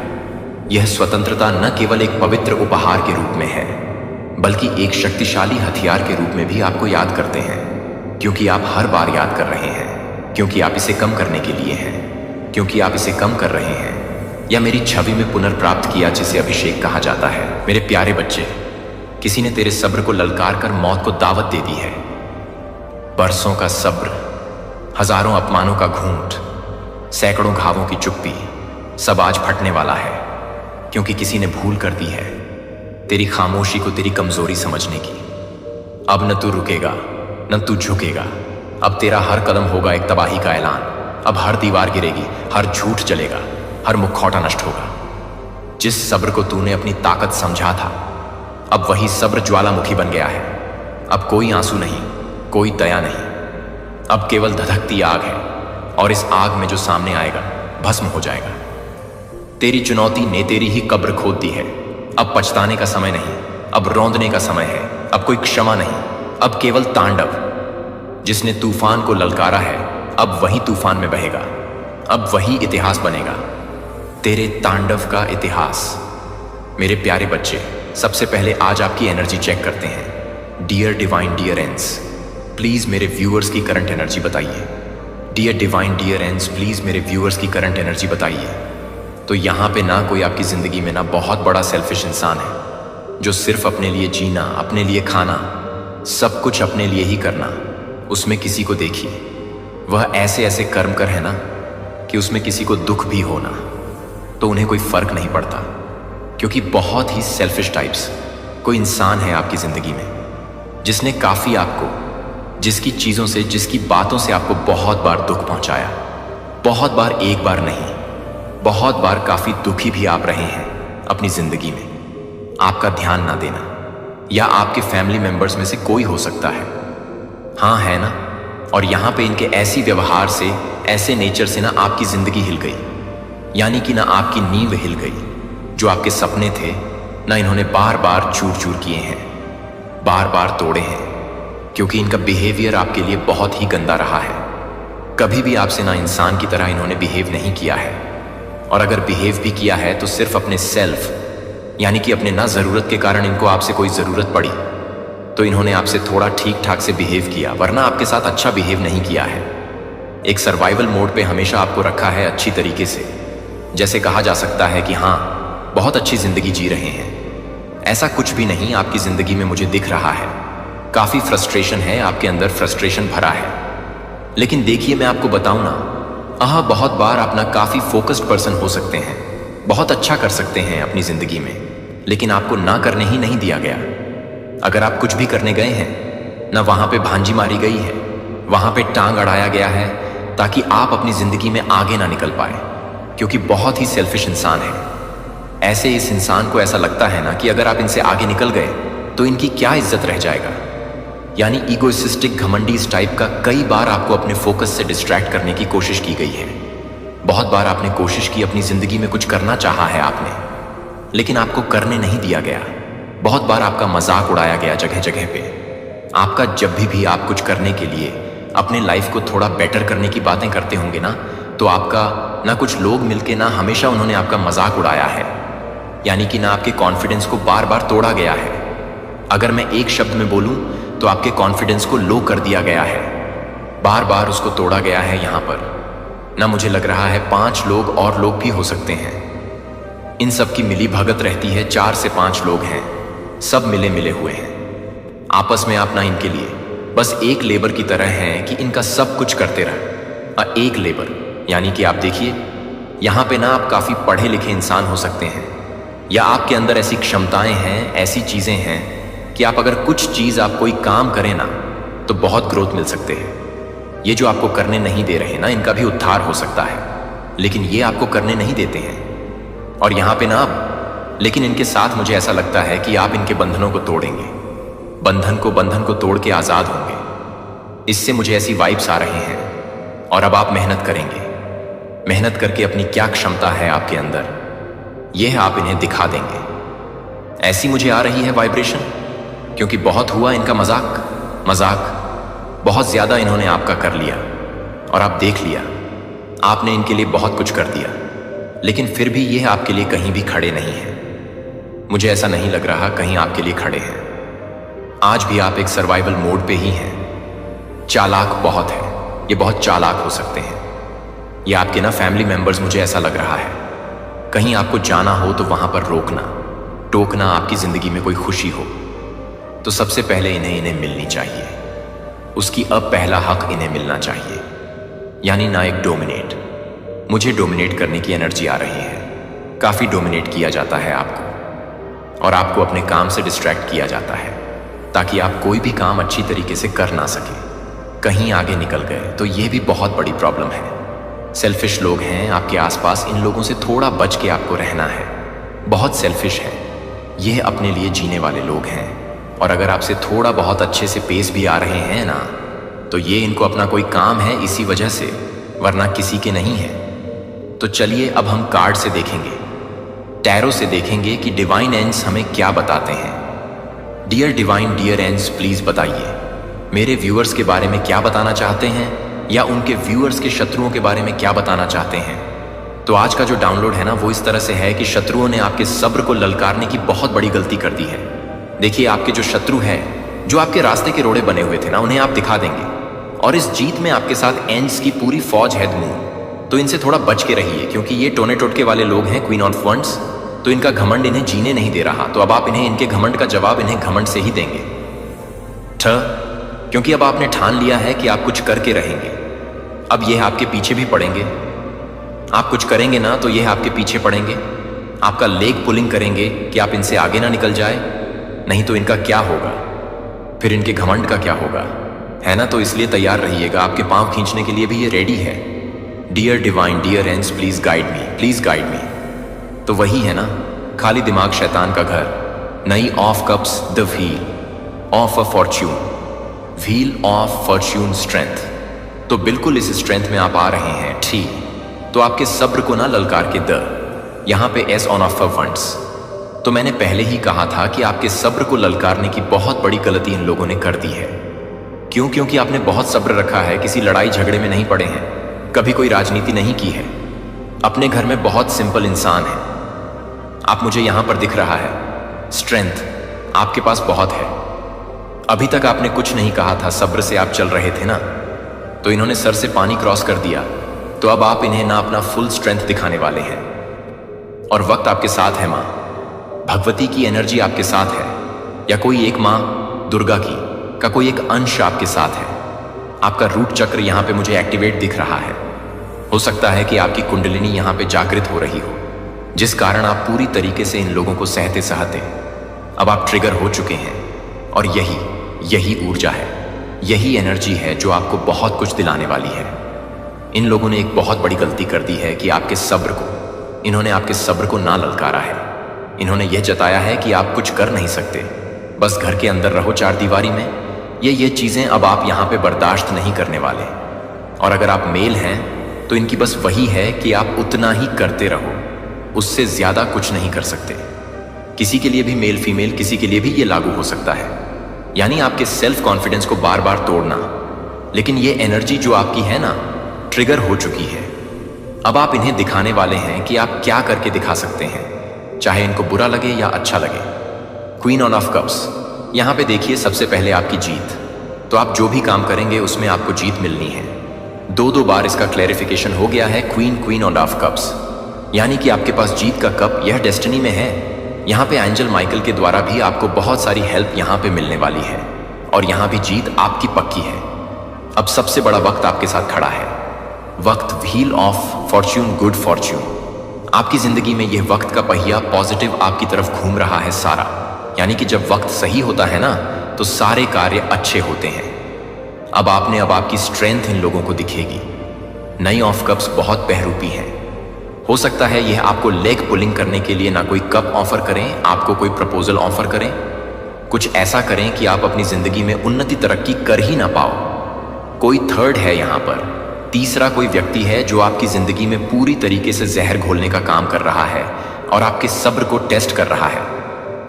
यह स्वतंत्रता न केवल एक पवित्र उपहार के रूप में है, बल्कि एक शक्तिशाली हथियार के रूप में भी आपको याद करते हैं, क्योंकि आप हर बार याद कर रहे हैं, क्योंकि आप इसे कम करने के लिए हैं, क्योंकि आप इसे कम कर रहे हैं या मेरी छवि में पुनर्प्राप्त किया, जिसे अभिषेक कहा जाता है। मेरे प्यारे बच्चे, किसी ने तेरे सब्र को ललकार कर मौत को दावत दे दी है। बरसों का सब्र, हजारों अपमानों का घूंट, सैकड़ों घावों की चुप्पी, सब आज फटने वाला है, क्योंकि किसी ने भूल कर दी है तेरी खामोशी को तेरी कमजोरी समझने की। अब न तू रुकेगा, न तू झुकेगा। अब तेरा हर कदम होगा एक तबाही का ऐलान। अब हर दीवार गिरेगी, हर झूठ जलेगा, हर मुखौटा नष्ट होगा। जिस सब्र को तूने अपनी ताकत समझा था, अब वही सब्र ज्वालामुखी बन गया है। अब कोई आंसू नहीं, कोई दया नहीं, अब केवल धधकती आग है, और इस आग में जो सामने आएगा भस्म हो जाएगा। तेरी चुनौती ने तेरी ही कब्र खोद दी है। अब पछताने का समय नहीं, अब रौंदने का समय है। अब कोई क्षमा नहीं, अब केवल तांडव। जिसने तूफान को ललकारा है, अब वही तूफान में बहेगा। अब वही इतिहास बनेगा, तेरे तांडव का इतिहास। मेरे प्यारे बच्चे, सबसे पहले आज आपकी एनर्जी चेक करते हैं। डियर डिवाइन डियर एंस, प्लीज मेरे व्यूअर्स की करंट एनर्जी बताइए। डियर डिवाइन डियर एंस, प्लीज मेरे व्यूअर्स की करंट एनर्जी बताइए। तो यहाँ पे ना कोई आपकी जिंदगी में ना बहुत बड़ा सेल्फिश इंसान है, जो सिर्फ अपने लिए जीना, अपने लिए खाना, सब कुछ अपने लिए ही करना। उसमें किसी को देखिए, वह ऐसे ऐसे कर्म कर है ना कि उसमें किसी को दुख भी होना तो उन्हें कोई फर्क नहीं पड़ता, क्योंकि बहुत ही सेल्फिश टाइप्स कोई इंसान है आपकी जिंदगी में, जिसने काफी आपको, जिसकी चीजों से, जिसकी बातों से आपको बहुत बार दुख पहुंचाया। बहुत बार, एक बार नहीं, बहुत बार काफी दुखी भी आप रहे हैं अपनी जिंदगी में। आपका ध्यान ना देना, या आपके फैमिली मेंबर्स में से कोई हो सकता है। हाँ, है ना? और यहां पे इनके ऐसी व्यवहार से, ऐसे नेचर से ना आपकी जिंदगी हिल गई, यानी कि ना आपकी नींव हिल गई। जो आपके सपने थे ना, इन्होंने बार बार चूर चूर किए हैं, बार बार तोड़े हैं, क्योंकि इनका बिहेवियर आपके लिए बहुत ही गंदा रहा है। कभी भी आपसे ना इंसान की तरह इन्होंने बिहेव नहीं किया है, और अगर बिहेव भी किया है तो सिर्फ अपने सेल्फ, यानी कि अपने ना जरूरत के कारण इनको आपसे कोई जरूरत पड़ी तो इन्होंने आपसे थोड़ा ठीक ठाक से बिहेव किया, वरना आपके साथ अच्छा बिहेव नहीं किया है। एक सर्वाइवल मोड पे हमेशा आपको रखा है अच्छी तरीके से। जैसे कहा जा सकता है कि हाँ, बहुत अच्छी जिंदगी जी रहे हैं। ऐसा कुछ भी नहीं आपकी जिंदगी में मुझे दिख रहा है। काफी फ्रस्ट्रेशन है, आपके अंदर फ्रस्ट्रेशन भरा है। लेकिन देखिए, मैं आपको बताऊं ना, बहुत बार आप ना काफी फोकस्ड पर्सन हो सकते हैं, बहुत अच्छा कर सकते हैं अपनी जिंदगी में, लेकिन आपको ना करने ही नहीं दिया गया। अगर आप कुछ भी करने गए हैं ना, वहां पे भांजी मारी गई है, वहां पे टांग अड़ाया गया है ताकि आप अपनी जिंदगी में आगे ना निकल पाए, क्योंकि बहुत ही सेल्फिश इंसान है। ऐसे इस इंसान को ऐसा लगता है ना कि अगर आप इनसे आगे निकल गए तो इनकी क्या इज्जत रह जाएगा। यानी ईगोइस्टिक, घमंडी इस टाइप का कई बार आपको अपने फोकस से डिस्ट्रैक्ट करने की कोशिश की गई है। बहुत बार आपने कोशिश की, अपनी जिंदगी में कुछ करना चाहा है आपने, लेकिन आपको करने नहीं दिया गया। बहुत बार आपका मजाक उड़ाया गया जगह जगह पे। आपका जब भी आप कुछ करने के लिए, अपने लाइफ को थोड़ा बेटर करने की बातें करते होंगे ना, तो आपका ना कुछ लोग मिलके ना हमेशा उन्होंने आपका मजाक उड़ाया है। यानी कि ना आपके कॉन्फिडेंस को बार बार तोड़ा गया है। अगर मैं एक शब्द में बोलूं तो आपके कॉन्फिडेंस को लो कर दिया गया है, बार बार उसको तोड़ा गया है। यहां पर ना मुझे लग रहा है 5 लोग और लोग भी हो सकते हैं। इन सब की मिली भगत रहती है, 4 से 5 लोग हैं, सब मिले मिले हुए हैं आपस में। आप ना इनके लिए बस एक लेबर की तरह हैं कि इनका सब कुछ करते रहे। एक लेबर, यानी कि आप देखिए, यहां पे ना आप काफी पढ़े लिखे इंसान हो सकते हैं, या आपके अंदर ऐसी क्षमताएं हैं, ऐसी चीजें हैं कि आप अगर कुछ चीज, आप कोई काम करें ना, तो बहुत ग्रोथ मिल सकते हैं। ये जो आपको करने नहीं दे रहे ना, इनका भी उद्धार हो सकता है, लेकिन ये आपको करने नहीं देते हैं। और यहां पे ना अब, लेकिन इनके साथ मुझे ऐसा लगता है कि आप इनके बंधनों को तोड़ेंगे, बंधन को तोड़ के आजाद होंगे। इससे मुझे ऐसी वाइब्स आ रही हैं। और अब आप मेहनत करेंगे, मेहनत करके अपनी क्या क्षमता है आपके अंदर, यह आप इन्हें दिखा देंगे। ऐसी मुझे आ रही है वाइब्रेशन, क्योंकि बहुत हुआ इनका मजाक, बहुत ज्यादा इन्होंने आपका कर लिया। और आप देख लिया, आपने इनके लिए बहुत कुछ कर दिया, लेकिन फिर भी यह आपके लिए कहीं भी खड़े नहीं हैं। मुझे ऐसा नहीं लग रहा कहीं आपके लिए खड़े हैं। आज भी आप एक सर्वाइवल मोड पे ही हैं। चालाक बहुत है, ये बहुत चालाक हो सकते हैं। ये आपके ना फैमिली मेंबर्स, मुझे ऐसा लग रहा है। कहीं आपको जाना हो तो वहां पर रोकना टोकना, आपकी जिंदगी में कोई खुशी हो तो सबसे पहले इन्हें मिलनी चाहिए। उसकी अब पहला हक इन्हें मिलना चाहिए। यानी ना एक डोमिनेट, मुझे डोमिनेट करने की एनर्जी आ रही है। काफी डोमिनेट किया जाता है आपको, और आपको अपने काम से डिस्ट्रैक्ट किया जाता है ताकि आप कोई भी काम अच्छी तरीके से कर ना सके। कहीं आगे निकल गए तो यह भी बहुत बड़ी प्रॉब्लम है। सेल्फिश लोग हैं आपके आसपास, इन लोगों से थोड़ा बच के आपको रहना है। बहुत सेल्फिश है, यह अपने लिए जीने वाले लोग हैं। और अगर आपसे थोड़ा बहुत अच्छे से पेश भी आ रहे हैं ना, तो ये इनको अपना कोई काम है इसी वजह से, वरना किसी के नहीं है। तो चलिए अब हम कार्ड से देखेंगे, टैरो से देखेंगे कि डिवाइन एंड्स हमें क्या बताते हैं। Dear divine, dear ends, please बताइए मेरे व्यूअर्स के बारे में क्या बताना चाहते हैं, या उनके व्यूअर्स के शत्रुओं के बारे में क्या बताना चाहते हैं। तो आज का जो डाउनलोड है ना, वो इस तरह से है कि शत्रुओं ने आपके सब्र को ललकारने की बहुत बड़ी गलती कर दी है। देखिए, आपके जो शत्रु हैं, जो आपके रास्ते के रोड़े बने हुए थे ना, उन्हें आप दिखा देंगे। और इस जीत में आपके साथ एंड्स की पूरी फौज है मून। तो इनसे थोड़ा बच के रहिए, क्योंकि ये टोने टोटके वाले लोग हैं, क्वीन ऑफ वंड्स। तो इनका घमंड इन्हें जीने नहीं दे रहा। तो अब आप इन्हें, इनके घमंड का जवाब इन्हें घमंड से ही देंगे। क्योंकि अब आपने ठान लिया है कि आप कुछ करके रहेंगे। अब यह आपके पीछे भी पड़ेंगे। आप कुछ करेंगे ना, तो यह आपके पीछे पड़ेंगे, आपका लेग पुलिंग करेंगे कि आप इनसे आगे ना निकल जाए। नहीं तो इनका क्या होगा, फिर इनके घमंड का क्या होगा, है ना। तो इसलिए तैयार रहिएगा, आपके पांव खींचने के लिए भी ये रेडी है। Dear divine, dear ends, please guide me, please guide me. तो वही है ना, खाली दिमाग शैतान का घर। नई of cups, the wheel of a Fortune, wheel of Fortune strength. तो बिल्कुल इस स्ट्रेंथ में आप आ रहे हैं, ठीक। तो आपके सब्र को ना ललकार के द, यहां पे एस ऑन ऑफ फंड्स। तो मैंने पहले ही कहा था कि आपके सब्र को ललकारने की बहुत बड़ी गलती इन लोगों ने कर दी है। क्यों? क्योंकि आपने बहुत सब्र रखा है, किसी लड़ाई झगड़े में नहीं पड़े हैं, कभी कोई राजनीति नहीं की है, अपने घर में बहुत सिंपल इंसान है आप। मुझे यहां पर दिख रहा है स्ट्रेंथ आपके पास बहुत है। अभी तक आपने कुछ नहीं कहा था, सब्र से आप चल रहे थे ना, तो इन्होंने सर से पानी क्रॉस कर दिया, तो अब आप इन्हें ना अपना फुल स्ट्रेंथ दिखाने वाले हैं। और वक्त आपके साथ है माँ, भगवती की एनर्जी आपके साथ है, या कोई एक माँ दुर्गा की का कोई एक अंश आपके साथ है। आपका रूट चक्र यहाँ पे मुझे एक्टिवेट दिख रहा है। हो सकता है कि आपकी कुंडलिनी यहाँ पे जागृत हो रही हो, जिस कारण आप पूरी तरीके से इन लोगों को सहते सहते अब आप ट्रिगर हो चुके हैं। और यही ऊर्जा है, यही एनर्जी है जो आपको बहुत कुछ दिलाने वाली है। इन लोगों ने एक बहुत बड़ी गलती कर दी है कि इन्होंने आपके सब्र को ना ललकारा है। इन्होंने यह जताया है कि आप कुछ कर नहीं सकते, बस घर के अंदर रहो चार दीवारी में। ये चीजें अब आप यहाँ पे बर्दाश्त नहीं करने वाले। और अगर आप मेल हैं तो इनकी बस वही है कि आप उतना ही करते रहो, उससे ज्यादा कुछ नहीं कर सकते। किसी के लिए भी मेल फीमेल, किसी के लिए भी ये लागू हो सकता है, यानी आपके सेल्फ कॉन्फिडेंस को बार बार तोड़ना। लेकिन ये एनर्जी जो आपकी है ना, ट्रिगर हो चुकी है। अब आप इन्हें दिखाने वाले हैं कि आप क्या करके दिखा सकते हैं, चाहे इनको बुरा लगे या अच्छा लगे। क्वीन ऑफ कप्स, यहाँ पे देखिए सबसे पहले आपकी जीत। तो आप जो भी काम करेंगे उसमें आपको जीत मिलनी है। दो बार इसका क्लैरिफिकेशन हो गया है। क्वीन ऑफ कप्स यानी कि आपके पास जीत का कप, यह डेस्टिनी में है। यहाँ पे एंजल माइकल के द्वारा भी आपको बहुत सारी हेल्प यहाँ पे मिलने वाली है, और यहाँ भी जीत आपकी पक्की है। अब सबसे बड़ा वक्त आपके साथ खड़ा है, वक्त wheel of Fortune, good Fortune. आपकी जिंदगी में यह वक्त का पहिया पॉजिटिव आपकी तरफ घूम रहा है सारा। यानी कि जब वक्त सही होता है ना, तो सारे कार्य अच्छे होते हैं। अब आपकी स्ट्रेंथ इन लोगों को दिखेगी। नई ऑफ कप्स बहुत बहरूपी हैं। हो सकता है यह आपको लेग पुलिंग करने के लिए ना कोई कप ऑफर करें, आपको कोई प्रपोजल ऑफर करें, कुछ ऐसा करें कि आप अपनी जिंदगी में उन्नति तरक्की कर ही ना पाओ। कोई थर्ड है यहाँ पर, तीसरा कोई व्यक्ति है जो आपकी जिंदगी में पूरी तरीके से जहर घोलने का काम कर रहा है और आपके सब्र को टेस्ट कर रहा है।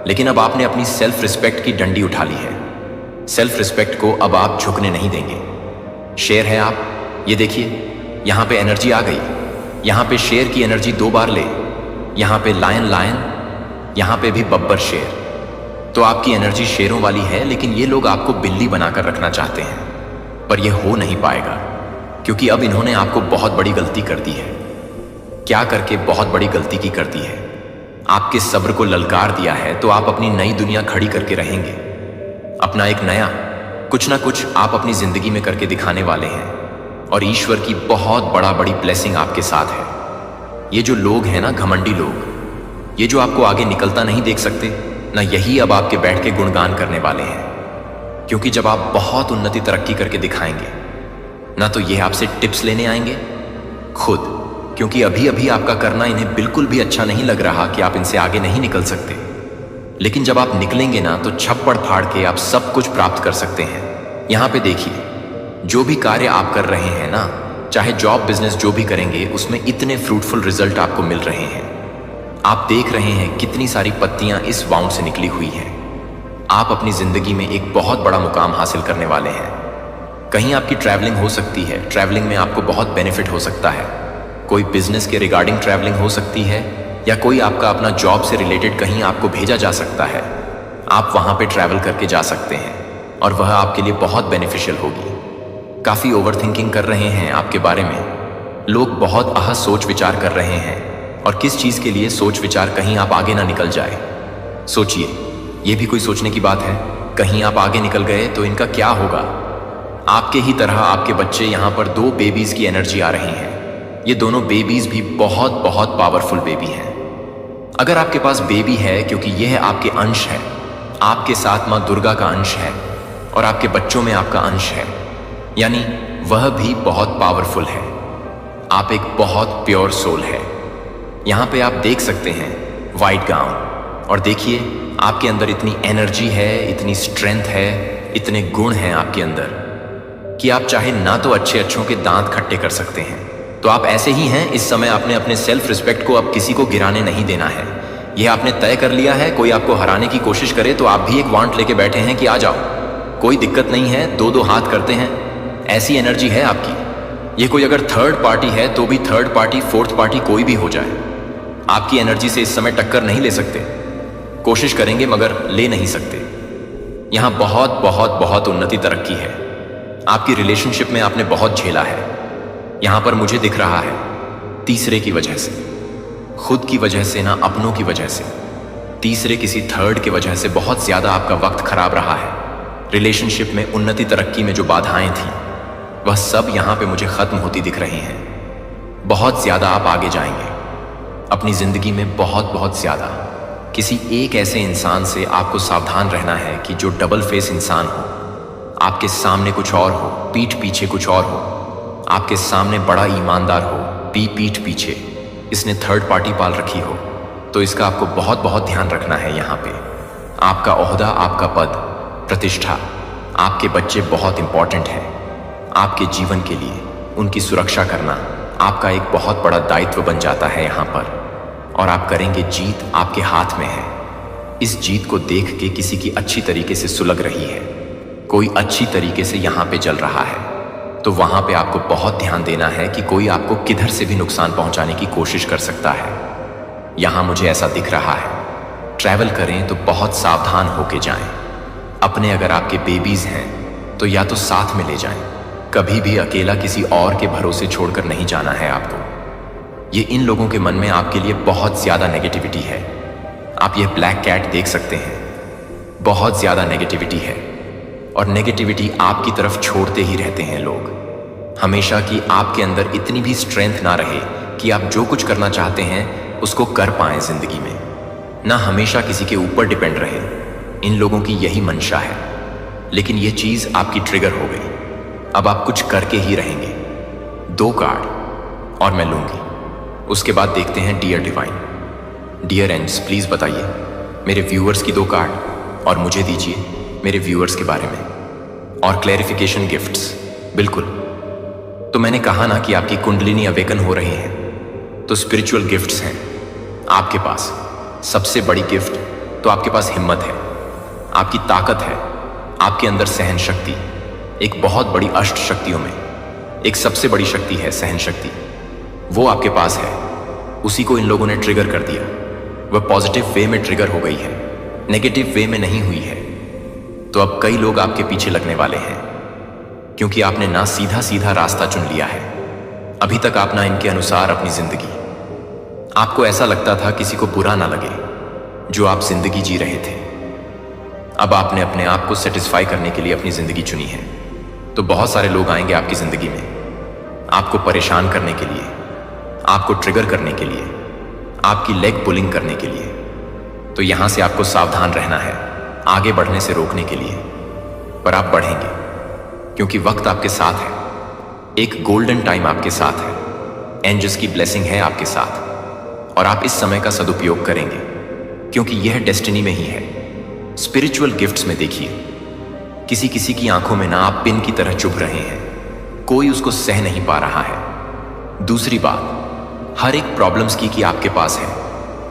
लेकिन अब आपने अपनी सेल्फ रिस्पेक्ट की डंडी उठा ली है। सेल्फ रिस्पेक्ट को अब आप झुकने नहीं देंगे। शेर है आप, ये देखिए यहाँ पे एनर्जी आ गई। यहाँ पे शेर की एनर्जी 2 बार ले, यहाँ पे लायन, यहाँ पे भी बब्बर शेर। तो आपकी एनर्जी शेरों वाली है, लेकिन ये लोग आपको बिल्ली बनाकर रखना चाहते हैं, पर यह हो नहीं पाएगा, क्योंकि अब इन्होंने आपको बहुत बड़ी गलती कर दी है। क्या करके बहुत बड़ी गलती की कर दी है? आपके सब्र को ललकार दिया है, तो आप अपनी नई दुनिया खड़ी करके रहेंगे। अपना एक नया कुछ ना कुछ आप अपनी जिंदगी में करके दिखाने वाले हैं, और ईश्वर की बहुत बड़ी ब्लेसिंग आपके साथ है। ये जो लोग हैं ना, घमंडी लोग, ये जो आपको आगे निकलता नहीं देख सकते ना, यही अब आपके बैठ के गुणगान करने वाले हैं। क्योंकि जब आप बहुत उन्नति तरक्की करके दिखाएंगे ना, तो ये आपसे टिप्स लेने आएंगे खुद, क्योंकि अभी आपका करना इन्हें बिल्कुल भी अच्छा नहीं लग रहा कि आप इनसे आगे नहीं निकल सकते। लेकिन जब आप निकलेंगे ना, तो छप्पड़ फाड़ के आप सब कुछ प्राप्त कर सकते हैं। यहाँ पे देखिए, जो भी कार्य आप कर रहे हैं ना, चाहे जॉब बिजनेस जो भी करेंगे, उसमें इतने फ्रूटफुल रिजल्ट आपको मिल रहे हैं। आप देख रहे हैं कितनी सारी पत्तियां इस वाउंड से निकली हुई हैं। आप अपनी जिंदगी में एक बहुत बड़ा मुकाम हासिल करने वाले हैं। कहीं आपकी ट्रैवलिंग हो सकती है, ट्रैवलिंग में आपको बहुत बेनिफिट हो सकता है। कोई बिजनेस के रिगार्डिंग ट्रैवलिंग हो सकती है, या कोई आपका अपना जॉब से रिलेटेड कहीं आपको भेजा जा सकता है। आप वहां पे ट्रैवल करके जा सकते हैं, और वह आपके लिए बहुत बेनिफिशियल होगी। काफ़ी ओवरथिंकिंग कर रहे हैं आपके बारे में, लोग बहुत अहस सोच विचार कर रहे हैं, और किस चीज़ के लिए सोच विचार, कहीं आप आगे ना निकल जाए। सोचिए, ये भी कोई सोचने की बात है? कहीं आप आगे निकल गए तो इनका क्या होगा? आपके ही तरह आपके बच्चे, यहाँ पर 2 बेबीज़ की एनर्जी आ रही है। ये दोनों बेबीज़ भी बहुत पावरफुल बेबी हैं। अगर आपके पास बेबी है, क्योंकि यह आपके अंश है, आपके साथ माँ दुर्गा का अंश है, और आपके बच्चों में आपका अंश है, यानी वह भी बहुत पावरफुल है। आप एक बहुत प्योर सोल है। यहाँ पे आप देख सकते हैं वाइट गाउन, और देखिए आपके अंदर इतनी एनर्जी है, इतनी स्ट्रेंथ है, इतने गुण हैं आपके अंदर कि आप चाहे ना तो अच्छों के दांत खट्टे कर सकते हैं, तो आप ऐसे ही हैं। इस समय आपने अपने सेल्फ रिस्पेक्ट को अब किसी को गिराने नहीं देना है। यह आपने तय कर लिया है। कोई आपको हराने की कोशिश करे तो आप भी एक वांट लेके बैठे हैं कि आ जाओ, कोई दिक्कत नहीं है, 2 हाथ करते हैं। ऐसी एनर्जी है आपकी। ये कोई अगर थर्ड पार्टी है तो भी थर्ड पार्टी, फोर्थ पार्टी, कोई भी हो जाए, आपकी एनर्जी से इस समय टक्कर नहीं ले सकते। कोशिश करेंगे मगर ले नहीं सकते। यहाँ बहुत उन्नति तरक्की है। आपकी रिलेशनशिप में आपने बहुत झेला है। यहां पर मुझे दिख रहा है तीसरे की वजह से, खुद की वजह से ना, अपनों की वजह से, तीसरे किसी थर्ड की वजह से बहुत ज्यादा आपका वक्त खराब रहा है। रिलेशनशिप में उन्नति तरक्की में जो बाधाएं थी वह सब यहां पे मुझे खत्म होती दिख रही हैं। बहुत ज्यादा आप आगे जाएंगे अपनी जिंदगी में, बहुत बहुत ज्यादा। किसी एक ऐसे इंसान से आपको सावधान रहना है कि जो डबल फेस इंसान हो, आपके सामने कुछ और हो, पीठ पीछे कुछ और हो। आपके सामने बड़ा ईमानदार हो, पीठ पीछे इसने थर्ड पार्टी पाल रखी हो। तो इसका आपको बहुत बहुत ध्यान रखना है। यहाँ पे आपका ओहदा, आपका पद, प्रतिष्ठा, आपके बच्चे बहुत इंपॉर्टेंट है। आपके जीवन के लिए उनकी सुरक्षा करना आपका एक बहुत बड़ा दायित्व बन जाता है यहाँ पर, और आप करेंगे। जीत आपके हाथ में है। इस जीत को देख के किसी की अच्छी तरीके से सुलग रही है, कोई अच्छी तरीके से यहाँ पे चल रहा है, तो वहां पे आपको बहुत ध्यान देना है कि कोई आपको किधर से भी नुकसान पहुंचाने की कोशिश कर सकता है। यहां मुझे ऐसा दिख रहा है। ट्रैवल करें तो बहुत सावधान होके जाएं। अपने अगर आपके बेबीज हैं तो या तो साथ में ले जाएं, कभी भी अकेला किसी और के भरोसे छोड़कर नहीं जाना है आपको। ये इन लोगों के मन में आपके लिए बहुत ज्यादा नेगेटिविटी है। आप ये ब्लैक कैट देख सकते हैं, बहुत ज्यादा नेगेटिविटी है, और नेगेटिविटी आपकी तरफ छोड़ते ही रहते हैं लोग हमेशा। कि आपके अंदर इतनी भी स्ट्रेंथ ना रहे कि आप जो कुछ करना चाहते हैं उसको कर पाएं जिंदगी में, ना हमेशा किसी के ऊपर डिपेंड रहे। इन लोगों की यही मंशा है। लेकिन ये चीज आपकी ट्रिगर हो गई, अब आप कुछ करके ही रहेंगे। 2 कार्ड और मैं लूंगी, उसके बाद देखते हैं dear divine. Dear ends, please बताइए मेरे व्यूअर्स की 2 कार्ड और मुझे दीजिए मेरे व्यूअर्स के बारे में, और क्लैरिफिकेशन गिफ्ट्स। बिल्कुल, तो मैंने कहा ना कि आपकी कुंडलिनी अवेकन हो रही है, तो स्पिरिचुअल गिफ्ट्स हैं आपके पास। सबसे बड़ी गिफ्ट तो आपके पास हिम्मत है, आपकी ताकत है, आपके अंदर सहन शक्ति। एक बहुत बड़ी अष्ट शक्तियों में एक सबसे बड़ी शक्ति है सहन शक्ति, वो आपके पास है। उसी को इन लोगों ने ट्रिगर कर दिया। वह पॉजिटिव वे में ट्रिगर हो गई है, नेगेटिव वे में नहीं हुई है। तो अब कई लोग आपके पीछे लगने वाले हैं, क्योंकि आपने ना सीधा सीधा रास्ता चुन लिया है। अभी तक आप ना इनके अनुसार अपनी जिंदगी, आपको ऐसा लगता था किसी को बुरा ना लगे जो आप जिंदगी जी रहे थे। अब आपने अपने आप को सेटिस्फाई करने के लिए अपनी जिंदगी चुनी है। तो बहुत सारे लोग आएंगे आपकी जिंदगी में, आपको परेशान करने के लिए, आपको ट्रिगर करने के लिए, आपकी लेग पुलिंग करने के लिए। तो यहां से आपको सावधान रहना है, आगे बढ़ने से रोकने के लिए। पर आप बढ़ेंगे, क्योंकि वक्त आपके साथ है। एक गोल्डन टाइम आपके साथ है, एंजल्स की ब्लेसिंग है आपके साथ, और आप इस समय का सदुपयोग करेंगे, क्योंकि यह डेस्टिनी में ही है। स्पिरिचुअल गिफ्ट्स में देखिए, किसी किसी की आंखों में ना आप पिन की तरह चुभ रहे हैं, कोई उसको सह नहीं पा रहा है। दूसरी बात, हर एक प्रॉब्लम्स की आपके पास है,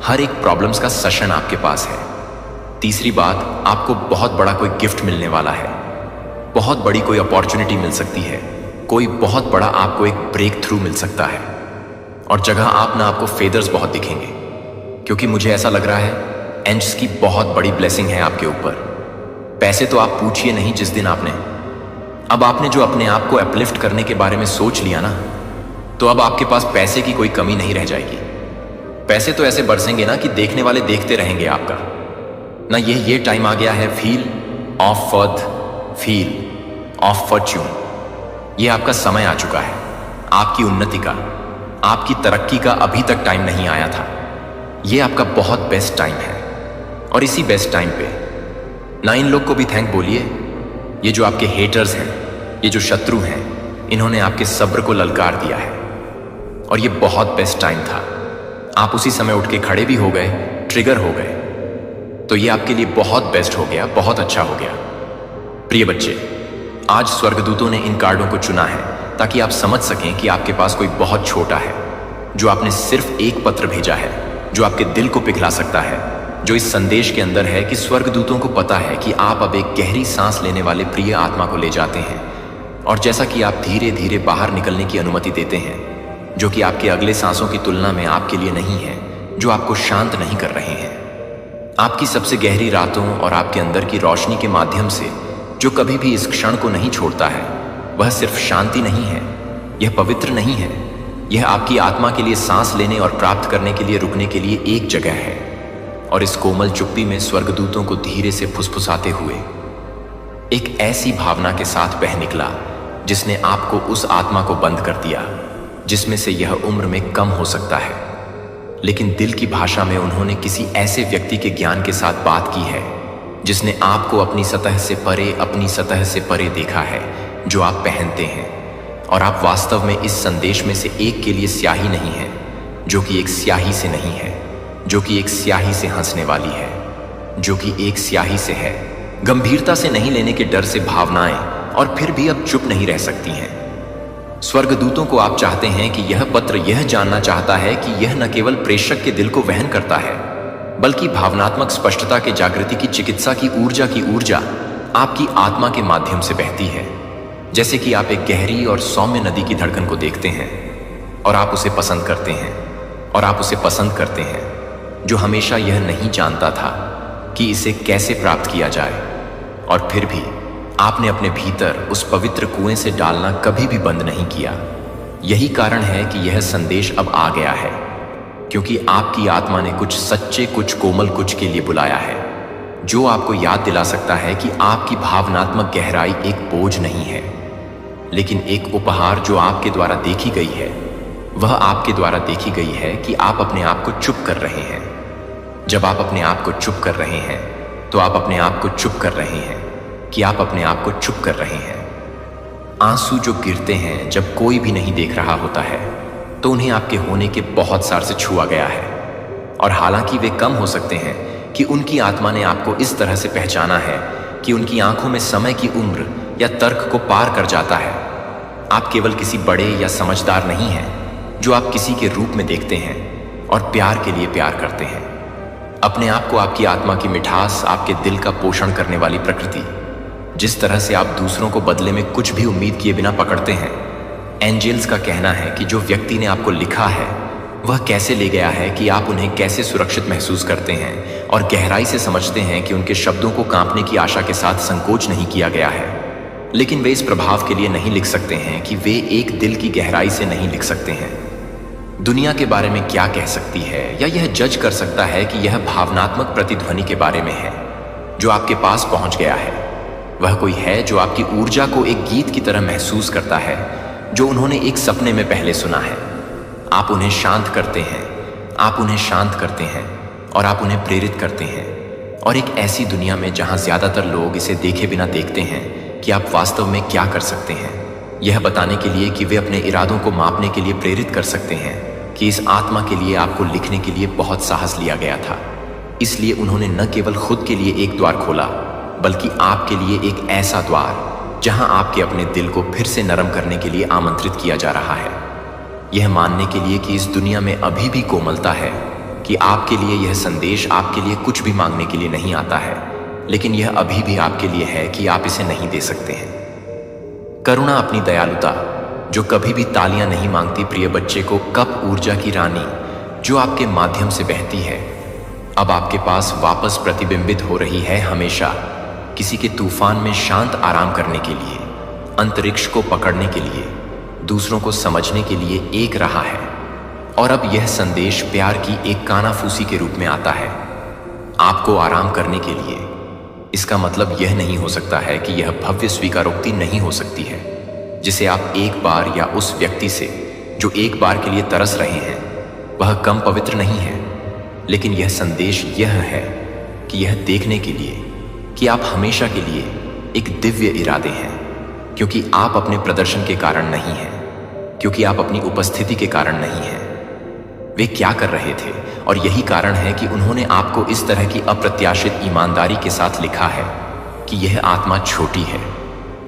हर एक प्रॉब्लम्स का सेशन आपके पास है। तीसरी बात, आपको बहुत बड़ा कोई गिफ्ट मिलने वाला है, बहुत बड़ी कोई अपॉर्चुनिटी मिल सकती है, कोई बहुत बड़ा आपको एक ब्रेक थ्रू मिल सकता है। और जगह आप ना आपको फेदर्स बहुत दिखेंगे, क्योंकि मुझे ऐसा लग रहा है एंजल्स की बहुत बड़ी ब्लेसिंग है आपके ऊपर। पैसे तो आप पूछिए नहीं जिस दिन अब आपने जो अपने आप को अपलिफ्ट करने के बारे में सोच लिया ना, तो अब आपके पास पैसे की कोई कमी नहीं रह जाएगी। पैसे तो ऐसे बरसेंगे ना कि देखने वाले देखते रहेंगे आपका ना। ये टाइम आ गया है feel of worth, feel of Fortune. ये आपका समय आ चुका है, आपकी उन्नति का, आपकी तरक्की का अभी तक टाइम नहीं आया था। ये आपका बहुत बेस्ट टाइम है, और इसी बेस्ट टाइम पे ना इन लोग को भी थैंक बोलिए। ये जो आपके हेटर्स हैं, ये जो शत्रु हैं, इन्होंने आपके सब्र को ललकार दिया है, और ये बहुत बेस्ट टाइम था। आप उसी समय उठ के खड़े भी हो गए, ट्रिगर हो गए, तो ये आपके लिए बहुत बेस्ट हो गया, बहुत अच्छा हो गया। प्रिय बच्चे, आज स्वर्गदूतों ने इन कार्डों को चुना है ताकि आप समझ सकें कि आपके पास कोई बहुत छोटा है, जो आपने सिर्फ एक पत्र भेजा है, जो आपके दिल को पिघला सकता है, जो इस संदेश के अंदर है कि स्वर्गदूतों को पता है कि आप अब एक गहरी सांस लेने वाले प्रिय आत्मा को ले जाते हैं, और जैसा कि आप धीरे धीरे बाहर निकलने की अनुमति देते हैं, जो कि आपके अगले सांसों की तुलना में आपके लिए नहीं है, जो आपको शांत नहीं कर रहे हैं। आपकी सबसे गहरी रातों और आपके अंदर की रोशनी के माध्यम से, जो कभी भी इस क्षण को नहीं छोड़ता है, वह सिर्फ शांति नहीं है, यह पवित्र नहीं है, यह आपकी आत्मा के लिए सांस लेने और प्राप्त करने के लिए रुकने के लिए एक जगह है। और इस कोमल चुप्पी में स्वर्गदूतों को धीरे से फुसफुसाते हुए एक ऐसी भावना के साथ बह निकला जिसने आपको उस आत्मा को बंद कर दिया जिसमें से यह उम्र में कम हो सकता है। लेकिन दिल की भाषा में उन्होंने किसी ऐसे व्यक्ति के ज्ञान के साथ बात की है जिसने आपको अपनी सतह से परे देखा है जो आप पहनते हैं। और आप वास्तव में इस संदेश में से एक के लिए स्याही नहीं है, जो कि एक स्याही से नहीं है, जो कि एक स्याही से हंसने वाली है, जो कि एक स्याही से है। गंभीरता से नहीं लेने के डर से भावनाएं और फिर भी अब चुप नहीं रह सकती हैं। स्वर्गदूतों को आप चाहते हैं कि यह पत्र यह जानना चाहता है कि यह न केवल प्रेषक के दिल को वहन करता है, बल्कि भावनात्मक स्पष्टता के जागृति की चिकित्सा की ऊर्जा आपकी आत्मा के माध्यम से बहती है। जैसे कि आप एक गहरी और सौम्य नदी की धड़कन को देखते हैं और आप उसे पसंद करते हैं, और आप उसे पसंद करते हैं, जो हमेशा यह नहीं जानता था कि इसे कैसे प्राप्त किया जाए। और फिर भी आपने अपने भीतर उस पवित्र कुएं से डालना कभी भी बंद नहीं किया। यही कारण है कि यह संदेश अब आ गया है, क्योंकि आपकी आत्मा ने कुछ सच्चे, कुछ कोमल कुछ के लिए बुलाया है, जो आपको याद दिला सकता है कि आपकी भावनात्मक गहराई एक बोझ नहीं है, लेकिन एक उपहार जो आपके द्वारा देखी गई है। वह आपके द्वारा देखी गई है कि आप अपने आप को चुप कर रहे हैं। जब आप अपने आप को चुप कर रहे हैं, तो आप अपने आप को चुप कर रहे हैं कि आप अपने आप को चुप कर रहे हैं। आंसू जो गिरते हैं जब कोई भी नहीं देख रहा होता है, तो उन्हें आपके होने के बहुत सार से छुआ गया है। और हालांकि वे कम हो सकते हैं कि उनकी आत्मा ने आपको इस तरह से पहचाना है कि उनकी आंखों में समय की उम्र या तर्क को पार कर जाता है। आप केवल किसी बड़े या समझदार नहीं हैं जो आप किसी के रूप में देखते हैं और प्यार के लिए प्यार करते हैं। अपने आप को आपकी आत्मा की मिठास, आपके दिल का पोषण करने वाली प्रकृति, जिस तरह से आप दूसरों को बदले में कुछ भी उम्मीद किए बिना पकड़ते हैं। एंजल्स का कहना है कि जो व्यक्ति ने आपको लिखा है वह कैसे ले गया है कि आप उन्हें कैसे सुरक्षित महसूस करते हैं और गहराई से समझते हैं कि उनके शब्दों को कांपने की आशा के साथ संकोच नहीं किया गया है। लेकिन वे इस प्रभाव के लिए नहीं लिख सकते हैं कि वे एक दिल की गहराई से नहीं लिख सकते हैं। दुनिया के बारे में क्या कह सकती है या यह जज कर सकता है कि यह भावनात्मक प्रतिध्वनि के बारे में है जो आपके पास पहुंच गया है। वह कोई है जो आपकी ऊर्जा को एक गीत की तरह महसूस करता है जो उन्होंने एक सपने में पहले सुना है। आप उन्हें शांत करते हैं, आप उन्हें शांत करते हैं और आप उन्हें प्रेरित करते हैं। और एक ऐसी दुनिया में जहां ज्यादातर लोग इसे देखे बिना देखते हैं कि आप वास्तव में क्या कर सकते हैं, यह बताने के लिए कि वे अपने इरादों को मापने के लिए प्रेरित कर सकते हैं कि इस आत्मा के लिए आपको लिखने के लिए बहुत साहस लिया गया था। इसलिए उन्होंने न केवल खुद के लिए एक द्वार खोला, बल्कि आपके लिए एक ऐसा द्वार जहां आपके अपने दिल को फिर से नरम करने के लिए आमंत्रित किया जा रहा है। यह मानने के लिए कि इस दुनिया में अभी भी कोमलता है, कि आपके लिए यह संदेश आपके लिए कुछ भी मांगने के लिए नहीं आता है, लेकिन यह अभी भी आपके लिए है कि आप इसे नहीं दे सकते हैं। करुणा अपनी दयालुता जो कभी भी तालियां नहीं मांगती प्रिय बच्चे को कप ऊर्जा की रानी जो आपके माध्यम से बहती है, अब आपके पास वापस प्रतिबिंबित हो रही है। हमेशा किसी के तूफान में शांत आराम करने के लिए, अंतरिक्ष को पकड़ने के लिए, दूसरों को समझने के लिए एक रहा है। और अब यह संदेश प्यार की एक कानाफूसी के रूप में आता है आपको आराम करने के लिए। इसका मतलब यह नहीं हो सकता है कि यह भव्य स्वीकारोक्ति नहीं हो सकती है जिसे आप एक बार या उस व्यक्ति से जो एक बार के लिए तरस रहे हैं वह कम पवित्र नहीं है। लेकिन यह संदेश यह है कि यह देखने के लिए कि आप हमेशा के लिए एक दिव्य इरादे हैं, क्योंकि आप अपने प्रदर्शन के कारण नहीं हैं, क्योंकि आप अपनी उपस्थिति के कारण नहीं हैं। वे क्या कर रहे थे, और यही कारण है कि उन्होंने आपको इस तरह की अप्रत्याशित ईमानदारी के साथ लिखा है कि यह आत्मा छोटी है,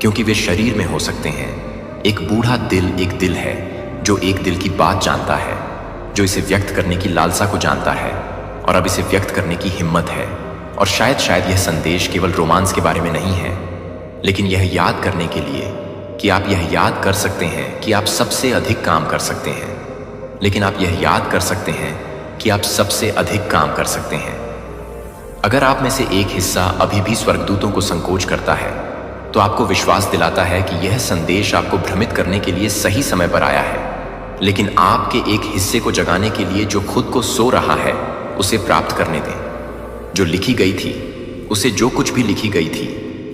क्योंकि वे शरीर में हो सकते हैं। एक बूढ़ा दिल एक दिल है जो एक दिल की बात जानता है, जो इसे व्यक्त करने की लालसा को जानता है और अब इसे व्यक्त करने की हिम्मत है। और शायद यह संदेश केवल रोमांस के बारे में नहीं है, लेकिन यह याद करने के लिए कि आप यह याद कर सकते हैं कि आप सबसे अधिक काम कर सकते हैं, लेकिन आप यह याद कर सकते हैं कि आप सबसे अधिक काम कर सकते हैं। अगर आप में से एक हिस्सा अभी भी स्वर्गदूतों को संकोच करता है, तो आपको विश्वास दिलाता है कि यह संदेश आपको भ्रमित करने के लिए सही समय पर आया है, लेकिन आपके एक हिस्से को जगाने के लिए जो खुद को सो रहा है उसे प्राप्त करने दें। जो लिखी गई थी, उसे जो कुछ भी लिखी गई थी,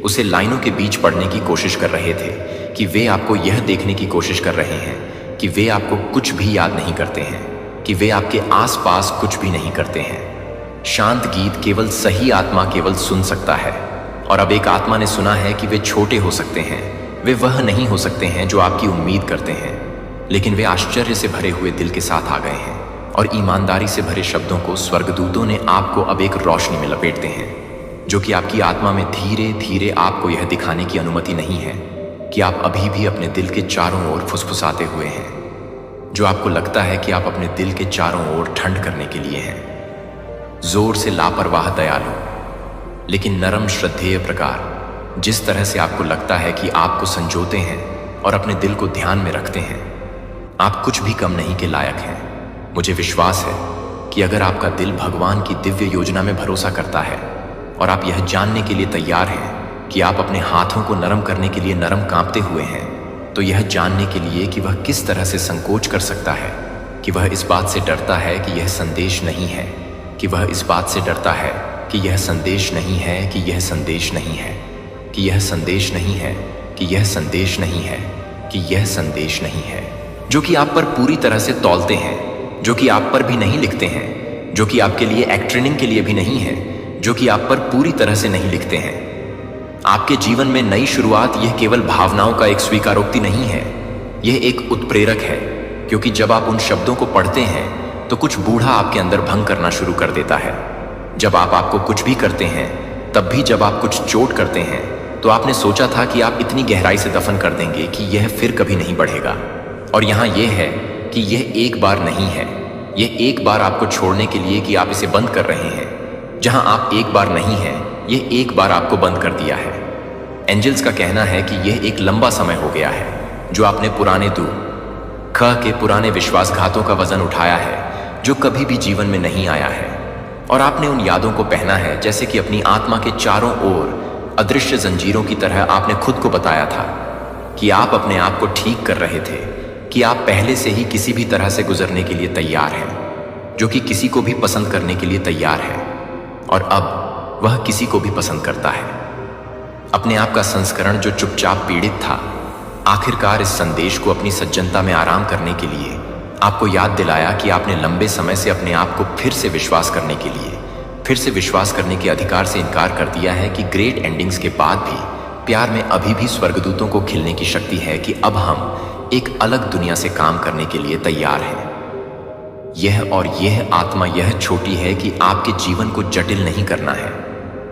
उसे लाइनों के बीच पढ़ने की कोशिश कर रहे थे कि वे आपको यह देखने की कोशिश कर रहे हैं कि वे आपको कुछ भी याद नहीं करते हैं, कि वे आपके आसपास कुछ भी नहीं करते हैं। शांत गीत केवल सही आत्मा केवल सुन सकता है, और अब एक आत्मा ने सुना है कि वे छोटे हो सकते हैं, वे वह नहीं हो सकते हैं जो आपकी उम्मीद करते हैं, लेकिन वे आश्चर्य से भरे हुए दिल के साथ आ गए हैं और ईमानदारी से भरे शब्दों को स्वर्गदूतों ने आपको अब एक रोशनी में लपेटते हैं, जो कि आपकी आत्मा में धीरे धीरे आपको यह दिखाने की अनुमति नहीं है कि आप अभी भी अपने दिल के चारों ओर फुसफुसाते हुए हैं, जो आपको लगता है कि आप अपने दिल के चारों ओर ठंड करने के लिए हैं। जोर से लापरवाह दयालु लेकिन नरम श्रद्धेय प्रकार, जिस तरह से आपको लगता है कि आपको संजोते हैं और अपने दिल को ध्यान में रखते हैं। आप कुछ भी कम नहीं के लायक हैं। मुझे विश्वास है कि अगर आपका दिल भगवान की दिव्य योजना में भरोसा करता है और आप यह जानने के लिए तैयार हैं कि आप अपने हाथों को नरम करने के लिए नरम कांपते हुए हैं, तो यह जानने के लिए कि वह किस तरह से संकोच कर सकता है, कि वह इस बात से डरता है कि यह संदेश नहीं है, कि वह इस बात से डरता है कि यह संदेश नहीं है, कि यह संदेश नहीं है, कि यह संदेश नहीं है, कि यह संदेश नहीं है, कि यह संदेश नहीं है, जो कि आप पर पूरी तरह से तौलते हैं, जो कि आप पर भी नहीं लिखते हैं, जो कि आपके लिए एक्ट्रेनिंग के लिए भी नहीं है, जो कि आप पर पूरी तरह से नहीं लिखते हैं। आपके जीवन में नई शुरुआत यह केवल भावनाओं का एक स्वीकारोक्ति नहीं है, यह एक उत्प्रेरक है, क्योंकि जब आप उन शब्दों को पढ़ते हैं तो कुछ बूढ़ा आपके अंदर भंग करना शुरू कर देता है। जब आपको कुछ भी करते हैं, तब भी जब आप कुछ चोट करते हैं तो आपने सोचा था कि आप इतनी गहराई से दफन कर देंगे कि यह फिर कभी नहीं बढ़ेगा। और यहाँ यह है कि यह एक बार नहीं है, यह एक बार आपको छोड़ने के लिए कि आप इसे बंद कर रहे हैं। जहाँ आप एक बार नहीं हैं, यह एक बार आपको बंद कर दिया है। एंजल्स का कहना है कि यह एक लंबा समय हो गया है जो आपने पुराने के पुराने विश्वासघातों का वजन उठाया है जो कभी भी जीवन में नहीं आया है, और आपने उन यादों को पहना है जैसे कि अपनी आत्मा के चारों ओर अदृश्य जंजीरों की तरह आपने खुद को बताया था कि आप अपने आप को ठीक कर रहे थे, कि आप पहले से ही किसी भी तरह से गुजरने के लिए तैयार हैं, जो कि किसी को भी पसंद करने के लिए तैयार है, और अब वह किसी को भी पसंद करता है। अपने आप का संस्करण जो चुपचाप पीड़ित था, आखिरकार इस संदेश को अपनी सज्जनता में आराम करने के लिए आपको याद दिलाया कि आपने लंबे समय से अपने आप को फिर से विश्वास करने के लिए, फिर से विश्वास करने के अधिकार से इनकार कर दिया है कि ग्रेट एंडिंग्स के बाद भी प्यार में अभी भी स्वर्गदूतों को खिलने की शक्ति है, कि अब हम एक अलग दुनिया से काम करने के लिए तैयार हैं। यह आत्मा यह छोटी है कि आपके जीवन को जटिल नहीं करना है,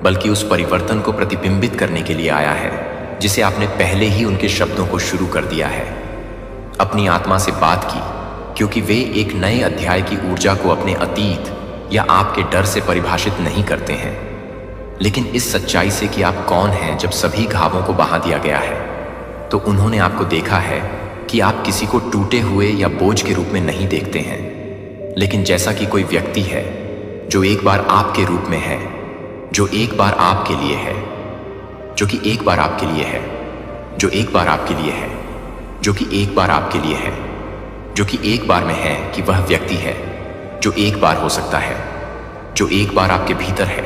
बल्कि उस परिवर्तन को प्रतिबिंबित करने के लिए आया है जिसे आपने पहले ही उनके शब्दों को शुरू कर दिया है। अपनी आत्मा से बात की, क्योंकि वे एक नए अध्याय की ऊर्जा को अपने अतीत या आपके डर से परिभाषित नहीं करते हैं, लेकिन इस सच्चाई से कि आप कौन हैं। जब सभी घावों को बहा दिया गया है, तो उन्होंने आपको देखा है कि आप किसी को टूटे हुए या बोझ के रूप में नहीं देखते हैं, लेकिन जैसा कि कोई व्यक्ति है जो एक बार आपके रूप में है, जो एक बार आपके लिए है, जो कि एक बार आपके लिए है, जो एक बार आपके लिए है, जो कि एक बार आपके लिए है, जो कि एक बार में है कि वह व्यक्ति है जो एक बार हो सकता है, जो एक बार आपके भीतर है,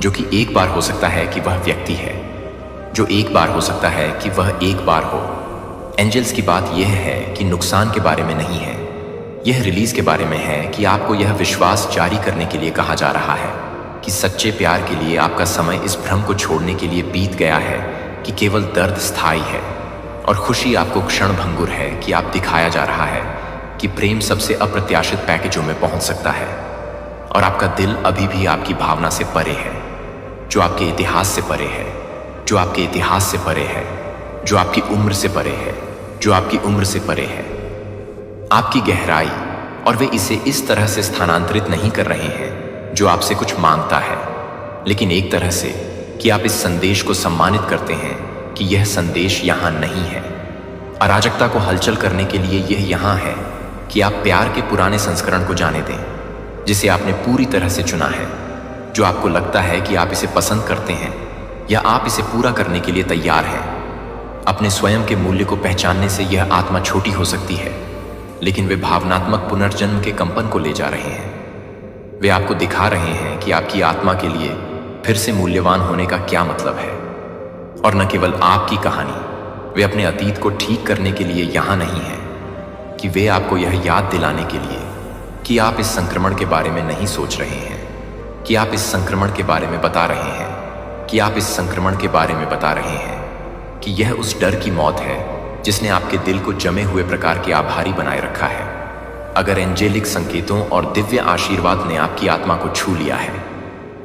जो कि एक बार हो सकता है कि वह व्यक्ति है, जो एक बार हो सकता है कि वह एक बार हो। एंजल्स की बात यह है कि नुकसान के बारे में नहीं है, यह रिलीज के बारे में है कि आपको यह विश्वास जारी करने के लिए कहा जा रहा है कि सच्चे प्यार के लिए आपका समय इस भ्रम को छोड़ने के लिए बीत गया है कि केवल दर्द स्थायी है और खुशी आपको क्षणभंगुर है, कि आप दिखाया जा रहा है कि प्रेम सबसे अप्रत्याशित पैकेजों में पहुंच सकता है, और आपका दिल अभी भी आपकी भावना से परे है, जो आपके इतिहास से परे है, जो आपके इतिहास से परे है, जो आपकी उम्र से परे है, जो आपकी उम्र से परे है, आपकी गहराई। और वे इसे इस तरह से स्थानांतरित नहीं कर रहे हैं जो आपसे कुछ मांगता है, लेकिन एक तरह से कि आप इस संदेश को सम्मानित करते हैं कि यह संदेश यहाँ नहीं है। अराजकता को हलचल करने के लिए यह यहाँ है कि आप प्यार के पुराने संस्करण को जाने दें, जिसे आपने पूरी तरह से चुना है, जो आपको लगता है कि आप इसे पसंद करते हैं, या आप इसे पूरा करने के लिए तैयार हैं। अपने स्वयं के मूल्य को पहचानने से यह आत्मा छोटी हो सकती है, लेकिन वे भावनात्मक पुनर्जन्म के कंपन को ले जा रहे हैं। वे आपको दिखा रहे हैं कि आपकी आत्मा के लिए फिर से मूल्यवान होने का क्या मतलब है। और न केवल आपकी कहानी, वे अपने अतीत को ठीक करने के लिए यहाँ नहीं है कि वे आपको यह याद दिलाने के लिए कि आप इस संक्रमण के बारे में नहीं सोच रहे हैं, कि आप इस संक्रमण के बारे में बता रहे हैं, कि आप इस संक्रमण के बारे में बता रहे हैं कि यह उस डर की मौत है जिसने आपके दिल को जमे हुए प्रकार के आभारी बनाए रखा है। अगर एंजेलिक संकेतों और दिव्य आशीर्वाद ने आपकी आत्मा को छू लिया है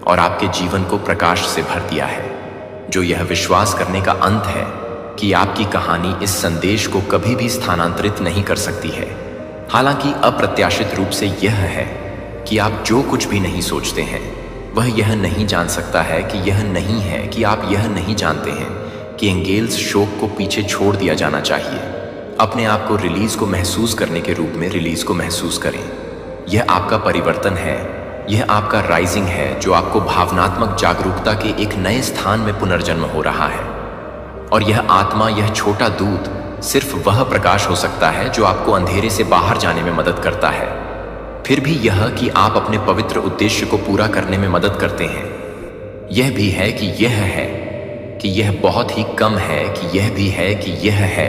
और आपके जीवन को प्रकाश से भर दिया है, जो यह विश्वास करने का अंत है कि आपकी कहानी इस संदेश को कभी भी स्थानांतरित नहीं कर सकती है। हालांकि अप्रत्याशित रूप से यह है कि आप जो कुछ भी नहीं सोचते हैं, वह यह नहीं जान सकता है कि यह नहीं है कि आप यह नहीं जानते हैं कि एंगेल्स शोक को पीछे छोड़ दिया जाना चाहिए। अपने आप को रिलीज को महसूस करने के रूप में रिलीज को महसूस करें। यह आपका परिवर्तन है, यह आपका राइजिंग है, जो आपको भावनात्मक जागरूकता के एक नए स्थान में पुनर्जन्म हो रहा है। और यह आत्मा, यह छोटा दूत सिर्फ वह प्रकाश हो सकता है जो आपको अंधेरे से बाहर जाने में मदद करता है। फिर भी यह कि आप अपने पवित्र उद्देश्य को पूरा करने में मदद करते हैं। यह भी है कि यह है कि यह बहुत ही कम है, कि यह भी है कि यह है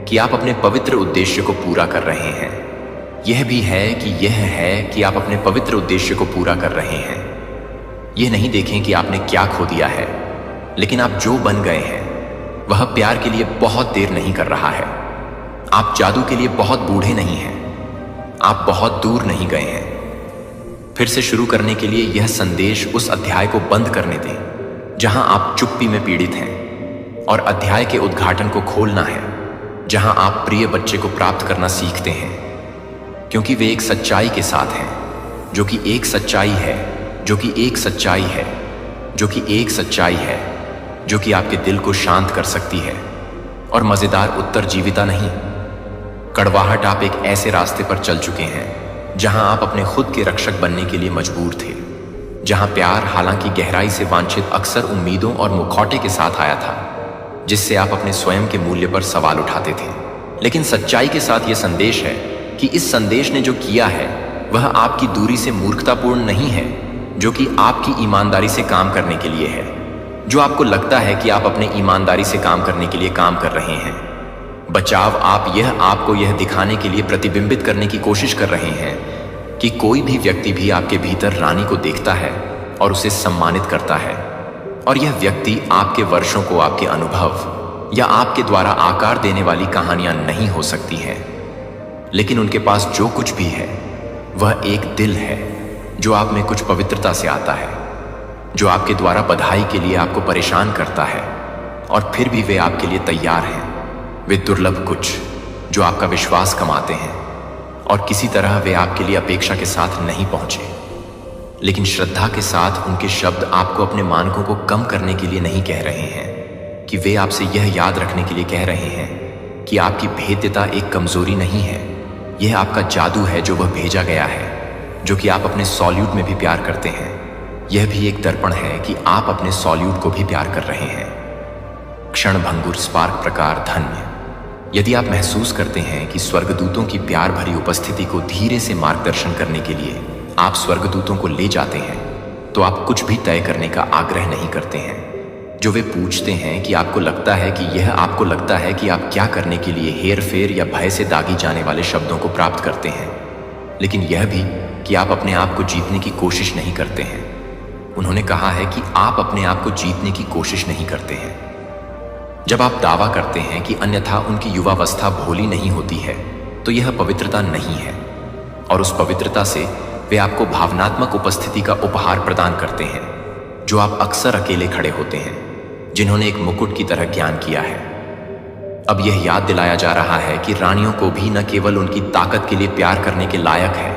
कि आप अपने पवित्र उद्देश्य को पूरा कर रहे हैं। यह भी है कि यह है कि आप अपने पवित्र उद्देश्य को पूरा कर रहे हैं। यह नहीं देखें कि आपने क्या खो दिया है, लेकिन आप जो बन गए हैं वह प्यार के लिए बहुत देर नहीं कर रहा है। आप जादू के लिए बहुत बूढ़े नहीं हैं, आप बहुत दूर नहीं गए हैं। फिर से शुरू करने के लिए यह संदेश उस अध्याय को बंद करने दें जहां आप चुप्पी में पीड़ित हैं, और अध्याय के उद्घाटन को खोलना है जहां आप प्रिय बच्चे को प्राप्त करना सीखते हैं, क्योंकि वे एक सच्चाई के साथ हैं, जो कि एक सच्चाई है, जो कि एक सच्चाई है, जो कि एक सच्चाई है, जो कि आपके दिल को शांत कर सकती है। और मजेदार उत्तर जीविता नहीं, कड़वाहट। आप एक ऐसे रास्ते पर चल चुके हैं जहां आप अपने खुद के रक्षक बनने के लिए मजबूर थे, जहां प्यार, हालांकि गहराई से वांछित, अक्सर उम्मीदों और मुखौटे के साथ आया था, जिससे आप अपने स्वयं के मूल्य पर सवाल उठाते थे। लेकिन सच्चाई के साथ यह संदेश है कि इस संदेश ने जो किया है वह आपकी दूरी से मूर्खतापूर्ण नहीं है, जो कि आपकी ईमानदारी से काम करने के लिए है। जो आपको लगता है कि आप अपने ईमानदारी से काम करने के लिए काम कर रहे हैं। बचाव, आप आपको यह दिखाने के लिए प्रतिबिंबित करने की कोशिश कर रहे हैं कि कोई भी व्यक्ति भी आपके भीतर रानी को देखता है और उसे सम्मानित करता है। और यह व्यक्ति आपके वर्षों को, आपके अनुभव या आपके द्वारा आकार देने वाली कहानियां नहीं हो सकती हैं, लेकिन उनके पास जो कुछ भी है वह एक दिल है जो आप में कुछ पवित्रता से आता है, जो आपके द्वारा बधाई के लिए आपको परेशान करता है, और फिर भी वे आपके लिए तैयार हैं। वे दुर्लभ कुछ जो आपका विश्वास कमाते हैं, और किसी तरह वे आपके लिए अपेक्षा के साथ नहीं पहुंचे, लेकिन श्रद्धा के साथ उनके शब्द आपको अपने मानकों को कम करने के लिए नहीं कह रहे हैं, कि वे आपसे यह याद रखने के लिए कह रहे हैं कि आपकी भेद्यता एक कमजोरी नहीं है, यह आपका जादू है जो वह भेजा गया है, जो कि आप अपने सॉल्यूट में भी प्यार करते हैं। यह भी एक दर्पण है कि आप अपने सॉल्यूट को भी प्यार कर रहे हैं। क्षणभंगुर स्पार्क प्रकार धन्य। यदि आप महसूस करते हैं कि स्वर्गदूतों की प्यार भरी उपस्थिति को धीरे से मार्गदर्शन करने के लिए आप स्वर्गदूतों को ले जाते हैं, तो आप कुछ भी तय करने का आग्रह नहीं करते हैं। जो वे पूछते हैं कि आपको लगता है कि यह आपको लगता है कि आप क्या करने के लिए हेर फेर या भय से दागी जाने वाले शब्दों को प्राप्त करते हैं, लेकिन यह भी कि आप अपने आप को जीतने की कोशिश नहीं करते हैं। उन्होंने कहा है कि आप अपने आप को जीतने की कोशिश नहीं करते हैं। जब आप दावा करते हैं कि अन्यथा उनकी युवावस्था भोली नहीं होती है, तो यह पवित्रता नहीं है, और उस पवित्रता से वे आपको भावनात्मक उपस्थिति का उपहार प्रदान करते हैं, जो आप अक्सर अकेले खड़े होते हैं, जिन्होंने एक मुकुट की तरह ज्ञान किया है। अब यह याद दिलाया जा रहा है कि रानियों को भी न केवल उनकी ताकत के लिए प्यार करने के लायक है,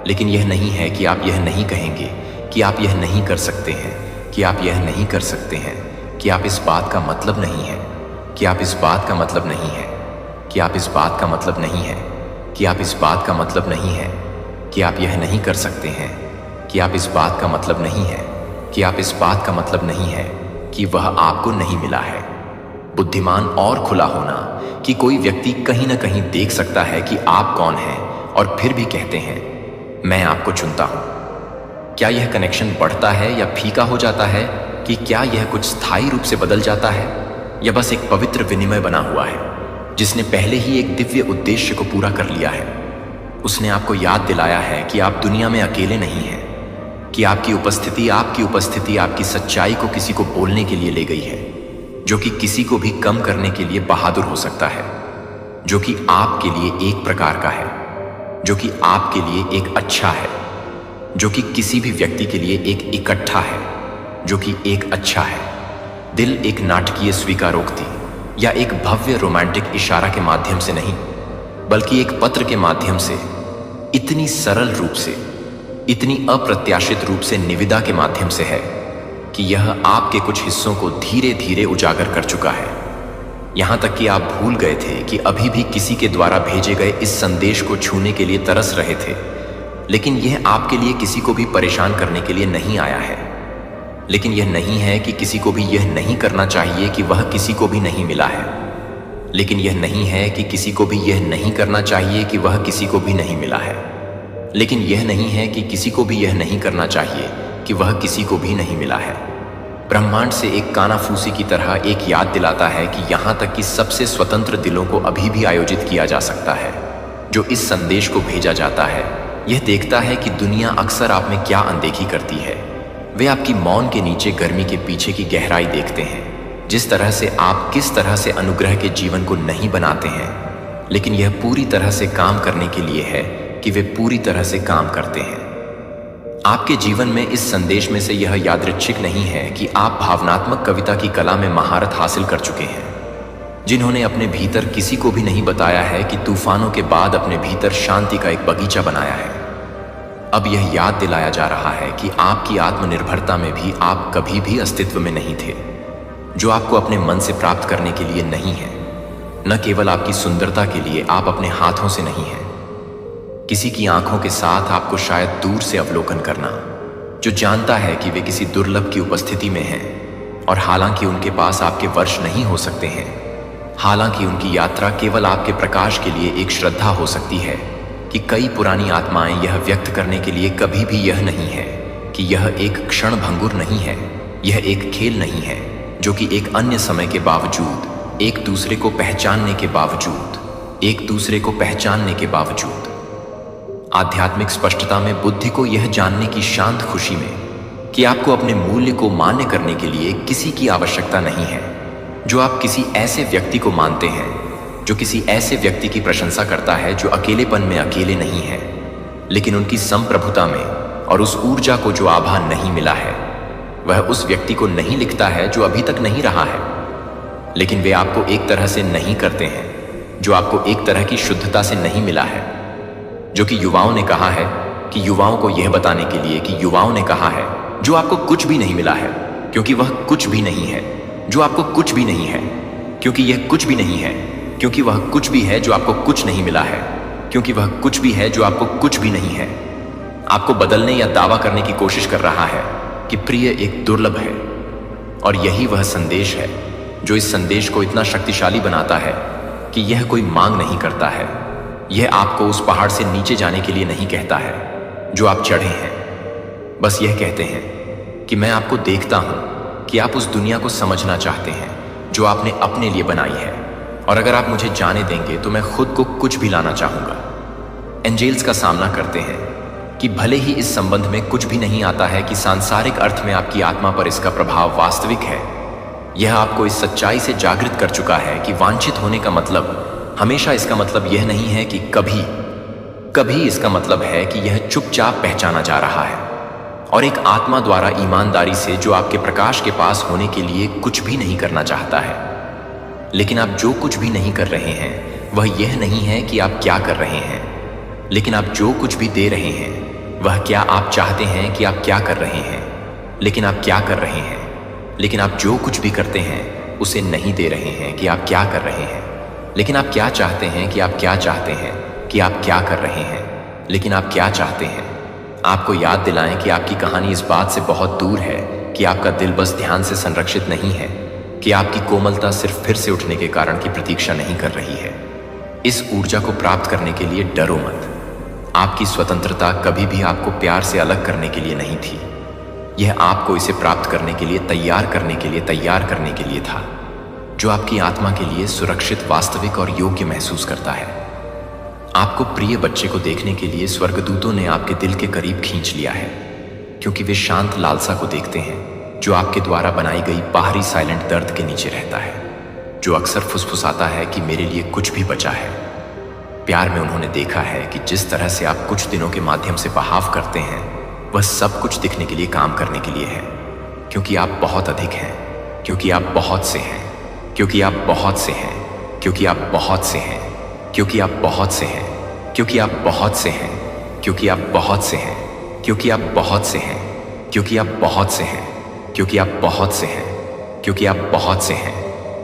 लेकिन यह नहीं है कि आप यह नहीं कहेंगे कि आप यह नहीं कर सकते हैं, कि आप यह नहीं कर सकते हैं, कि आप इस बात का मतलब नहीं है, कि आप इस बात का मतलब नहीं है, कि आप इस बात का मतलब नहीं है, कि आप इस बात का मतलब नहीं है, कि आप यह नहीं कर सकते हैं, कि आप इस बात का मतलब नहीं है, कि आप इस बात का मतलब नहीं है, कि वह आपको नहीं मिला है। बुद्धिमान और खुला होना कि कोई व्यक्ति कहीं ना कहीं देख सकता है कि आप कौन हैं और फिर भी कहते हैं मैं आपको चुनता हूं। क्या यह कनेक्शन बढ़ता है या फीका हो जाता है? कि क्या यह कुछ स्थायी रूप से बदल जाता है या बस एक पवित्र विनिमय बना हुआ है जिसने पहले ही एक दिव्य उद्देश्य को पूरा कर लिया है? उसने आपको याद दिलाया है कि आप दुनिया में अकेले नहीं हैं, कि आपकी उपस्थिति आपकी सच्चाई को किसी को बोलने के लिए ले गई है, जो कि किसी को भी कम करने के लिए बहादुर हो सकता है, जो कि आपके लिए एक प्रकार का है, जो कि आपके लिए एक अच्छा है, जो कि किसी भी व्यक्ति के लिए एक इकट्ठा है, जो कि एक अच्छा है। दिल एक नाटकीय स्वीकारोक्ति या एक भव्य रोमांटिक इशारा के माध्यम से नहीं, बल्कि एक पत्र के माध्यम से, इतनी सरल रूप से, इतनी अप्रत्याशित रूप से निविदा के माध्यम से है कि यह आपके कुछ हिस्सों को धीरे धीरे उजागर कर चुका है। यहां तक कि आप भूल गए थे कि अभी भी किसी के द्वारा भेजे गए इस संदेश को छूने के लिए तरस रहे थे, लेकिन यह आपके लिए किसी को भी परेशान करने के लिए नहीं आया है। लेकिन यह नहीं है कि किसी को भी यह नहीं करना चाहिए कि वह किसी को भी नहीं मिला है। लेकिन यह नहीं है कि किसी को भी यह नहीं करना चाहिए कि वह किसी को भी नहीं मिला है। लेकिन यह नहीं है कि किसी को भी यह नहीं करना चाहिए कि वह किसी को भी नहीं मिला है। ब्रह्मांड से एक कानाफूसी की तरह एक याद दिलाता है कि यहां तक कि सबसे स्वतंत्र दिलों को अभी भी आयोजित किया जा सकता है। जो इस संदेश को भेजा जाता है यह देखता है कि दुनिया अक्सर आप में क्या अनदेखी करती है। वे आपकी मौन के नीचे गर्मी के पीछे की गहराई देखते हैं, जिस तरह से आप किस तरह से अनुग्रह के जीवन को नहीं बनाते हैं, लेकिन यह पूरी तरह से काम करने के लिए है कि वे पूरी तरह से काम करते हैं। आपके जीवन में इस संदेश में से यह यादृच्छिक नहीं है कि आप भावनात्मक कविता की कला में महारत हासिल कर चुके हैं, जिन्होंने अपने भीतर किसी को भी नहीं बताया है कि तूफानों के बाद अपने भीतर शांति का एक बगीचा बनाया है। अब यह याद दिलाया जा रहा है कि आपकी आत्मनिर्भरता में भी आप कभी भी अस्तित्व में नहीं थे, जो आपको अपने मन से प्राप्त करने के लिए नहीं है। न केवल आपकी सुंदरता के लिए आप अपने हाथों से नहीं हैं, किसी की आंखों के साथ आपको शायद दूर से अवलोकन करना, जो जानता है कि वे किसी दुर्लभ की उपस्थिति में हैं, और हालांकि उनके पास आपके वर्ष नहीं हो सकते हैं, हालांकि उनकी यात्रा केवल आपके प्रकाश के लिए एक श्रद्धा हो सकती है कि कई पुरानी आत्माएं यह व्यक्त करने के लिए कभी भी यह नहीं है कि यह एक क्षण भंगुर नहीं है, यह एक खेल नहीं है, जो कि एक अन्य समय के बावजूद, एक दूसरे को पहचानने के बावजूद, आध्यात्मिक स्पष्टता में बुद्धि को यह जानने की शांत खुशी में कि आपको अपने मूल्य को मान्य करने के लिए किसी की आवश्यकता नहीं है, जो आप किसी ऐसे व्यक्ति को मानते हैं, जो किसी ऐसे व्यक्ति की प्रशंसा करता है जो अकेलेपन में अकेले नहीं है, लेकिन उनकी संप्रभुता में, और उस ऊर्जा को जो आभा नहीं मिला है, वह उस व्यक्ति को नहीं लिखता है जो अभी तक नहीं रहा है, लेकिन वे आपको एक तरह से नहीं करते हैं जो आपको एक तरह की शुद्धता से नहीं मिला है। जो कि युवाओं ने कहा है कि युवाओं को यह बताने के लिए कि युवाओं ने कहा है जो आपको कुछ भी नहीं मिला है, क्योंकि वह कुछ भी नहीं है, जो आपको कुछ भी नहीं है, क्योंकि यह कुछ भी नहीं है, क्योंकि वह कुछ भी है जो आपको कुछ नहीं मिला है, क्योंकि वह कुछ भी है जो आपको कुछ भी नहीं है। आपको बदलने या दावा करने की कोशिश कर रहा है कि प्रिय एक दुर्लभ है, और यही वह संदेश है जो इस संदेश को इतना शक्तिशाली बनाता है कि यह कोई मांग नहीं करता है। यह आपको उस पहाड़ से नीचे जाने के लिए नहीं कहता है जो आप चढ़े हैं, बस यह कहते हैं कि मैं आपको देखता हूं कि आप उस दुनिया को समझना चाहते हैं जो आपने अपने लिए बनाई है, और अगर आप मुझे जाने देंगे तो मैं खुद को कुछ भी लाना चाहूंगा। एंजेल्स का सामना करते हैं कि भले ही इस संबंध में कुछ भी नहीं आता है कि सांसारिक अर्थ में आपकी आत्मा पर इसका प्रभाव वास्तविक है, यह आपको इस सच्चाई से जागृत कर चुका है कि वांछित होने का मतलब हमेशा इसका मतलब यह नहीं है कि कभी इसका मतलब है कि यह चुपचाप पहचाना जा रहा है, और एक आत्मा द्वारा ईमानदारी से जो आपके प्रकाश के पास होने के लिए कुछ भी नहीं करना चाहता है। लेकिन आप जो कुछ भी नहीं कर रहे हैं वह यह नहीं है कि आप क्या कर रहे हैं, लेकिन आप जो कुछ भी दे रहे हैं वह क्या आप चाहते हैं कि आप क्या कर रहे हैं, लेकिन आप क्या कर रहे हैं। लेकिन आप जो कुछ भी करते हैं उसे नहीं दे रहे हैं कि आप क्या कर रहे हैं, लेकिन आप क्या चाहते हैं कि आप क्या चाहते हैं कि आप क्या कर रहे हैं, लेकिन आप क्या चाहते हैं। आपको याद दिलाएं कि आपकी कहानी इस बात से बहुत दूर है कि आपका दिल बस ध्यान से संरक्षित नहीं है, कि आपकी कोमलता सिर्फ फिर से उठने के कारण की प्रतीक्षा नहीं कर रही है। इस ऊर्जा को प्राप्त करने के लिए डरो मत। आपकी स्वतंत्रता कभी भी आपको प्यार से अलग करने के लिए नहीं थी। यह आपको इसे प्राप्त करने के लिए तैयार करने के लिए था, जो आपकी आत्मा के लिए सुरक्षित, वास्तविक और योग्य महसूस करता है। आपको प्रिय बच्चे को देखने के लिए स्वर्गदूतों ने आपके दिल के करीब खींच लिया है, क्योंकि वे शांत लालसा को देखते हैं जो आपके द्वारा बनाई गई बाहरी साइलेंट दर्द के नीचे रहता है, जो अक्सर फुसफुसाता है कि मेरे लिए कुछ भी बचा है। प्यार में उन्होंने देखा है कि जिस तरह से आप कुछ दिनों के माध्यम से बहाव करते हैं, वह सब कुछ दिखने के लिए, काम करने के लिए है, क्योंकि आप बहुत अधिक हैं, क्योंकि आप बहुत से हैं, क्योंकि आप बहुत से हैं, क्योंकि आप बहुत से हैं, क्योंकि आप बहुत से हैं, क्योंकि आप बहुत से हैं, क्योंकि आप बहुत से हैं, क्योंकि आप बहुत से हैं, क्योंकि आप बहुत से हैं, क्योंकि आप बहुत से हैं, क्योंकि आप बहुत से हैं,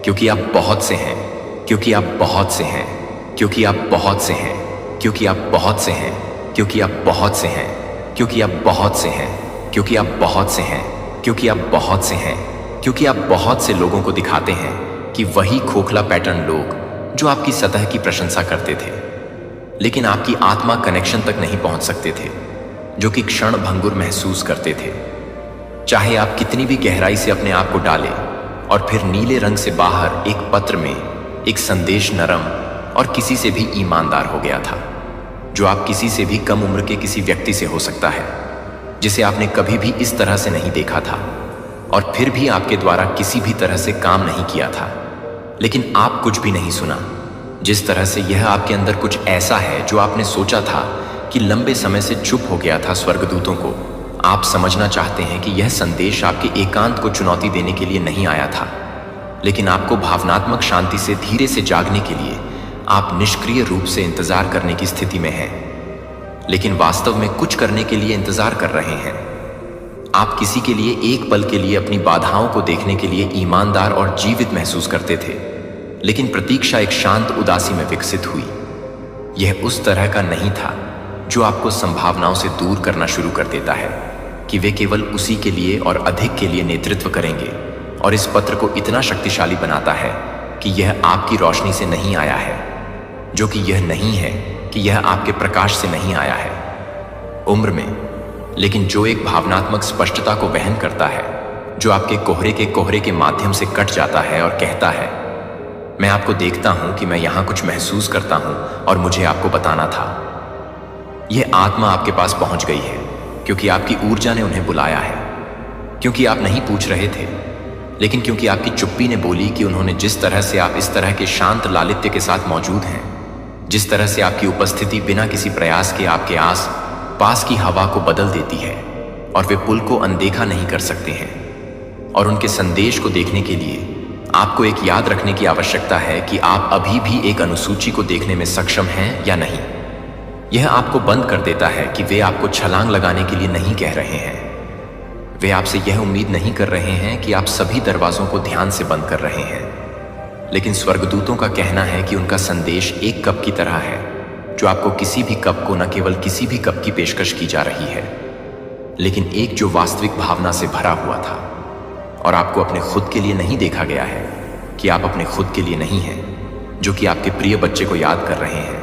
क्योंकि आप बहुत से हैं, क्योंकि आप बहुत से हैं, क्योंकि आप बहुत से हैं, क्योंकि आप बहुत से हैं, क्योंकि आप बहुत से हैं, क्योंकि आप बहुत से हैं, क्योंकि आप बहुत से हैं, क्योंकि आप बहुत से हैं, क्योंकि आप बहुत से लोगों को दिखाते हैं कि वही खोखला पैटर्न लोग जो आपकी सतह की प्रशंसा करते थे, लेकिन आपकी आत्मा कनेक्शन तक नहीं पहुंच सकते थे, जो कि क्षण भंगुर महसूस करते थे। चाहे आप कितनी भी गहराई से अपने आप को डालें, और फिर नीले रंग से बाहर एक पत्र में एक संदेश नरम और किसी से भी ईमानदार हो गया था, जो आप किसी से भी कम उम्र के किसी व्यक्ति से हो सकता है, जिसे आपने कभी भी इस तरह से नहीं देखा था, और फिर भी आपके द्वारा किसी भी तरह से काम नहीं किया था, लेकिन आप कुछ भी नहीं सुना। जिस तरह से यह आपके अंदर कुछ ऐसा है जो आपने सोचा था कि लंबे समय से चुप हो गया था। स्वर्गदूतों को आप समझना चाहते हैं कि यह संदेश आपके एकांत को चुनौती देने के लिए नहीं आया था, लेकिन आपको भावनात्मक शांति से धीरे से जागने के लिए आप निष्क्रिय रूप से इंतजार करने की स्थिति में हैं, लेकिन वास्तव में कुछ करने के लिए इंतजार कर रहे हैं। आप किसी के लिए एक पल के लिए अपनी बाधाओं को देखने के लिए ईमानदार और जीवित महसूस करते थे, लेकिन प्रतीक्षा एक शांत उदासी में विकसित हुई। यह उस तरह का नहीं था जो आपको संभावनाओं से दूर करना शुरू कर देता है कि वे केवल उसी के लिए और अधिक के लिए नेतृत्व करेंगे, और इस पत्र को इतना शक्तिशाली बनाता है कि यह आपकी रोशनी से नहीं आया है, जो कि यह नहीं है कि यह आपके प्रकाश से नहीं आया है उम्र में, लेकिन जो एक भावनात्मक स्पष्टता को वहन करता है, जो आपके कोहरे के माध्यम से कट जाता है और कहता है, मैं आपको देखता हूं कि मैं यहां कुछ महसूस करता हूं और मुझे आपको बताना था। यह आत्मा आपके पास पहुंच गई है क्योंकि आपकी ऊर्जा ने उन्हें बुलाया है, क्योंकि आप नहीं पूछ रहे थे, लेकिन क्योंकि आपकी चुप्पी ने बोली कि उन्होंने जिस तरह से आप इस तरह के शांत लालित्य के साथ मौजूद हैं, जिस तरह से आपकी उपस्थिति बिना किसी प्रयास के आपके आस पास की हवा को बदल देती है, और वे पुल को अनदेखा नहीं कर सकते हैं। और उनके संदेश को देखने के लिए आपको एक याद रखने की आवश्यकता है कि आप अभी भी एक अनुसूची को देखने में सक्षम हैं या नहीं। यह आपको बंद कर देता है कि वे आपको छलांग लगाने के लिए नहीं कह रहे हैं। वे आपसे यह उम्मीद नहीं कर रहे हैं कि आप सभी दरवाजों को ध्यान से बंद कर रहे हैं, लेकिन स्वर्गदूतों का कहना है कि उनका संदेश एक कप की तरह है, जो आपको किसी भी कप को, न केवल किसी भी कप की पेशकश की जा रही है, लेकिन एक जो वास्तविक भावना से भरा हुआ था। और आपको अपने खुद के लिए नहीं देखा गया है कि आप अपने खुद के लिए नहीं हैं, जो कि आपके प्रिय बच्चे को याद कर रहे हैं।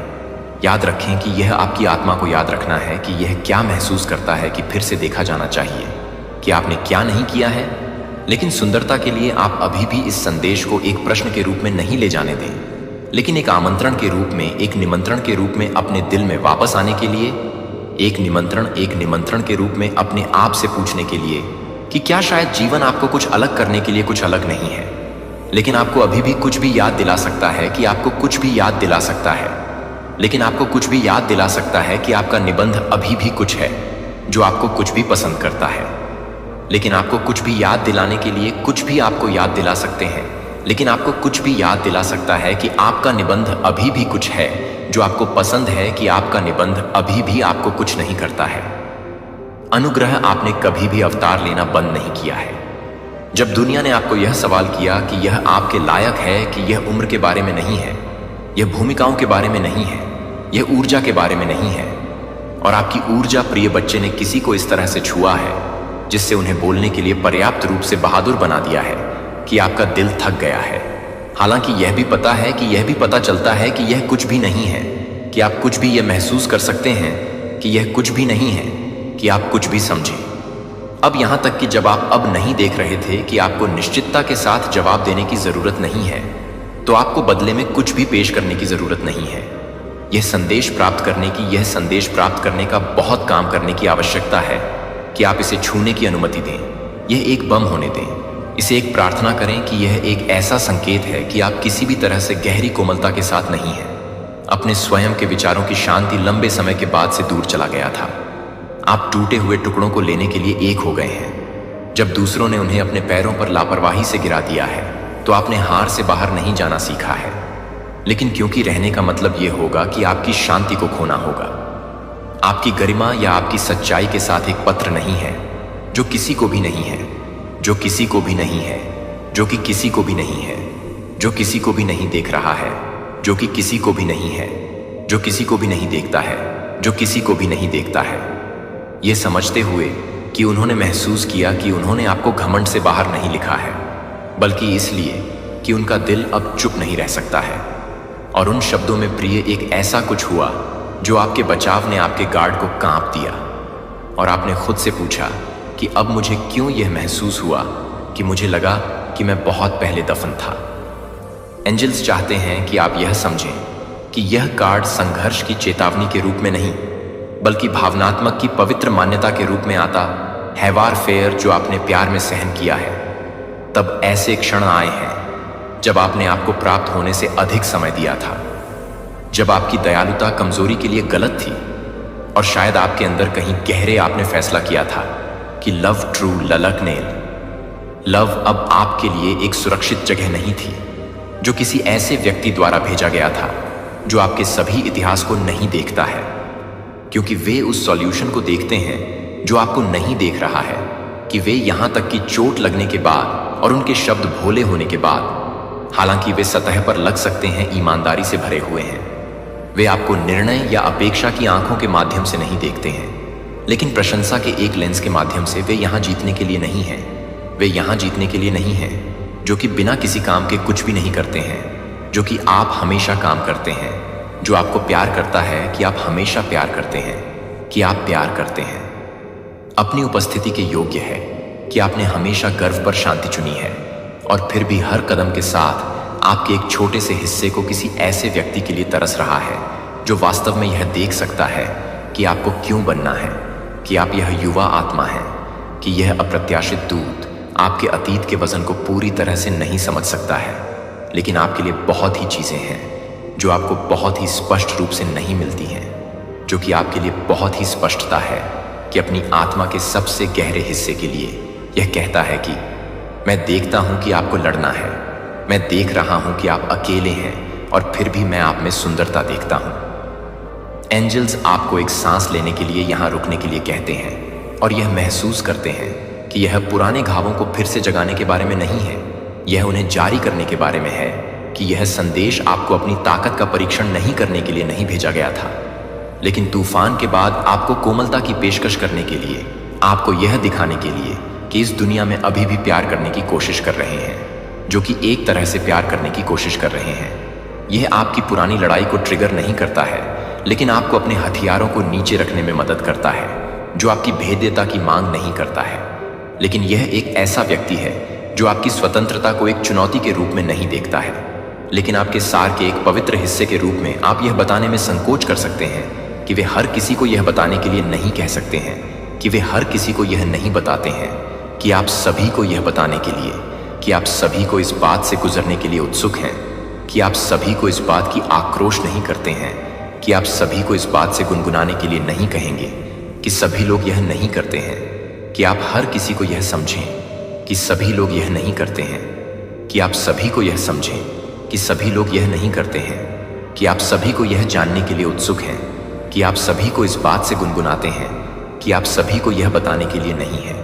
याद रखें कि यह आपकी आत्मा को याद रखना है कि यह क्या महसूस करता है कि फिर से देखा जाना चाहिए कि आपने क्या नहीं किया है। लेकिन सुंदरता के लिए आप अभी भी इस संदेश को एक प्रश्न के रूप में नहीं ले जाने दें, लेकिन एक आमंत्रण के रूप में, एक निमंत्रण के रूप में अपने दिल में वापस आने के लिए, एक निमंत्रण के रूप में अपने आप से पूछने के लिए कि क्या शायद जीवन आपको कुछ अलग करने के लिए कुछ अलग नहीं है, लेकिन आपको अभी भी कुछ भी याद दिला सकता है कि आपको कुछ भी याद दिला सकता है, लेकिन आपको कुछ भी याद दिला सकता है कि आपका निबंध अभी भी कुछ है जो आपको कुछ भी पसंद करता है, लेकिन आपको कुछ भी याद दिलाने के लिए कुछ भी आपको याद दिला सकते हैं, लेकिन आपको कुछ भी याद दिला सकता है कि आपका निबंध अभी भी कुछ है जो आपको पसंद है, कि आपका निबंध अभी भी आपको कुछ नहीं करता है। अनुग्रह, आपने कभी भी अवतार लेना बंद नहीं किया है। जब दुनिया ने आपको यह सवाल किया कि यह आपके लायक है, कि यह उम्र के बारे में नहीं है, यह भूमिकाओं के बारे में नहीं है, यह ऊर्जा के बारे में नहीं है, और आपकी ऊर्जा प्रिय बच्चे ने किसी को इस तरह से छुआ है, जिससे उन्हें बोलने के लिए पर्याप्त रूप से बहादुर बना दिया है कि आपका दिल थक गया है। हालांकि यह भी पता चलता है कि यह कुछ भी नहीं है, कि आप कुछ भी यह महसूस कर सकते हैं कि यह कुछ भी नहीं है, कि आप कुछ भी समझें। अब यहां तक कि जब आप अब नहीं देख रहे थे कि आपको निश्चितता के साथ जवाब देने की जरूरत नहीं है, तो आपको बदले में कुछ भी पेश करने की जरूरत नहीं है। यह संदेश प्राप्त करने का बहुत काम करने की आवश्यकता है कि आप इसे छूने की अनुमति दें, यह एक बम होने दें। इसे एक प्रार्थना करें कि यह एक ऐसा संकेत है कि आप किसी भी तरह से गहरी कोमलता के साथ नहीं हैं। अपने स्वयं के विचारों की शांति लंबे समय के बाद से दूर चला गया था। आप टूटे हुए टुकड़ों को लेने के लिए एक हो गए हैं। जब दूसरों ने उन्हें अपने पैरों पर लापरवाही से गिरा दिया है, तो आपने हार से बाहर नहीं जाना सीखा है। लेकिन क्योंकि रहने का मतलब यह होगा कि आपकी शांति को खोना होगा। आपकी गरिमा या आपकी सच्चाई के साथ एक पत्र नहीं है जो किसी को भी नहीं है, जो किसी को भी नहीं है, जो कि किसी को भी नहीं है, जो किसी को भी नहीं देख रहा है, जो कि किसी को भी नहीं है, जो किसी को भी नहीं देखता है, जो किसी को भी नहीं देखता है। यह समझते हुए कि उन्होंने महसूस किया कि उन्होंने आपको घमंड से बाहर नहीं लिखा है, बल्कि इसलिए कि उनका दिल अब चुप नहीं रह सकता है। और उन शब्दों में प्रिय एक ऐसा कुछ हुआ जो आपके बचाव ने आपके गार्ड को कांप दिया, और आपने खुद से पूछा कि अब मुझे क्यों यह महसूस हुआ कि मुझे लगा कि मैं बहुत पहले दफन था। एंजल्स चाहते हैं कि आप यह समझें कि यह कार्ड संघर्ष की चेतावनी के रूप में नहीं, बल्कि भावनात्मक की पवित्र मान्यता के रूप में आता है। वारफेयर जो आपने प्यार में सहन किया है, तब ऐसे क्षण आए हैं जब आपने आपको प्राप्त होने से अधिक समय दिया था, जब आपकी दयालुता कमजोरी के लिए गलत थी, और शायद आपके अंदर कहीं गहरे आपने फैसला किया था कि लव ट्रू ललकनेल लव अब आपके लिए एक सुरक्षित जगह नहीं थी, जो किसी ऐसे व्यक्ति द्वारा भेजा गया था जो आपके सभी इतिहास को नहीं देखता है, क्योंकि वे उस सॉल्यूशन को देखते हैं जो आपको नहीं देख रहा है, कि वे यहां तक कि चोट लगने के बाद और उनके शब्द भोले होने के बाद, हालांकि वे सतह पर लग सकते हैं, ईमानदारी से भरे हुए हैं। वे आपको निर्णय या अपेक्षा की आंखों के माध्यम से नहीं देखते हैं, लेकिन प्रशंसा के एक लेंस के माध्यम से। वे यहां जीतने के लिए नहीं हैं, वे यहां जीतने के लिए नहीं हैं जो कि बिना किसी काम के कुछ भी नहीं करते हैं, जो कि आप हमेशा काम करते हैं, जो आपको प्यार करता है कि आप हमेशा प्यार करते हैं, कि आप प्यार करते हैं, अपनी उपस्थिति के योग्य है, कि आपने हमेशा गर्व पर शांति चुनी है, और फिर भी हर कदम के साथ आपके एक छोटे से हिस्से को किसी ऐसे व्यक्ति के लिए तरस रहा है जो वास्तव में यह देख सकता है कि आपको क्यों बनना है, कि आप यह युवा आत्मा हैं, कि यह अप्रत्याशित दूत आपके अतीत के वजन को पूरी तरह से नहीं समझ सकता है, लेकिन आपके लिए बहुत ही चीजें हैं जो आपको बहुत ही स्पष्ट रूप से नहीं मिलती हैं, जो कि आपके लिए बहुत ही स्पष्टता है कि अपनी आत्मा के सबसे गहरे हिस्से के लिए यह कहता है कि मैं देखता हूं कि आपको लड़ना है, मैं देख रहा हूं कि आप अकेले हैं, और फिर भी मैं आप में सुंदरता देखता हूं। एंजल्स आपको एक सांस लेने के लिए यहां रुकने के लिए कहते हैं, और यह महसूस करते हैं कि यह पुराने घावों को फिर से जगाने के बारे में नहीं है, यह उन्हें जारी करने के बारे में है, कि यह संदेश आपको अपनी ताकत का परीक्षण नहीं करने के लिए नहीं भेजा गया था, लेकिन तूफान के बाद आपको कोमलता की पेशकश करने के लिए, आपको यह दिखाने के लिए कि इस दुनिया में अभी भी प्यार करने की कोशिश कर रहे हैं, जो कि एक तरह से प्यार करने की कोशिश कर रहे हैं। यह आपकी पुरानी लड़ाई को ट्रिगर नहीं करता है, लेकिन आपको अपने हथियारों को नीचे रखने में मदद करता है, जो आपकी भेद्यता की मांग नहीं करता है। लेकिन यह एक ऐसा व्यक्ति है जो आपकी स्वतंत्रता को एक चुनौती के रूप में नहीं देखता है, लेकिन आपके सार के एक पवित्र हिस्से के रूप में आप यह बताने में संकोच कर सकते हैं कि वे हर किसी को यह बताने के लिए नहीं कह सकते हैं, कि वे हर किसी को यह नहीं बताते हैं, कि आप सभी को यह बताने के लिए, कि आप सभी को इस बात से गुजरने के लिए उत्सुक हैं, कि आप सभी को इस बात की आक्रोश नहीं करते हैं, कि आप सभी को इस बात से गुनगुनाने के लिए नहीं कहेंगे कि सभी लोग यह नहीं करते हैं, कि आप हर किसी को यह समझें कि सभी लोग यह नहीं करते हैं, कि आप सभी को यह समझें कि सभी लोग यह नहीं करते हैं, कि आप सभी को यह जानने के लिए उत्सुक हैं, कि आप सभी को इस बात से गुनगुनाते हैं कि आप सभी को यह बताने के लिए नहीं है।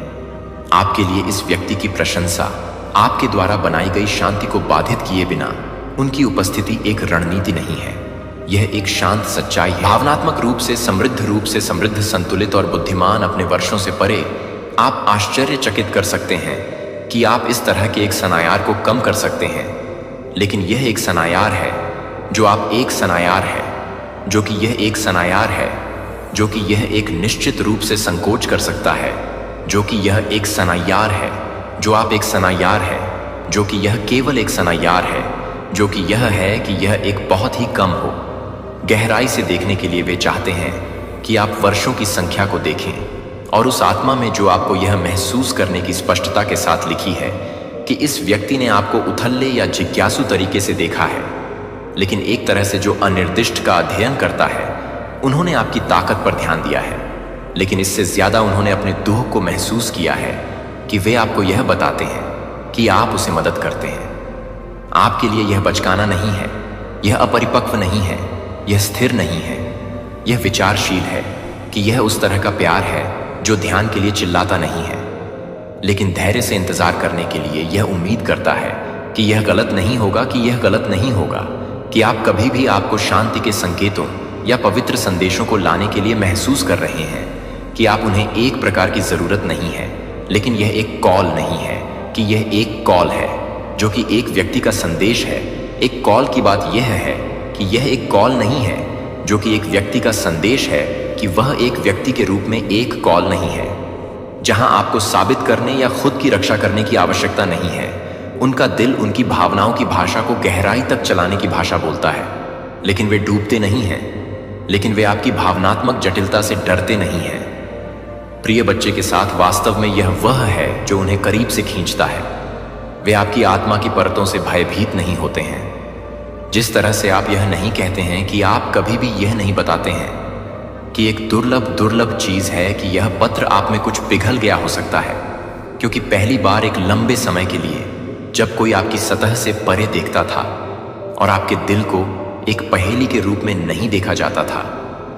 आपके लिए इस व्यक्ति की प्रशंसा आपके द्वारा बनाई गई शांति को बाधित किए बिना उनकी उपस्थिति एक रणनीति नहीं है, यह एक शांत सच्चाई है। भावनात्मक रूप से समृद्ध, संतुलित और बुद्धिमान, अपने वर्षों से परे आप आश्चर्यचकित कर सकते हैं कि आप इस तरह के एक सनायार को कम कर सकते हैं, लेकिन यह एक सनायार है जो आप एक सनायार है, जो कि यह एक सनायार है जो कि यह एक निश्चित रूप से संकोच कर सकता है, जो कि यह एक सनायार है जो आप एक सनायार है, जो कि यह केवल एक सनायार है, जो कि यह है कि यह एक बहुत ही कम हो। गहराई से देखने के लिए वे चाहते हैं कि आप वर्षों की संख्या को देखें और उस आत्मा में जो आपको यह महसूस करने की स्पष्टता के साथ लिखी है कि इस व्यक्ति ने आपको उथल्ले या जिज्ञासु तरीके से देखा है, लेकिन एक तरह से जो अनिर्दिष्ट का अध्ययन करता है। उन्होंने आपकी ताकत पर ध्यान दिया है, लेकिन इससे ज्यादा उन्होंने अपने दुख को महसूस किया है कि वे आपको यह बताते हैं कि आप उसे मदद करते हैं। आपके लिए यह बचकाना नहीं है, यह अपरिपक्व नहीं है, यह स्थिर नहीं है, यह विचारशील है कि यह उस तरह का प्यार है जो ध्यान के लिए चिल्लाता नहीं है, लेकिन धैर्य से इंतजार करने के लिए यह उम्मीद करता है कि यह गलत नहीं होगा, कि यह गलत नहीं होगा, कि आप कभी भी आपको शांति के संकेतों या पवित्र संदेशों को लाने के लिए महसूस कर रहे हैं, कि आप उन्हें एक प्रकार की जरूरत नहीं है, लेकिन यह एक कॉल नहीं है, कि यह एक कॉल है जो कि एक व्यक्ति का संदेश है। एक कॉल की बात यह है कि यह एक कॉल नहीं है जो कि एक व्यक्ति का संदेश है, कि वह एक व्यक्ति के रूप में एक कॉल नहीं है जहां आपको साबित करने या खुद की रक्षा करने की आवश्यकता नहीं है। उनका दिल उनकी भावनाओं की भाषा को गहराई तक चलाने की भाषा बोलता है, लेकिन वे डूबते नहीं हैं, लेकिन वे आपकी भावनात्मक जटिलता से डरते नहीं हैं। प्रिय बच्चे के साथ वास्तव में यह वह है जो उन्हें करीब से खींचता है। वे आपकी आत्मा की परतों से भयभीत नहीं होते हैं। जिस तरह से आप यह नहीं कहते हैं कि आप कभी भी यह नहीं बताते हैं कि एक दुर्लभ चीज है कि यह पत्र आप में कुछ पिघल गया हो सकता है, क्योंकि पहली बार एक लंबे समय के लिए जब कोई आपकी सतह से परे देखता था और आपके दिल को एक पहेली के रूप में नहीं देखा जाता था,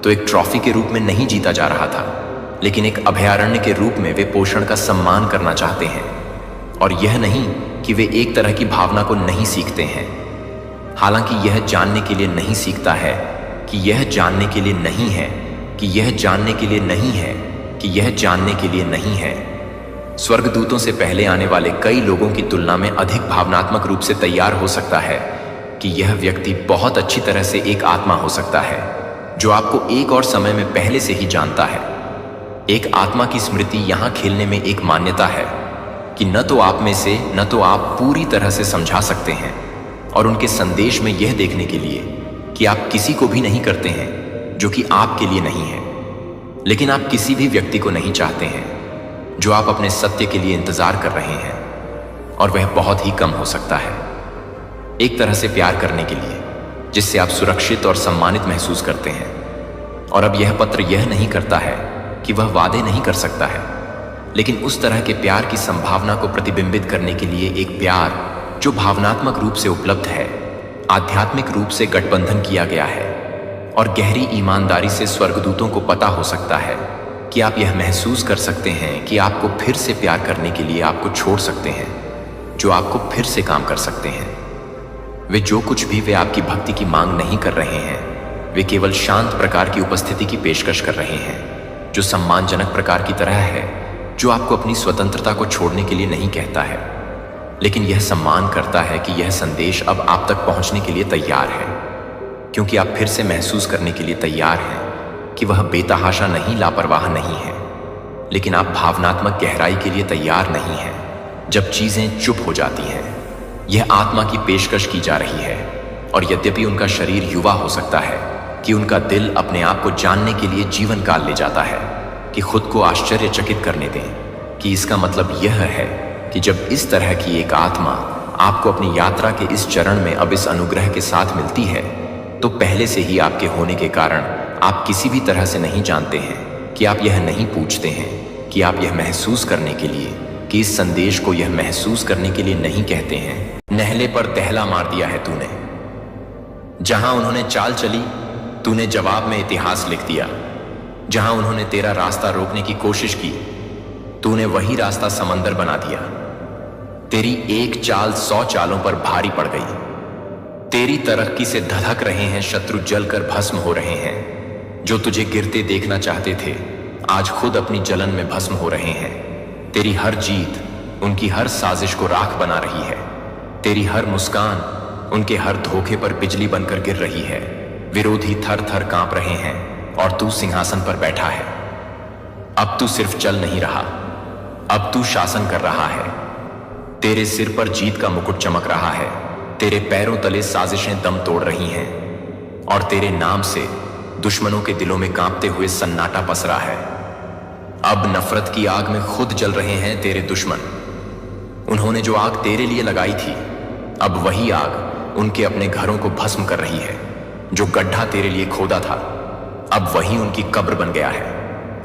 तो एक ट्रॉफी के रूप में नहीं जीता जा रहा था, लेकिन एक अभयारण्य के रूप में वे पोषण का सम्मान करना चाहते हैं। और यह नहीं कि वे एक तरह की भावना को नहीं सीखते हैं, हालांकि यह जानने के लिए नहीं सीखता है कि यह जानने के लिए नहीं है, कि यह जानने के लिए नहीं है, कि यह जानने के लिए नहीं है। स्वर्गदूतों से पहले आने वाले कई लोगों की तुलना में अधिक भावनात्मक रूप से तैयार हो सकता है कि यह व्यक्ति बहुत अच्छी तरह से एक आत्मा हो सकता है जो आपको एक और समय में पहले से ही जानता है। एक आत्मा की स्मृति यहां खेलने में एक मान्यता है कि न तो आप में से न तो आप पूरी तरह से समझा सकते हैं, और उनके संदेश में यह देखने के लिए कि आप किसी को भी नहीं करते हैं जो कि आपके लिए नहीं है, लेकिन आप किसी भी व्यक्ति को नहीं चाहते हैं जो आप अपने सत्य के लिए इंतजार कर रहे हैं, और वह बहुत ही कम हो सकता है। एक तरह से प्यार करने के लिए जिससे आप सुरक्षित और सम्मानित महसूस करते हैं। और अब यह पत्र यह नहीं करता है कि वह वादे नहीं कर सकता है, लेकिन उस तरह के प्यार की संभावना को प्रतिबिंबित करने के लिए एक प्यार जो भावनात्मक रूप से उपलब्ध है, आध्यात्मिक रूप से गठबंधन किया गया है, और गहरी ईमानदारी से स्वर्गदूतों को पता हो सकता है कि आप यह महसूस कर सकते हैं कि आपको फिर से प्यार करने के लिए आपको छोड़ सकते हैं, जो आपको फिर से काम कर सकते हैं। वे जो कुछ भी वे आपकी भक्ति की मांग नहीं कर रहे हैं, वे केवल शांत प्रकार की उपस्थिति की पेशकश कर रहे हैं, जो सम्मानजनक प्रकार की तरह है, जो आपको अपनी स्वतंत्रता को छोड़ने के लिए नहीं कहता है, लेकिन यह सम्मान करता है कि यह संदेश अब आप तक पहुंचने के लिए तैयार है, क्योंकि आप फिर से महसूस करने के लिए तैयार हैं कि वह बेतहाशा नहीं, लापरवाह नहीं है, लेकिन आप भावनात्मक गहराई के लिए तैयार नहीं हैं जब चीजें चुप हो जाती हैं। यह आत्मा की पेशकश की जा रही है, और यद्यपि उनका शरीर युवा हो सकता है कि उनका दिल अपने आप को जानने के लिए जीवन काल ले जाता है, कि खुद को आश्चर्यचकित करने दें कि इसका मतलब यह है कि जब इस तरह की एक आत्मा आपको अपनी यात्रा के इस चरण में अब इस अनुग्रह के साथ मिलती है, तो पहले से ही आपके होने के कारण आप किसी भी तरह से नहीं जानते हैं कि आप यह नहीं पूछते हैं कि आप यह महसूस करने के लिए, कि इस संदेश को यह महसूस करने के लिए नहीं कहते हैं। नहले पर दहला मार दिया है तूने, जहां उन्होंने चाल चली तूने जवाब में इतिहास लिख दिया। जहां उन्होंने तेरा रास्ता रोकने की कोशिश की, तूने वही रास्ता समंदर बना दिया। तेरी एक चाल 100 चालों पर भारी पड़ गई। तेरी तरक्की से धधक रहे हैं शत्रु, जलकर भस्म हो रहे हैं। जो तुझे गिरते देखना चाहते थे, आज खुद अपनी जलन में भस्म हो रहे हैं। तेरी हर जीत उनकी हर साजिश को राख बना रही है। तेरी हर मुस्कान उनके हर धोखे पर बिजली बनकर गिर रही है। विरोधी थर थर कांप रहे हैं और तू सिंहासन पर बैठा है। अब तू सिर्फ चल नहीं रहा, अब तू शासन कर रहा है। तेरे सिर पर जीत का मुकुट चमक रहा है। तेरे पैरों तले साजिशें दम तोड़ रही हैं और तेरे नाम से दुश्मनों के दिलों में कांपते हुए सन्नाटा पसरा है। अब नफरत की आग में खुद जल रहे हैं तेरे दुश्मन। उन्होंने जो आग तेरे लिए लगाई थी, अब वही आग उनके अपने घरों को भस्म कर रही है। जो गड्ढा तेरे लिए खोदा था, अब वही उनकी कब्र बन गया है।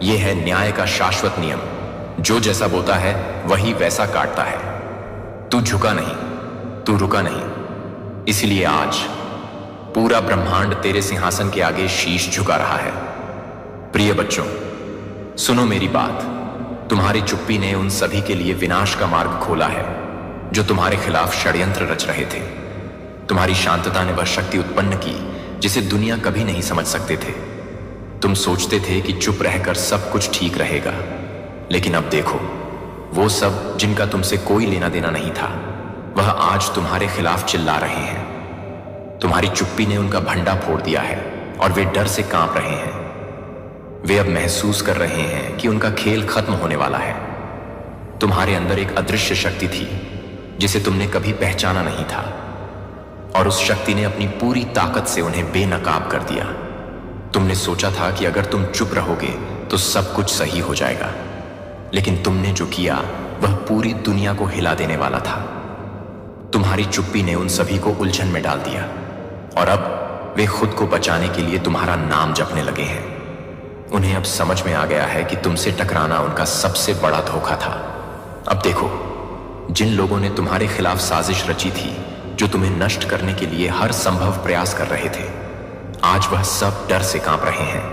यह है न्याय का शाश्वत नियम। जो जैसा बोता है वही वैसा काटता है। तू झुका नहीं, तू रुका नहीं। इसलिए आज पूरा ब्रह्मांड तेरे सिंहासन के आगे शीश झुका रहा है। प्रिय बच्चों, सुनो मेरी बात। तुम्हारी चुप्पी ने उन सभी के लिए विनाश का मार्ग खोला है जो तुम्हारे खिलाफ षड्यंत्र रच रहे थे। तुम्हारी शांतता ने वह शक्ति उत्पन्न की जिसे दुनिया कभी नहीं समझ सकते थे। तुम सोचते थे कि चुप रहकर सब कुछ ठीक रहेगा, लेकिन अब देखो, वो सब जिनका तुमसे कोई लेना देना नहीं था, वह आज तुम्हारे खिलाफ चिल्ला रहे हैं। तुम्हारी चुप्पी ने उनका भंडा फोड़ दिया है और वे डर से कांप रहे हैं। वे अब महसूस कर रहे हैं कि उनका खेल खत्म होने वाला है। तुम्हारे अंदर एक अदृश्य शक्ति थी जिसे तुमने कभी पहचाना नहीं था, और उस शक्ति ने अपनी पूरी ताकत से उन्हें बेनकाब कर दिया। तुमने सोचा था कि अगर तुम चुप रहोगे तो सब कुछ सही हो जाएगा, लेकिन तुमने जो किया वह पूरी दुनिया को हिला देने वाला था। तुम्हारी चुप्पी ने उन सभी को उलझन में डाल दिया और अब वे खुद को बचाने के लिए तुम्हारा नाम जपने लगे हैं। उन्हें अब समझ में आ गया है कि तुमसे टकराना उनका सबसे बड़ा धोखा था। अब देखो, जिन लोगों ने तुम्हारे खिलाफ साजिश रची थी, जो तुम्हें नष्ट करने के लिए हर संभव प्रयास कर रहे थे, आज वह सब डर से कांप रहे हैं।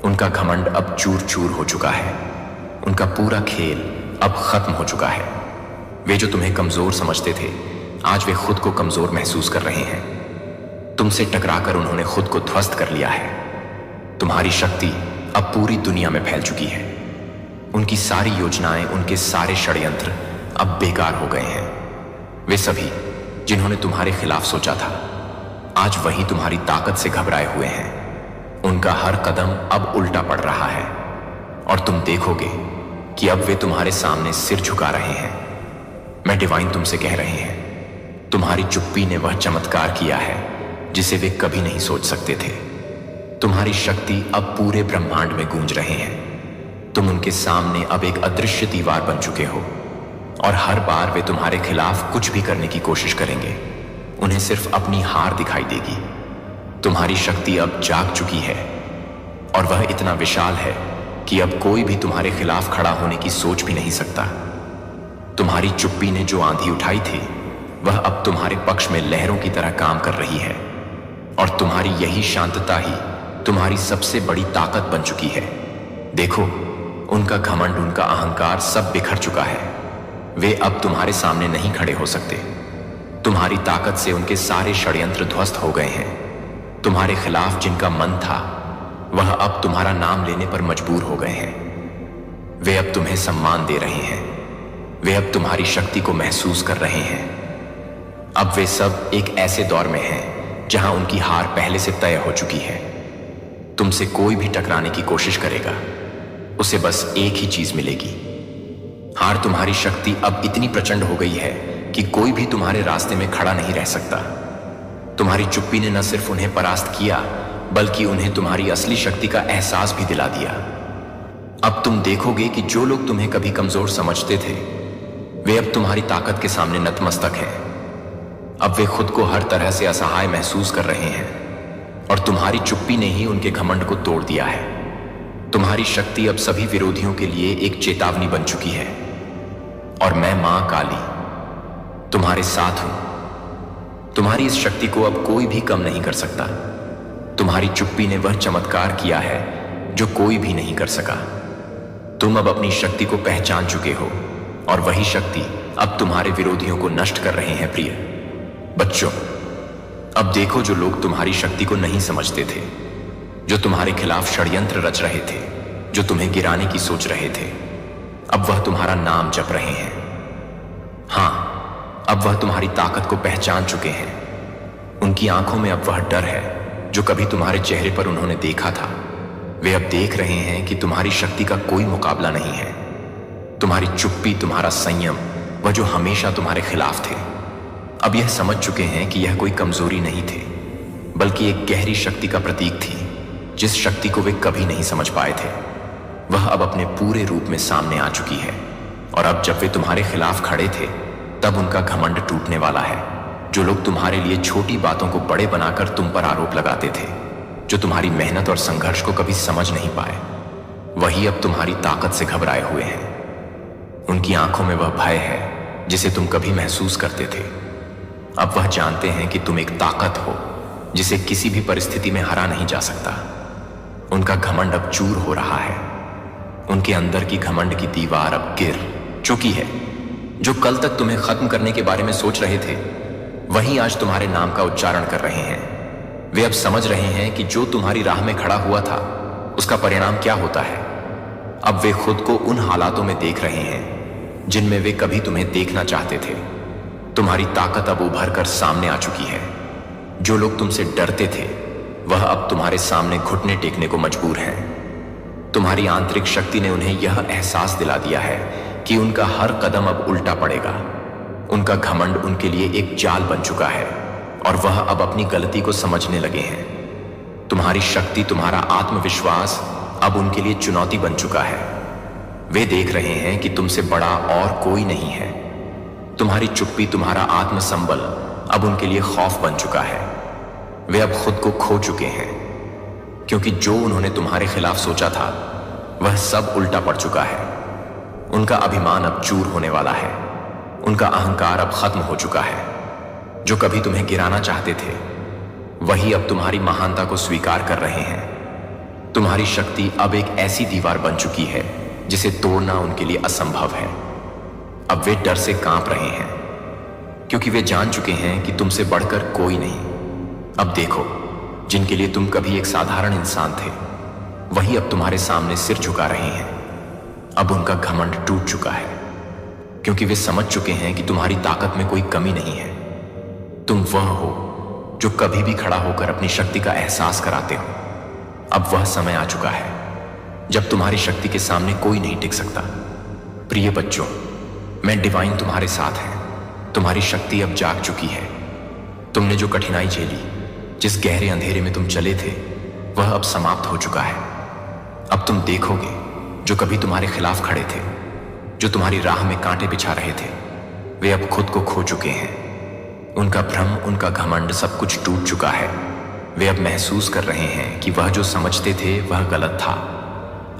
उनका घमंड अब चूर चूर हो चुका है। उनका पूरा खेल अब खत्म हो चुका है। वे जो तुम्हें कमजोर समझते थे, आज वे खुद को कमजोर महसूस कर रहे हैं। तुमसे टकराकर उन्होंने खुद को ध्वस्त कर लिया है। तुम्हारी शक्ति अब पूरी दुनिया में फैल चुकी है। उनकी सारी योजनाएं, उनके सारे षड्यंत्र अब बेकार हो गए हैं। वे सभी जिन्होंने तुम्हारे खिलाफ सोचा था, आज वही तुम्हारी ताकत से घबराए हुए हैं। उनका हर कदम अब उल्टा पड़ रहा है और तुम देखोगे कि अब वे तुम्हारे सामने सिर झुका रहे हैं। मैं डिवाइन तुमसे कह रहे हैं, तुम्हारी चुप्पी ने वह चमत्कार किया है जिसे वे कभी नहीं सोच सकते थे। तुम्हारी शक्ति अब पूरे ब्रह्मांड में गूंज रहे हैं। तुम उनके सामने अब एक अदृश्य दीवार बन चुके हो और हर बार वे तुम्हारे खिलाफ कुछ भी करने की कोशिश करेंगे, उन्हें सिर्फ अपनी हार दिखाई देगी। तुम्हारी शक्ति अब जाग चुकी है और वह इतना विशाल है कि अब कोई भी तुम्हारे खिलाफ खड़ा होने की सोच भी नहीं सकता। तुम्हारी चुप्पी ने जो आंधी उठाई थी, वह अब तुम्हारे पक्ष में लहरों की तरह काम कर रही है और तुम्हारी यही शांतता ही तुम्हारी सबसे बड़ी ताकत बन चुकी है। देखो, उनका घमंड, उनका अहंकार सब बिखर चुका है। वे अब तुम्हारे सामने नहीं खड़े हो सकते। तुम्हारी ताकत से उनके सारे षड्यंत्र ध्वस्त हो गए हैं। तुम्हारे खिलाफ जिनका मन था, वह अब तुम्हारा नाम लेने पर मजबूर हो गए हैं। वे अब तुम्हें सम्मान दे रहे हैं। वे अब तुम्हारी शक्ति को महसूस कर रहे हैं। अब वे सब एक ऐसे दौर में हैं जहां उनकी हार पहले से तय हो चुकी है। तुमसे कोई भी टकराने की कोशिश करेगा, उसे बस एक ही चीज मिलेगी, हार। तुम्हारी शक्ति अब इतनी प्रचंड हो गई है कि कोई भी तुम्हारे रास्ते में खड़ा नहीं रह सकता। तुम्हारी चुप्पी ने न सिर्फ उन्हें परास्त किया, बल्कि उन्हें तुम्हारी असली शक्ति का एहसास भी दिला दिया। अब तुम देखोगे कि जो लोग तुम्हें कभी कमजोर समझते थे, वे अब तुम्हारी ताकत के सामने नतमस्तक हैं। अब वे खुद को हर तरह से असहाय महसूस कर रहे हैं और तुम्हारी चुप्पी ने ही उनके घमंड को तोड़ दिया है। तुम्हारी शक्ति अब सभी विरोधियों के लिए एक चेतावनी बन चुकी है और मैं मां काली तुम्हारे साथ हूं। तुम्हारी इस शक्ति को अब कोई भी कम नहीं कर सकता। तुम्हारी चुप्पी ने वह चमत्कार किया है जो कोई भी नहीं कर सका। तुम अब अपनी शक्ति को पहचान चुके हो और वही शक्ति अब तुम्हारे विरोधियों को नष्ट कर रहे हैं। प्रिय बच्चों, अब देखो, जो लोग तुम्हारी शक्ति को नहीं समझते थे, जो तुम्हारे खिलाफ षड्यंत्र रच रहे थे, जो तुम्हें गिराने की सोच रहे थे, अब वह तुम्हारा नाम जप रहे हैं। हां, अब वह तुम्हारी ताकत को पहचान चुके हैं। उनकी आंखों में अब वह डर है जो कभी तुम्हारे चेहरे पर उन्होंने देखा था। वे अब देख रहे हैं कि तुम्हारी शक्ति का कोई मुकाबला नहीं है। तुम्हारी चुप्पी, तुम्हारा संयम, वह जो हमेशा तुम्हारे खिलाफ थे, अब यह समझ चुके हैं कि यह कोई कमजोरी नहीं थे, बल्कि एक गहरी शक्ति का प्रतीक थी, जिस शक्ति को वे कभी नहीं समझ पाए थे। वह अब अपने पूरे रूप में सामने आ चुकी है। और अब जब वे तुम्हारे खिलाफ खड़े थे, तब उनका घमंड टूटने वाला है। जो लोग तुम्हारे लिए छोटी बातों को बड़े बनाकर तुम पर आरोप लगाते थे, जो तुम्हारी मेहनत और संघर्ष को कभी समझ नहीं पाए, वही अब तुम्हारी ताकत से घबराए हुए हैं। उनकी आंखों में वह भय है जिसे तुम कभी महसूस करते थे। अब वह जानते हैं कि तुम एक ताकत हो जिसे किसी भी परिस्थिति में हरा नहीं जा सकता। उनका घमंड अब चूर हो रहा है। उनके अंदर की घमंड की दीवार अब गिर चुकी है। जो कल तक तुम्हें खत्म करने के बारे में सोच रहे थे, वही आज तुम्हारे नाम का उच्चारण कर रहे हैं। वे अब समझ रहे हैं कि जो तुम्हारी राह में खड़ा हुआ था, उसका परिणाम क्या होता है। अब वे खुद को उन हालातों में देख रहे हैं जिनमें वे कभी तुम्हें देखना चाहते थे। तुम्हारी ताकत अब उभर कर सामने आ चुकी है। जो लोग तुमसे डरते थे, वह अब तुम्हारे सामने घुटने टेकने को मजबूर हैं। तुम्हारी आंतरिक शक्ति ने उन्हें यह एहसास दिला दिया है कि उनका हर कदम अब उल्टा पड़ेगा। उनका घमंड उनके लिए एक जाल बन चुका है और वह अब अपनी गलती को समझने लगे हैं। तुम्हारी शक्ति, तुम्हारा आत्मविश्वास अब उनके लिए चुनौती बन चुका है। वे देख रहे हैं कि तुमसे बड़ा और कोई नहीं है। तुम्हारी चुप्पी, तुम्हारा आत्मसंबल अब उनके लिए खौफ बन चुका है। वे अब खुद को खो चुके हैं, क्योंकि जो उन्होंने तुम्हारे खिलाफ सोचा था, वह सब उल्टा पड़ चुका है। उनका अभिमान अब चूर होने वाला है। उनका अहंकार अब खत्म हो चुका है। जो कभी तुम्हें गिराना चाहते थे, वही अब तुम्हारी महानता को स्वीकार कर रहे हैं। तुम्हारी शक्ति अब एक ऐसी दीवार बन चुकी है जिसे तोड़ना उनके लिए असंभव है। अब वे डर से कांप रहे हैं, क्योंकि वे जान चुके हैं कि तुमसे बढ़कर कोई नहीं। अब देखो, जिनके लिए तुम कभी एक साधारण इंसान थे, वही अब तुम्हारे सामने सिर झुका रहे हैं। अब उनका घमंड टूट चुका है, क्योंकि वे समझ चुके हैं कि तुम्हारी ताकत में कोई कमी नहीं है। तुम वह हो जो कभी भी खड़ा होकर अपनी शक्ति का एहसास कराते हो। अब वह समय आ चुका है जब तुम्हारी शक्ति के सामने कोई नहीं टिक सकता। प्रिय बच्चों, मैं डिवाइन तुम्हारे साथ है। तुम्हारी शक्ति अब जाग चुकी है। तुमने जो कठिनाई झेली, जिस गहरे अंधेरे में तुम चले थे, वह अब समाप्त हो चुका है। अब तुम देखोगे, जो कभी तुम्हारे खिलाफ खड़े थे, जो तुम्हारी राह में कांटे बिछा रहे थे, वे अब खुद को खो चुके हैं। उनका भ्रम, उनका घमंड, सब कुछ टूट चुका है। वे अब महसूस कर रहे हैं कि वह जो समझते थे वह गलत था।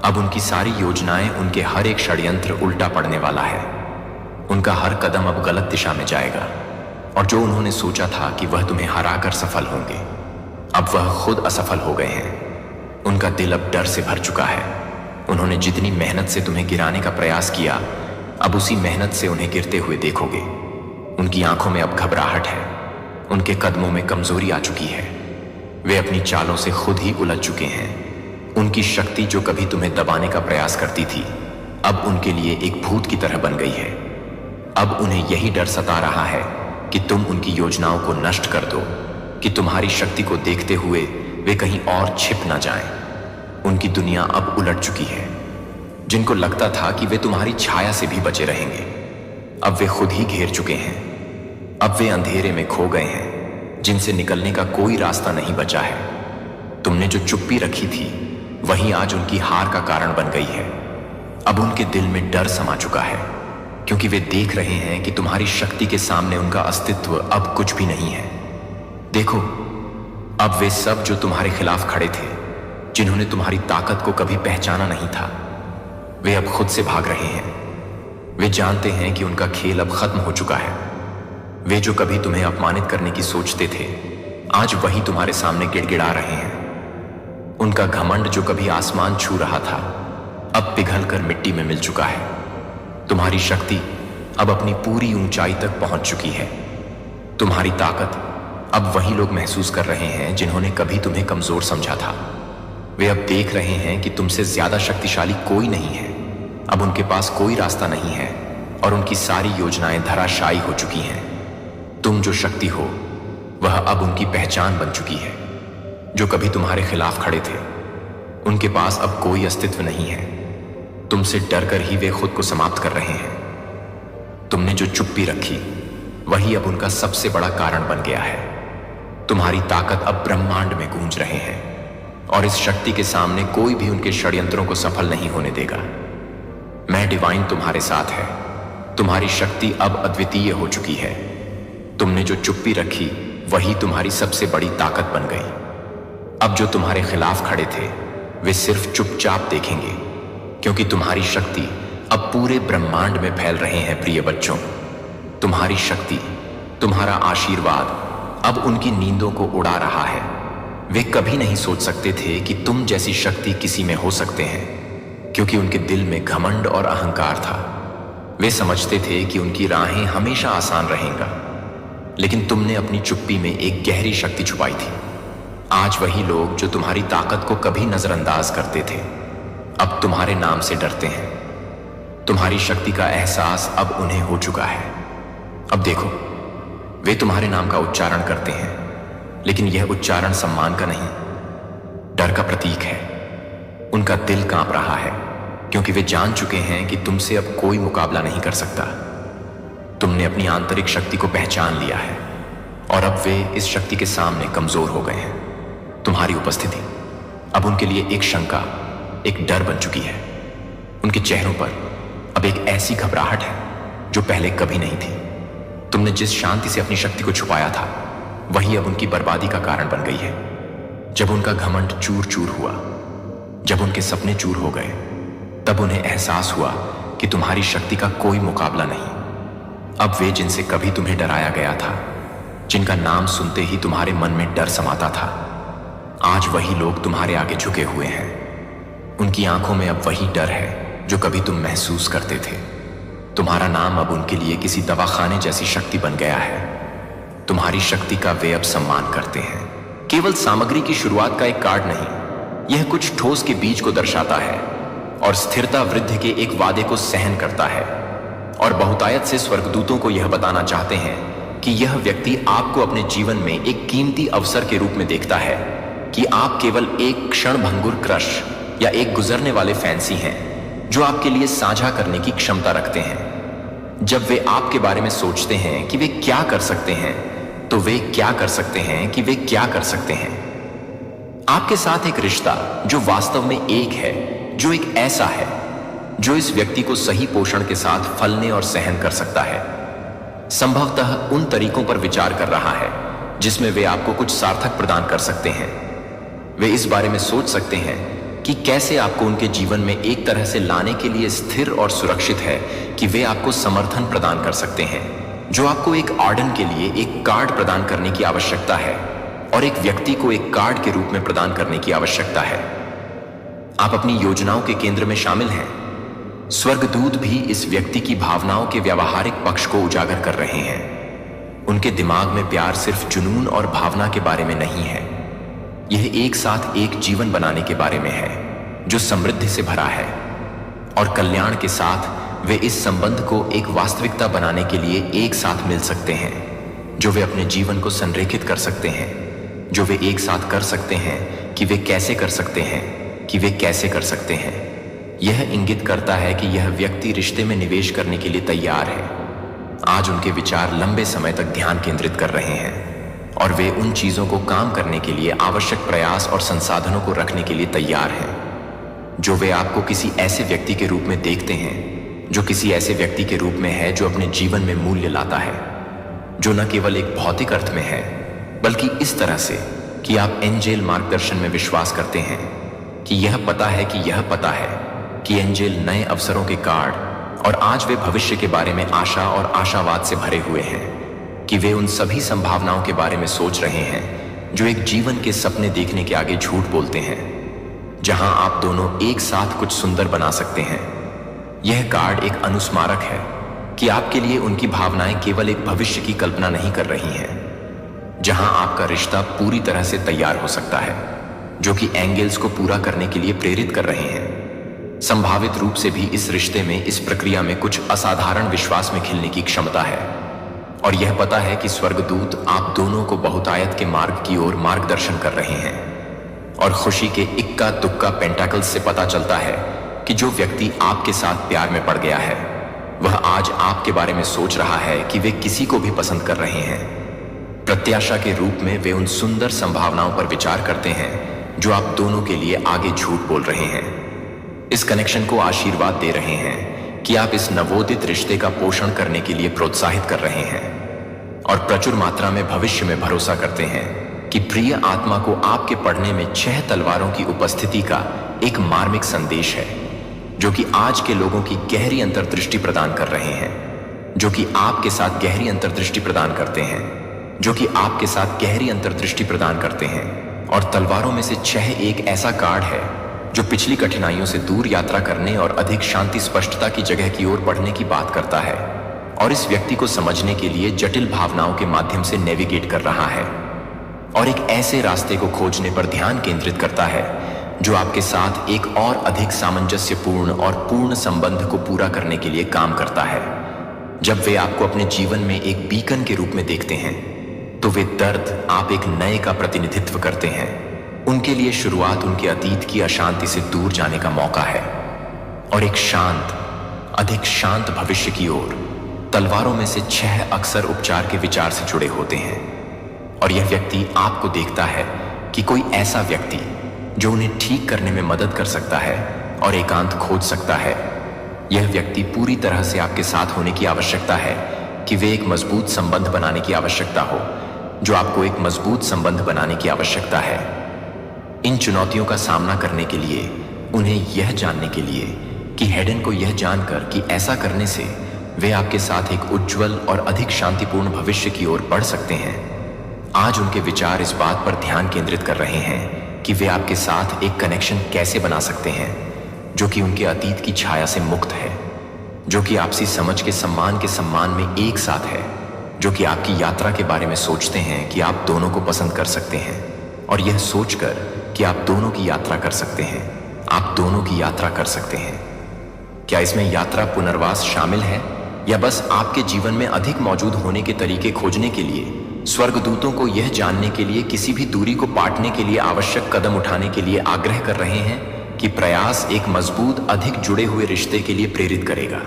अब उनकी सारी योजनाएं, उनके हर एक षड्यंत्र उल्टा पड़ने वाला है। उनका हर कदम अब गलत दिशा में जाएगा, और जो उन्होंने सोचा था कि वह तुम्हें हराकर सफल होंगे, अब वह खुद असफल हो गए हैं। उनका दिल अब डर से भर चुका है। उन्होंने जितनी मेहनत से तुम्हें गिराने का प्रयास किया, अब उसी मेहनत से उन्हें गिरते हुए देखोगे। उनकी आंखों में अब घबराहट है। उनके कदमों में कमजोरी आ चुकी है। वे अपनी चालों से खुद ही उलझ चुके हैं। उनकी शक्ति, जो कभी तुम्हें दबाने का प्रयास करती थी, अब उनके लिए एक भूत की तरह बन गई है। अब उन्हें यही डर सता रहा है कि तुम उनकी योजनाओं को नष्ट कर दो, कि तुम्हारी शक्ति को देखते हुए वे कहीं और छिप न जाएं। उनकी दुनिया अब उलट चुकी है। जिनको लगता था कि वे तुम्हारी छाया से भी बचे रहेंगे, अब वे खुद ही घेर चुके हैं। अब वे अंधेरे में खो गए हैं, जिनसे निकलने का कोई रास्ता नहीं बचा है। तुमने जो चुप्पी रखी थी, वही आज उनकी हार का कारण बन गई है। अब उनके दिल में डर समा चुका है, क्योंकि वे देख रहे हैं कि तुम्हारी शक्ति के सामने उनका अस्तित्व अब कुछ भी नहीं है। देखो, अब वे सब जो तुम्हारे खिलाफ खड़े थे, जिन्होंने तुम्हारी ताकत को कभी पहचाना नहीं था, वे अब खुद से भाग रहे हैं। वे जानते हैं कि उनका खेल अब खत्म हो चुका है। वे जो कभी तुम्हें अपमानित करने की सोचते थे, आज वही तुम्हारे सामने गिड़गिड़ा रहे हैं। उनका घमंड, जो कभी आसमान छू रहा था, अब पिघलकर मिट्टी में मिल चुका है। तुम्हारी शक्ति अब अपनी पूरी ऊंचाई तक पहुंच चुकी है। तुम्हारी ताकत अब वही लोग महसूस कर रहे हैं जिन्होंने कभी तुम्हें कमजोर समझा था। वे अब देख रहे हैं कि तुमसे ज्यादा शक्तिशाली कोई नहीं है। अब उनके पास कोई रास्ता नहीं है और उनकी सारी योजनाएं धराशायी हो चुकी हैं। तुम जो शक्ति हो वह अब उनकी पहचान बन चुकी है। जो कभी तुम्हारे खिलाफ खड़े थे उनके पास अब कोई अस्तित्व नहीं है। तुमसे डरकर ही वे खुद को समाप्त कर रहे हैं। तुमने जो चुप्पी रखी वही अब उनका सबसे बड़ा कारण बन गया है। तुम्हारी ताकत अब ब्रह्मांड में गूंज रहे हैं और इस शक्ति के सामने कोई भी उनके षड्यंत्रों को सफल नहीं होने देगा। मैं डिवाइन तुम्हारे साथ है। तुम्हारी शक्ति अब अद्वितीय हो चुकी है। तुमने जो चुप्पी रखी वही तुम्हारी सबसे बड़ी ताकत बन गई। अब जो तुम्हारे खिलाफ खड़े थे वे सिर्फ चुपचाप देखेंगे, क्योंकि तुम्हारी शक्ति अब पूरे ब्रह्मांड में फैल रहे हैं। प्रिय बच्चों, तुम्हारी शक्ति, तुम्हारा आशीर्वाद अब उनकी नींदों को उड़ा रहा है। वे कभी नहीं सोच सकते थे कि तुम जैसी शक्ति किसी में हो सकते हैं, क्योंकि उनके दिल में घमंड और अहंकार था। वे समझते थे कि उनकी राहें हमेशा आसान रहेंगा, लेकिन तुमने अपनी चुप्पी में एक गहरी शक्ति छुपाई थी। आज वही लोग जो तुम्हारी ताकत को कभी नजरअंदाज करते थे अब तुम्हारे नाम से डरते हैं। तुम्हारी शक्ति का एहसास अब उन्हें हो चुका है। अब देखो, वे तुम्हारे नाम का उच्चारण करते हैं, लेकिन यह उच्चारण सम्मान का नहीं, डर का प्रतीक है। उनका दिल कांप रहा है, क्योंकि वे जान चुके हैं कि तुमसे अब कोई मुकाबला नहीं कर सकता। तुमने अपनी आंतरिक शक्ति को पहचान लिया है और अब वे इस शक्ति के सामने कमजोर हो गए हैं। तुम्हारी उपस्थिति अब उनके लिए एक शंका, एक डर बन चुकी है। उनके चेहरों पर अब एक ऐसी घबराहट है जो पहले कभी नहीं थी। तुमने जिस शांति से अपनी शक्ति को छुपाया था वही अब उनकी बर्बादी का कारण बन गई है। जब उनका घमंड चूर चूर हुआ, जब उनके सपने चूर हो गए, तब उन्हें एहसास हुआ कि तुम्हारी शक्ति का कोई मुकाबला नहीं। अब वे जिनसे कभी तुम्हें डराया गया था, जिनका नाम सुनते ही तुम्हारे मन में डर समाता था, आज वही लोग तुम्हारे आगे झुके हुए हैं। उनकी आंखों में अब वही डर है जो कभी तुम महसूस करते थे। तुम्हारा नाम अब उनके लिए किसी दवाखाने जैसी शक्ति बन गया है। तुम्हारी शक्ति का वे अब सम्मान करते हैं। केवल सामग्री की शुरुआत का एक कार्ड नहीं, यह कुछ ठोस के बीज को दर्शाता है और स्थिरता वृद्धि के एक वादे को सहन करता है। और बहुतायत से स्वर्गदूतों को यह बताना चाहते हैं कि यह व्यक्ति आपको अपने जीवन में एक कीमती अवसर के रूप में देखता है, कि आप केवल एक क्षणभंगुर क्रश या एक गुजरने वाले फैंसी हैं जो आपके लिए साझा करने की क्षमता रखते हैं। जब वे आपके बारे में सोचते हैं कि वे क्या कर सकते हैं, तो वे क्या कर सकते हैं कि वे क्या कर सकते हैं। आपके साथ एक रिश्ता जो वास्तव में एक है, जो एक ऐसा है जो इस व्यक्ति को सही पोषण के साथ फलने और सहन कर सकता है। संभवतः उन तरीकों पर विचार कर रहा है जिसमें वे आपको कुछ सार्थक प्रदान कर सकते हैं। वे इस बारे में सोच सकते हैं कि कैसे आपको उनके जीवन में एक तरह से लाने के लिए स्थिर और सुरक्षित है, कि वे आपको समर्थन प्रदान कर सकते हैं जो आपको एक ऑर्डन के लिए एक कार्ड प्रदान करने की आवश्यकता है और एक व्यक्ति को एक कार्ड के रूप में प्रदान करने की आवश्यकता है। आप अपनी योजनाओं के केंद्र में शामिल हैं। स्वर्गदूत भी इस व्यक्ति की भावनाओं के व्यावहारिक पक्ष को उजागर कर रहे हैं। उनके दिमाग में प्यार सिर्फ जुनून और भावना के बारे में नहीं है, यह एक साथ एक जीवन बनाने के बारे में है जो समृद्धि से भरा है। और कल्याण के साथ वे इस संबंध को एक वास्तविकता बनाने के लिए एक साथ मिल सकते हैं, जो वे अपने जीवन को संरेखित कर सकते हैं, जो वे एक साथ कर सकते हैं कि वे कैसे कर सकते हैं, कि वे कैसे कर सकते हैं। यह इंगित करता है कि यह व्यक्ति रिश्ते में निवेश करने के लिए तैयार है। आज उनके विचार लंबे समय तक ध्यान केंद्रित कर रहे हैं और वे उन चीजों को काम करने के लिए आवश्यक प्रयास और संसाधनों को रखने के लिए तैयार हैं जो वे आपको किसी ऐसे व्यक्ति के रूप में देखते हैं, जो किसी ऐसे व्यक्ति के रूप में है जो अपने जीवन में मूल्य लाता है, जो न केवल एक भौतिक अर्थ में है बल्कि इस तरह से कि आप एंजेल मार्गदर्शन में विश्वास करते हैं, कि यह पता है कि यह पता है कि एंजेल नए अवसरों के कार्ड और आज वे भविष्य के बारे में आशा और आशावाद से भरे हुए हैं, कि वे उन सभी संभावनाओं के बारे में सोच रहे हैं जो एक जीवन के सपने देखने के आगे झूठ बोलते हैं, जहां आप दोनों एक साथ कुछ सुंदर बना सकते हैं। यह कार्ड एक अनुस्मारक है कि आपके लिए उनकी भावनाएं केवल एक भविष्य की कल्पना नहीं कर रही हैं, जहां आपका रिश्ता पूरी तरह से तैयार हो सकता है, जो कि एंगल्स को पूरा करने के लिए प्रेरित कर रहे हैं। संभावित रूप से भी इस रिश्ते में, इस प्रक्रिया में कुछ असाधारण विश्वास में खिलने की क्षमता है। और यह पता है कि स्वर्गदूत आप दोनों को बहुतायत के मार्ग की ओर मार्गदर्शन कर रहे हैं। और खुशी के इक्का दुक्का पेंटाकल्स से पता चलता है कि जो व्यक्ति आपके साथ प्यार में पड़ गया है वह आज आपके बारे में सोच रहा है कि वे किसी को भी पसंद कर रहे हैं। प्रत्याशा के रूप में वे उन सुंदर संभावनाओं पर विचार करते हैं जो आप दोनों के लिए आगे झूठ बोल रहे हैं। इस कनेक्शन को आशीर्वाद दे रहे हैं कि आप इस नवोदित रिश्ते का पोषण करने के लिए प्रोत्साहित कर रहे हैं और प्रचुर मात्रा में भविष्य में भरोसा करते हैं कि प्रिय आत्मा को आपके पढ़ने में 6 तलवारों की उपस्थिति का एक मार्मिक संदेश है, जो कि आज के लोगों की गहरी अंतर्दृष्टि प्रदान कर रहे हैं, जो कि आपके साथ गहरी अंतर्दृष्टि प्रदान करते हैं, जो कि आपके साथ गहरी अंतर्दृष्टि प्रदान करते हैं। और तलवारों में से 6 एक ऐसा कार्ड है जो पिछली कठिनाइयों से दूर यात्रा करने और अधिक शांति स्पष्टता की जगह की ओर बढ़ने की बात करता है और इस व्यक्ति को समझने के लिए जटिल भावनाओं के माध्यम से नेविगेट कर रहा है और एक ऐसे रास्ते को खोजने पर ध्यान केंद्रित करता है जो आपके साथ एक और अधिक सामंजस्यपूर्ण और पूर्ण संबंध को पूरा करने के लिए काम करता है। जब वे आपको अपने जीवन में एक बीकन के रूप में देखते हैं तो वे दर्द आप एक नए का प्रतिनिधित्व करते हैं। उनके लिए शुरुआत उनके अतीत की अशांति से दूर जाने का मौका है और एक शांत, अधिक शांत भविष्य की ओर। तलवारों में से 6 अक्सर उपचार के विचार से जुड़े होते हैं और यह व्यक्ति आपको देखता है कि कोई ऐसा व्यक्ति जो उन्हें ठीक करने में मदद कर सकता है और एकांत खोज सकता है। यह व्यक्ति पूरी तरह से आपके साथ होने की आवश्यकता है कि वे एक मजबूत संबंध बनाने की आवश्यकता हो, जो आपको एक मजबूत संबंध बनाने की आवश्यकता है। इन चुनौतियों का सामना करने के लिए, उन्हें यह जानने के लिए कि हेडन को यह जानकर कि ऐसा करने से वे आपके साथ एक उज्जवल और अधिक शांतिपूर्ण भविष्य की ओर बढ़ सकते हैं। आज उनके विचार इस बात पर ध्यान केंद्रित कर रहे हैं कि वे आपके साथ एक कनेक्शन कैसे बना सकते हैं जो कि उनके अतीत की छाया से मुक्त है, जो कि आपसी समझ के सम्मान में एक साथ है, जो कि आपकी यात्रा के बारे में सोचते हैं कि आप दोनों को पसंद कर सकते हैं और यह सोचकर कि आप दोनों की यात्रा कर सकते हैं, आप दोनों की यात्रा कर सकते हैं। क्या इसमें यात्रा पुनर्वास शामिल है या बस आपके जीवन में अधिक मौजूद होने के तरीके खोजने के लिए, स्वर्गदूतों को यह जानने के लिए किसी भी दूरी को पाटने के लिए आवश्यक कदम उठाने के लिए आग्रह कर रहे हैं कि प्रयास एक मजबूत, अधिक जुड़े हुए रिश्ते के लिए प्रेरित करेगा?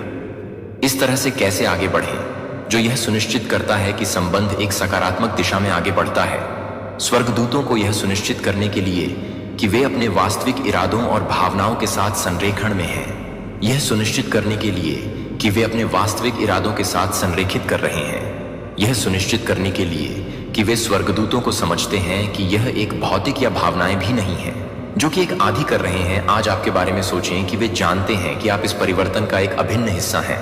इस तरह से कैसे आगे बढ़ें जो यह सुनिश्चित करता है कि संबंध एक सकारात्मक दिशा में आगे बढ़ता है? स्वर्गदूतों को यह सुनिश्चित करने के लिए कि वे अपने वास्तविक इरादों और भावनाओं के साथ संरेखण में हैं, यह सुनिश्चित करने के लिए कि वे अपने वास्तविक इरादों के साथ संरेखित कर रहे हैं, यह सुनिश्चित करने के लिए कि वे स्वर्गदूतों को समझते हैं कि यह एक भौतिक या भावनाएं भी नहीं है जो कि एक आदि कर रहे हैं। आज आपके बारे में सोचें कि वे जानते हैं कि आप इस परिवर्तन का एक अभिन्न हिस्सा हैं।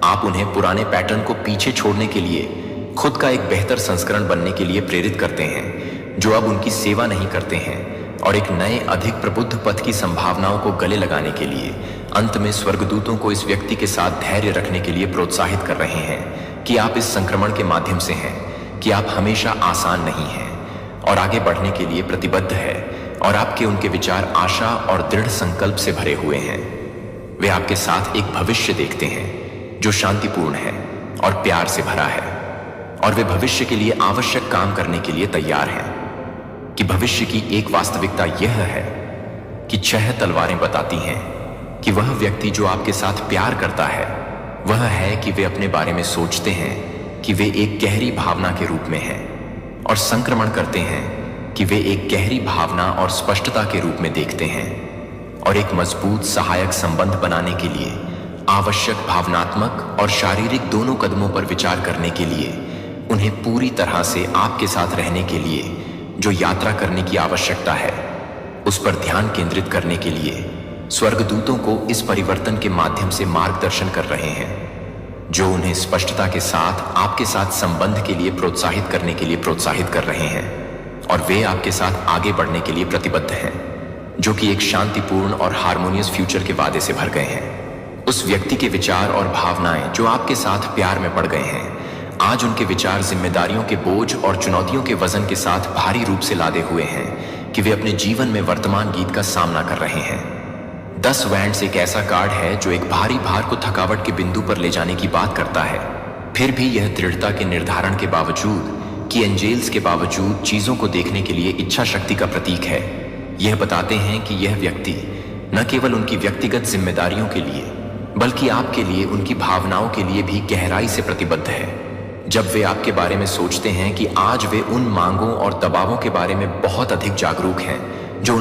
आप उन्हें पुराने पैटर्न को पीछे छोड़ने के लिए खुद का एक बेहतर संस्करण बनने के लिए प्रेरित करते हैं जो अब उनकी सेवा नहीं करते हैं और एक नए, अधिक प्रबुद्ध पथ की संभावनाओं को गले लगाने के लिए अंत में स्वर्गदूतों को इस व्यक्ति के साथ धैर्य रखने के लिए प्रोत्साहित कर रहे हैं कि आप इस संक्रमण के माध्यम से हैं, कि आप हमेशा आसान नहीं हैं और आगे बढ़ने के लिए प्रतिबद्ध है और आपके उनके विचार आशा और दृढ़ संकल्प से भरे हुए हैं। वे आपके साथ एक भविष्य देखते हैं जो शांतिपूर्ण है और प्यार से भरा है और वे भविष्य के लिए आवश्यक काम करने के लिए तैयार हैं। कि भविष्य की एक वास्तविकता यह है कि 6 तलवारें बताती हैं कि वह व्यक्ति जो आपके साथ प्यार करता है वह है कि वे अपने बारे में सोचते हैं कि वे एक गहरी भावना के रूप में हैं और संक्रमण करते हैं कि वे एक गहरी भावना और स्पष्टता के रूप में देखते हैं और एक मजबूत सहायक संबंध बनाने के लिए आवश्यक भावनात्मक और शारीरिक दोनों कदमों पर विचार करने के लिए उन्हें पूरी तरह से आपके साथ रहने के लिए जो यात्रा करने की आवश्यकता है उस पर ध्यान केंद्रित करने के लिए स्वर्गदूतों को इस परिवर्तन के माध्यम से मार्गदर्शन कर रहे हैं जो उन्हें स्पष्टता के साथ आपके साथ संबंध के लिए प्रोत्साहित करने के लिए प्रोत्साहित कर रहे हैं और वे आपके साथ आगे बढ़ने के लिए प्रतिबद्ध हैं जो कि एक शांतिपूर्ण और हार्मोनियस फ्यूचर के वादे से भर गए हैं। उस व्यक्ति के विचार और भावनाएं जो आपके साथ प्यार में पड़ गए हैं, आज उनके विचार जिम्मेदारियों के बोझ और चुनौतियों के वजन के साथ भारी रूप से लादे हुए हैं कि वे अपने जीवन में वर्तमान गीत का सामना कर रहे हैं। 10 वैंड्स एक ऐसा कार्ड है जो एक भारी भार को थकावट के बिंदु पर ले जाने की बात करता है। फिर भी यह दृढ़ता के निर्धारण के बावजूद कि एंजेल्स के बावजूद चीजों को देखने के लिए इच्छा शक्ति का प्रतीक है। यह बताते हैं कि यह व्यक्ति न केवल उनकी व्यक्तिगत जिम्मेदारियों के लिए बल्कि आपके लिए उनकी भावनाओं के लिए भी गहराई से प्रतिबद्ध है। जब वे आपके बारे में सोचते हैं कि आज वे उन मांगों और दबावों के बारे में बहुत अधिक जागरूक हैं